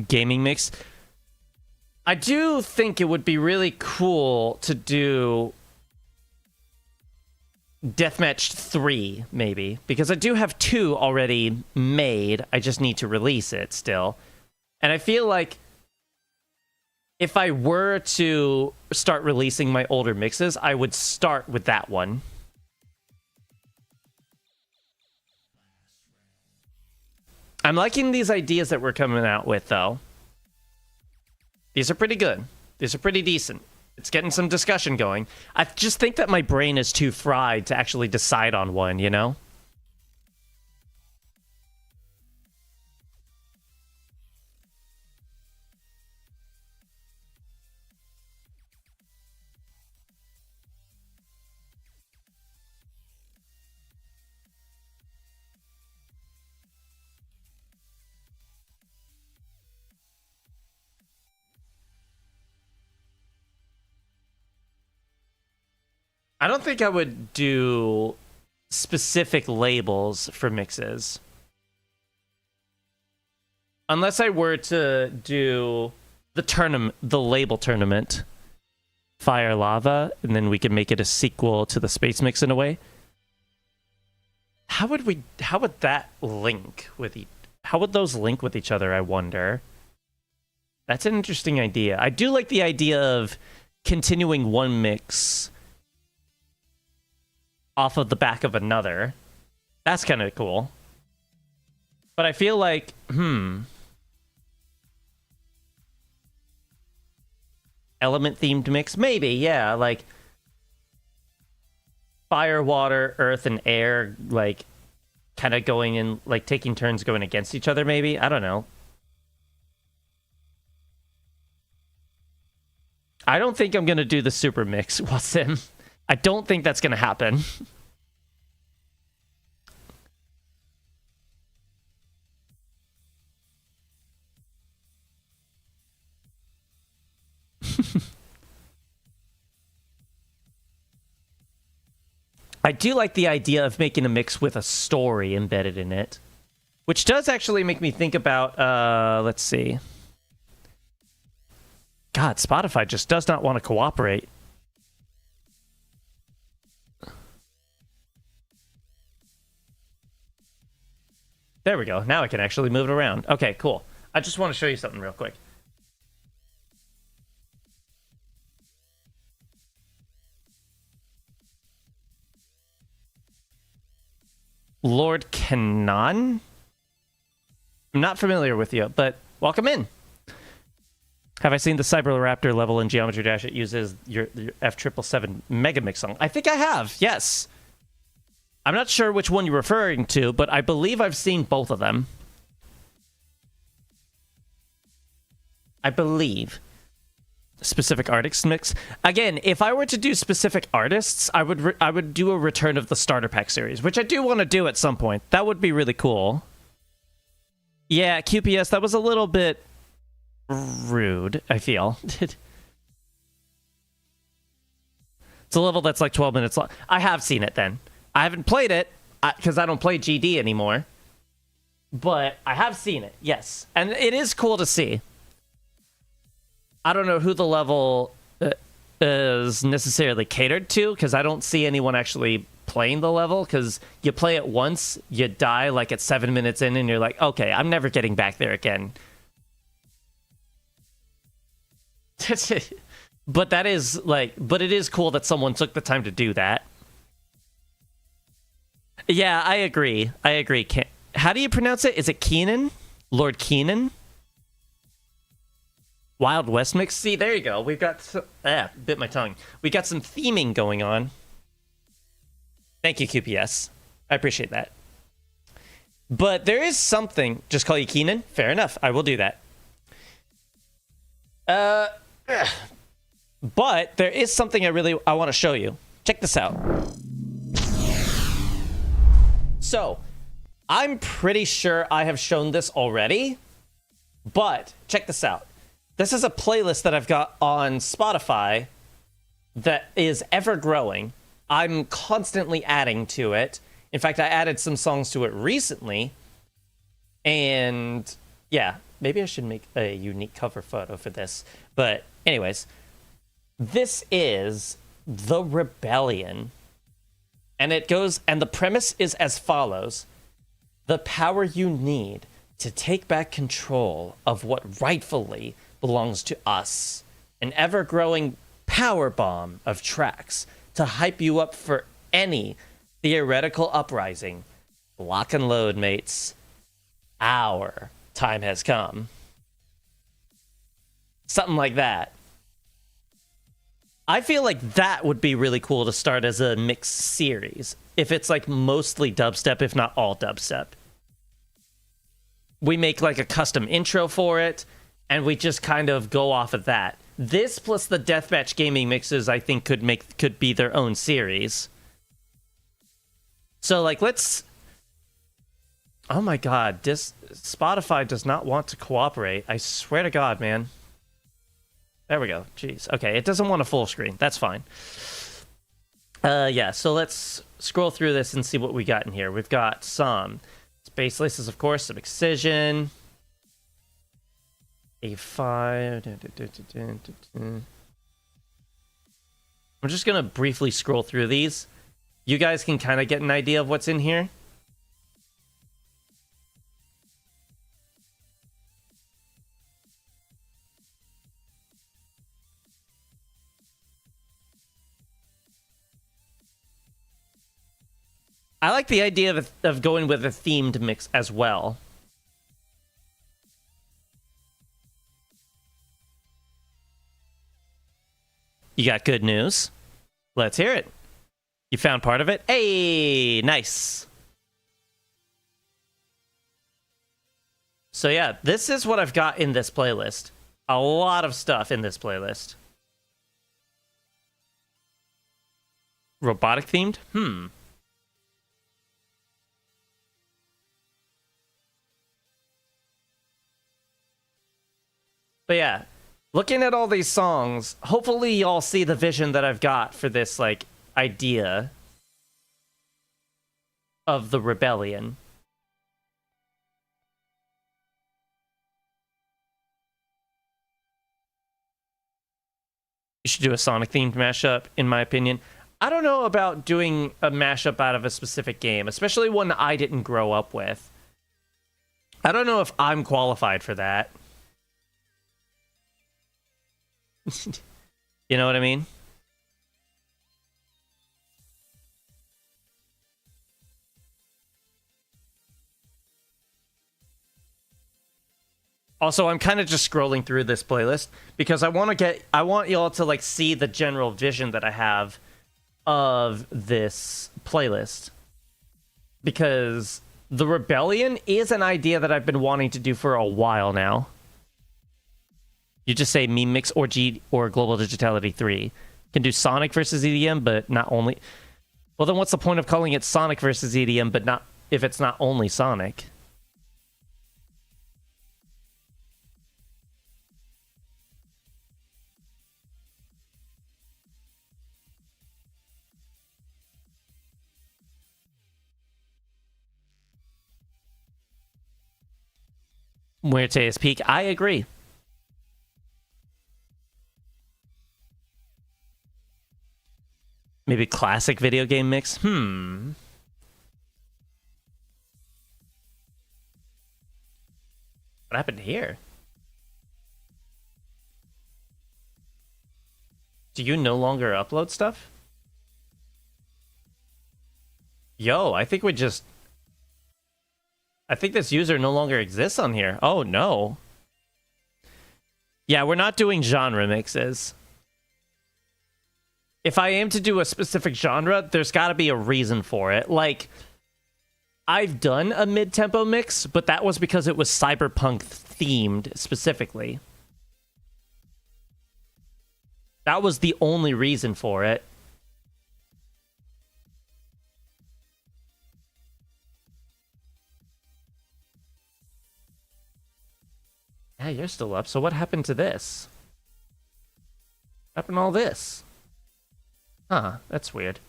Gaming mix. I do think it would be really cool to do Deathmatch 3, maybe. Because I do have 2 already made. I just need to release it still. And I feel like if I were to start releasing my older mixes, I would start with that one. I'm liking these ideas that we're coming out with, though. These are pretty good. These are pretty decent. It's getting some discussion going. I just think that my brain is too fried to actually decide on one, you know? I don't think I would do specific labels for mixes. Unless I were to do the label tournament, Fire Lava, and then we could make it a sequel to the Space Mix in a way. How would that link with how would those link with each other, I wonder? That's an interesting idea. I do like the idea of continuing one mix off of the back of another. That's kind of cool. But I feel like, element themed mix? Maybe, yeah. Like fire, water, earth, and air, like kind of going in, like taking turns going against each other, maybe? I don't know. I don't think I'm going to do the super mix, Wasim. I don't think that's going to happen. I do like the idea of making a mix with a story embedded in it, which does actually make me think about, let's see. God, Spotify just does not want to cooperate. There we go. Now I can actually move it around. Okay, cool. I just want to show you something real quick. Lord Kanan? I'm not familiar with you, but welcome in. Have I seen the Cyber Raptor level in Geometry Dash? It uses your F777 Megamix song. I think I have, yes. I'm not sure which one you're referring to, but I believe I've seen both of them. I believe. Specific artist mix. Again, if I were to do specific artists, I would do a Return of the Starter Pack series, which I do want to do at some point. That would be really cool. Yeah, QPS, that was a little bit rude, I feel. It's a level that's like 12 minutes long. I have seen it then. I haven't played it because I don't play GD anymore. But I have seen it, yes. And it is cool to see. I don't know who the level is necessarily catered to, because I don't see anyone actually playing the level, because you play it once, you die like at 7 minutes in, and you're like, okay, I'm never getting back there again. But that is like, but it is cool that someone took the time to do that. Yeah, I agree. How do you pronounce it? Is it Keenan? Lord Keenan? Wild West mix. See, there you go. We've got bit my tongue. We got some theming going on. Thank you, QPS. I appreciate that. But there is something. Just call you Keenan. Fair enough. I will do that. But there is something I want to show you. Check this out. So, I'm pretty sure I have shown this already, but check this out. This is a playlist that I've got on Spotify that is ever growing. I'm constantly adding to it. In fact, I added some songs to it recently. And yeah, maybe I should make a unique cover photo for this. But anyways, this is The Rebellion. And it goes, and the premise is as follows. The power you need to take back control of what rightfully belongs to us. An ever-growing power bomb of tracks to hype you up for any theoretical uprising. Lock and load, mates. Our time has come. Something like that. I feel like that would be really cool to start as a mixed series. If it's like mostly dubstep, if not all dubstep. We make like a custom intro for it, and we just kind of go off of that. This plus the Deathmatch Gaming mixes, I think, could be their own series. So, like, let's... Oh my god, Spotify does not want to cooperate. I swear to God, man. There we go. Jeez. Okay, it doesn't want a full screen. That's fine. Yeah, so let's scroll through this and see what we got in here. We've got some space laces, of course, some excision. A5. I'm just going to briefly scroll through these. You guys can kind of get an idea of what's in here. I like the idea of going with a themed mix as well. You got good news. Let's hear it. You found part of it? Hey, nice. So yeah, this is what I've got in this playlist. A lot of stuff in this playlist. Robotic themed? But yeah, looking at all these songs, hopefully y'all see the vision that I've got for this, like, idea of the rebellion. You should do a Sonic-themed mashup, in my opinion. I don't know about doing a mashup out of a specific game, especially one I didn't grow up with. I don't know if I'm qualified for that. You know what I mean? Also, I'm kind of just scrolling through this playlist because I want y'all to like see the general vision that I have of this playlist. Because the rebellion is an idea that I've been wanting to do for a while now. You just say meme mix or global digitality 3. Can do Sonic versus EDM, but not only. Well, then what's the point of calling it Sonic versus EDM, but not if it's not only Sonic? Muerte's Peak. I agree. Maybe classic video game mix? What happened here? Do you no longer upload stuff? Yo, I think this user no longer exists on here. Oh, no. Yeah, we're not doing genre mixes. If I aim to do a specific genre, there's got to be a reason for it. Like, I've done a mid-tempo mix, but that was because it was cyberpunk themed specifically. That was the only reason for it. Yeah, you're still up. So what happened to this? What happened to all this? Huh, that's weird.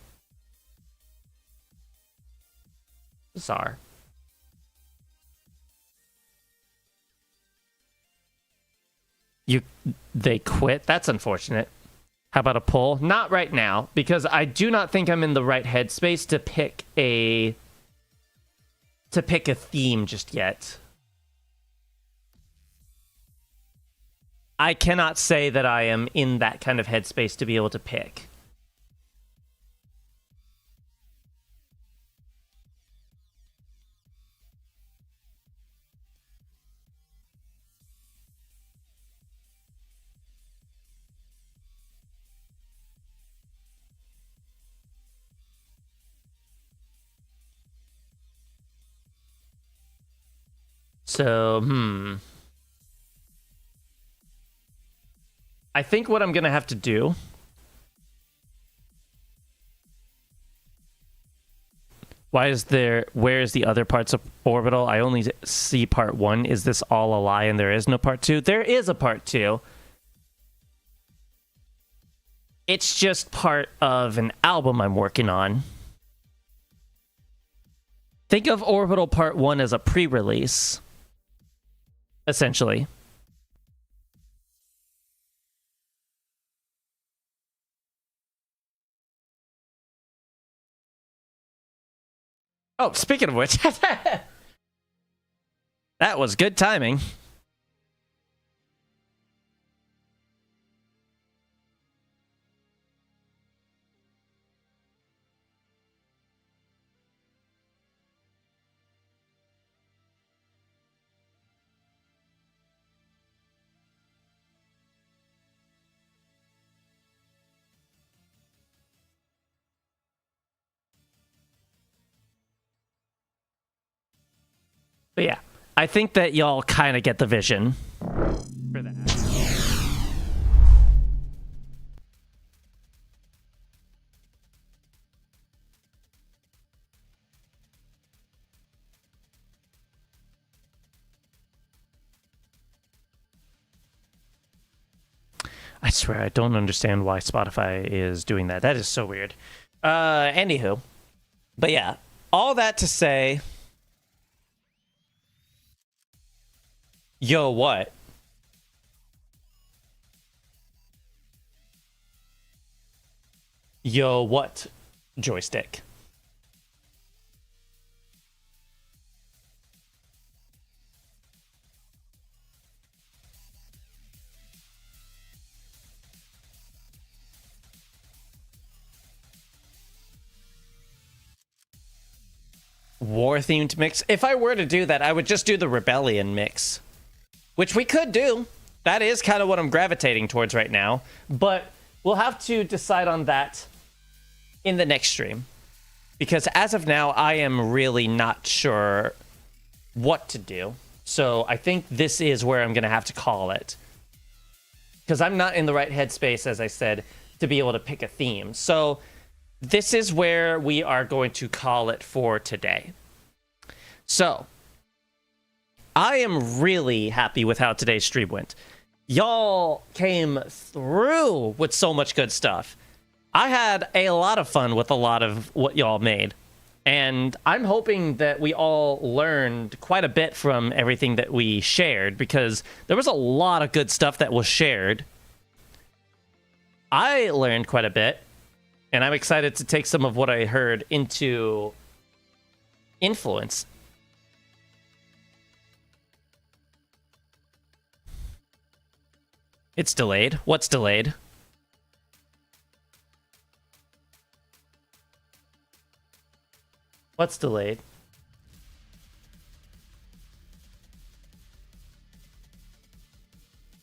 Bizarre. They quit? That's unfortunate. How about a poll? Not right now, because I do not think I'm in the right headspace to pick a theme just yet. I cannot say that I am in that kind of headspace to be able to pick. So, I think what I'm going to have to do where is the other parts of Orbital? I only see part 1. Is this all a lie and there is no part 2? There is a part 2. It's just part of an album I'm working on. Think of Orbital Part 1 as a pre-release, essentially. Oh, speaking of which, that was good timing. But yeah, I think that y'all kind of get the vision for that. I swear I don't understand why Spotify is doing that. That is so weird. Anywho. But yeah, all that to say... Yo, what? Yo, what? Joystick. War-themed mix? If I were to do that, I would just do the Rebellion mix. Which we could do. That is kind of what I'm gravitating towards right now. But we'll have to decide on that in the next stream. Because as of now, I am really not sure what to do. So I think this is where I'm going to have to call it. Because I'm not in the right headspace, as I said, to be able to pick a theme. So this is where we are going to call it for today. So... I am really happy with how today's stream went. Y'all came through with so much good stuff. I had a lot of fun with a lot of what y'all made. And I'm hoping that we all learned quite a bit from everything that we shared, because there was a lot of good stuff that was shared. I learned quite a bit, and I'm excited to take some of what I heard into influence. It's delayed. What's delayed? What's delayed?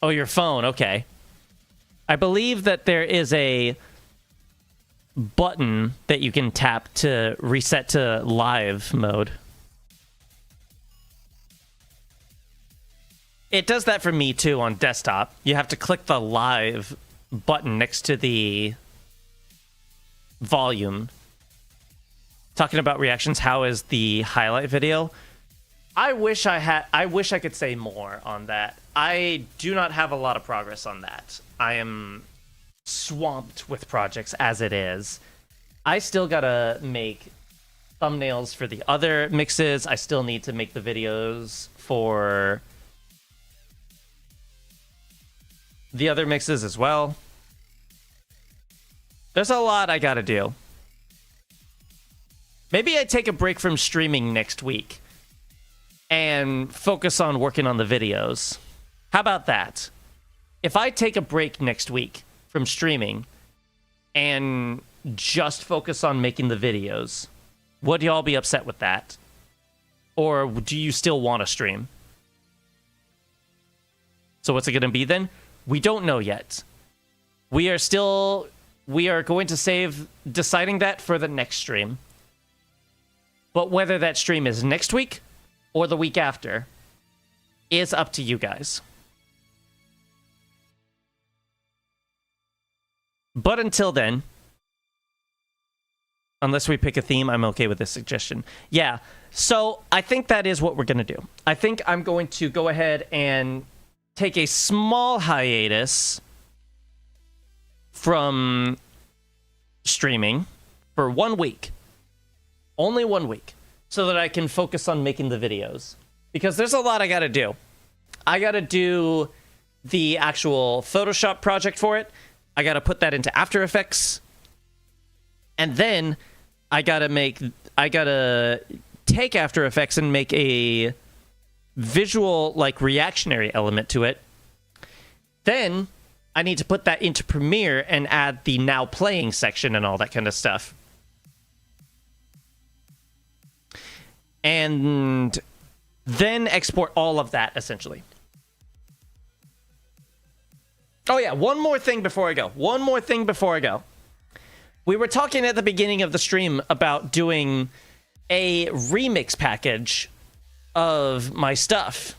Oh, your phone. Okay. I believe that there is a button that you can tap to reset to live mode. It does that for me, too, on desktop. You have to click the live button next to the volume. Talking about reactions, how is the highlight video? I wish I could say more on that. I do not have a lot of progress on that. I am swamped with projects as it is. I still gotta make thumbnails for the other mixes. I still need to make the videos for the other mixes as well. There's a lot I gotta do. Maybe I take a break from streaming next week and focus on working on the videos. How about that? If I take a break next week from streaming and just focus on making the videos, would y'all be upset with that? Or do you still want to stream? So what's it going to be then? We don't know yet. We are going to save deciding that for the next stream. But whether that stream is next week or the week after is up to you guys. But until then, unless we pick a theme, I'm okay with this suggestion. Yeah, so I think that is what we're going to do. I think I'm going to go ahead and take a small hiatus from streaming for 1 week. Only 1 week. So that I can focus on making the videos. Because there's a lot I gotta do. I gotta do the actual Photoshop project for it. I gotta put that into After Effects. And then I gotta take After Effects and make a visual, like, reactionary element to it. Then I need to put that into Premiere and add the now playing section and all that kind of stuff. And then export all of that, essentially. Oh yeah, one more thing before I go. We were talking at the beginning of the stream about doing a remix package of my stuff.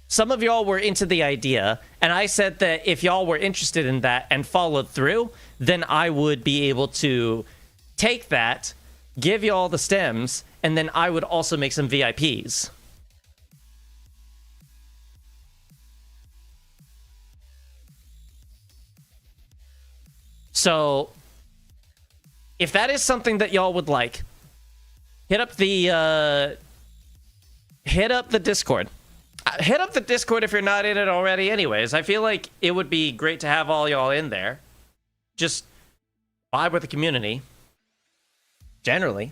Some of y'all were into the idea, and I said that if y'all were interested in that and followed through, then I would be able to take that, give y'all the stems, and then I would also make some VIPs. So, if that is something that y'all would like, hit up the Discord. Hit up the Discord if you're not in it already anyways. I feel like it would be great to have all y'all in there. Just vibe with the community. Generally.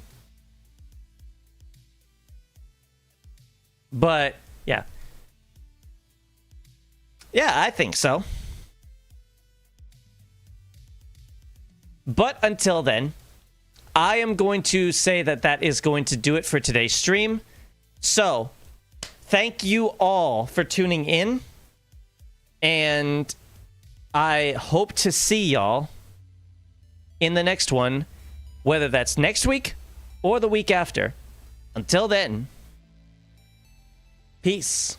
But, yeah. Yeah, I think so. But until then, I am going to say that that is going to do it for today's stream. So, thank you all for tuning in. And I hope to see y'all in the next one, whether that's next week or the week after. Until then, peace.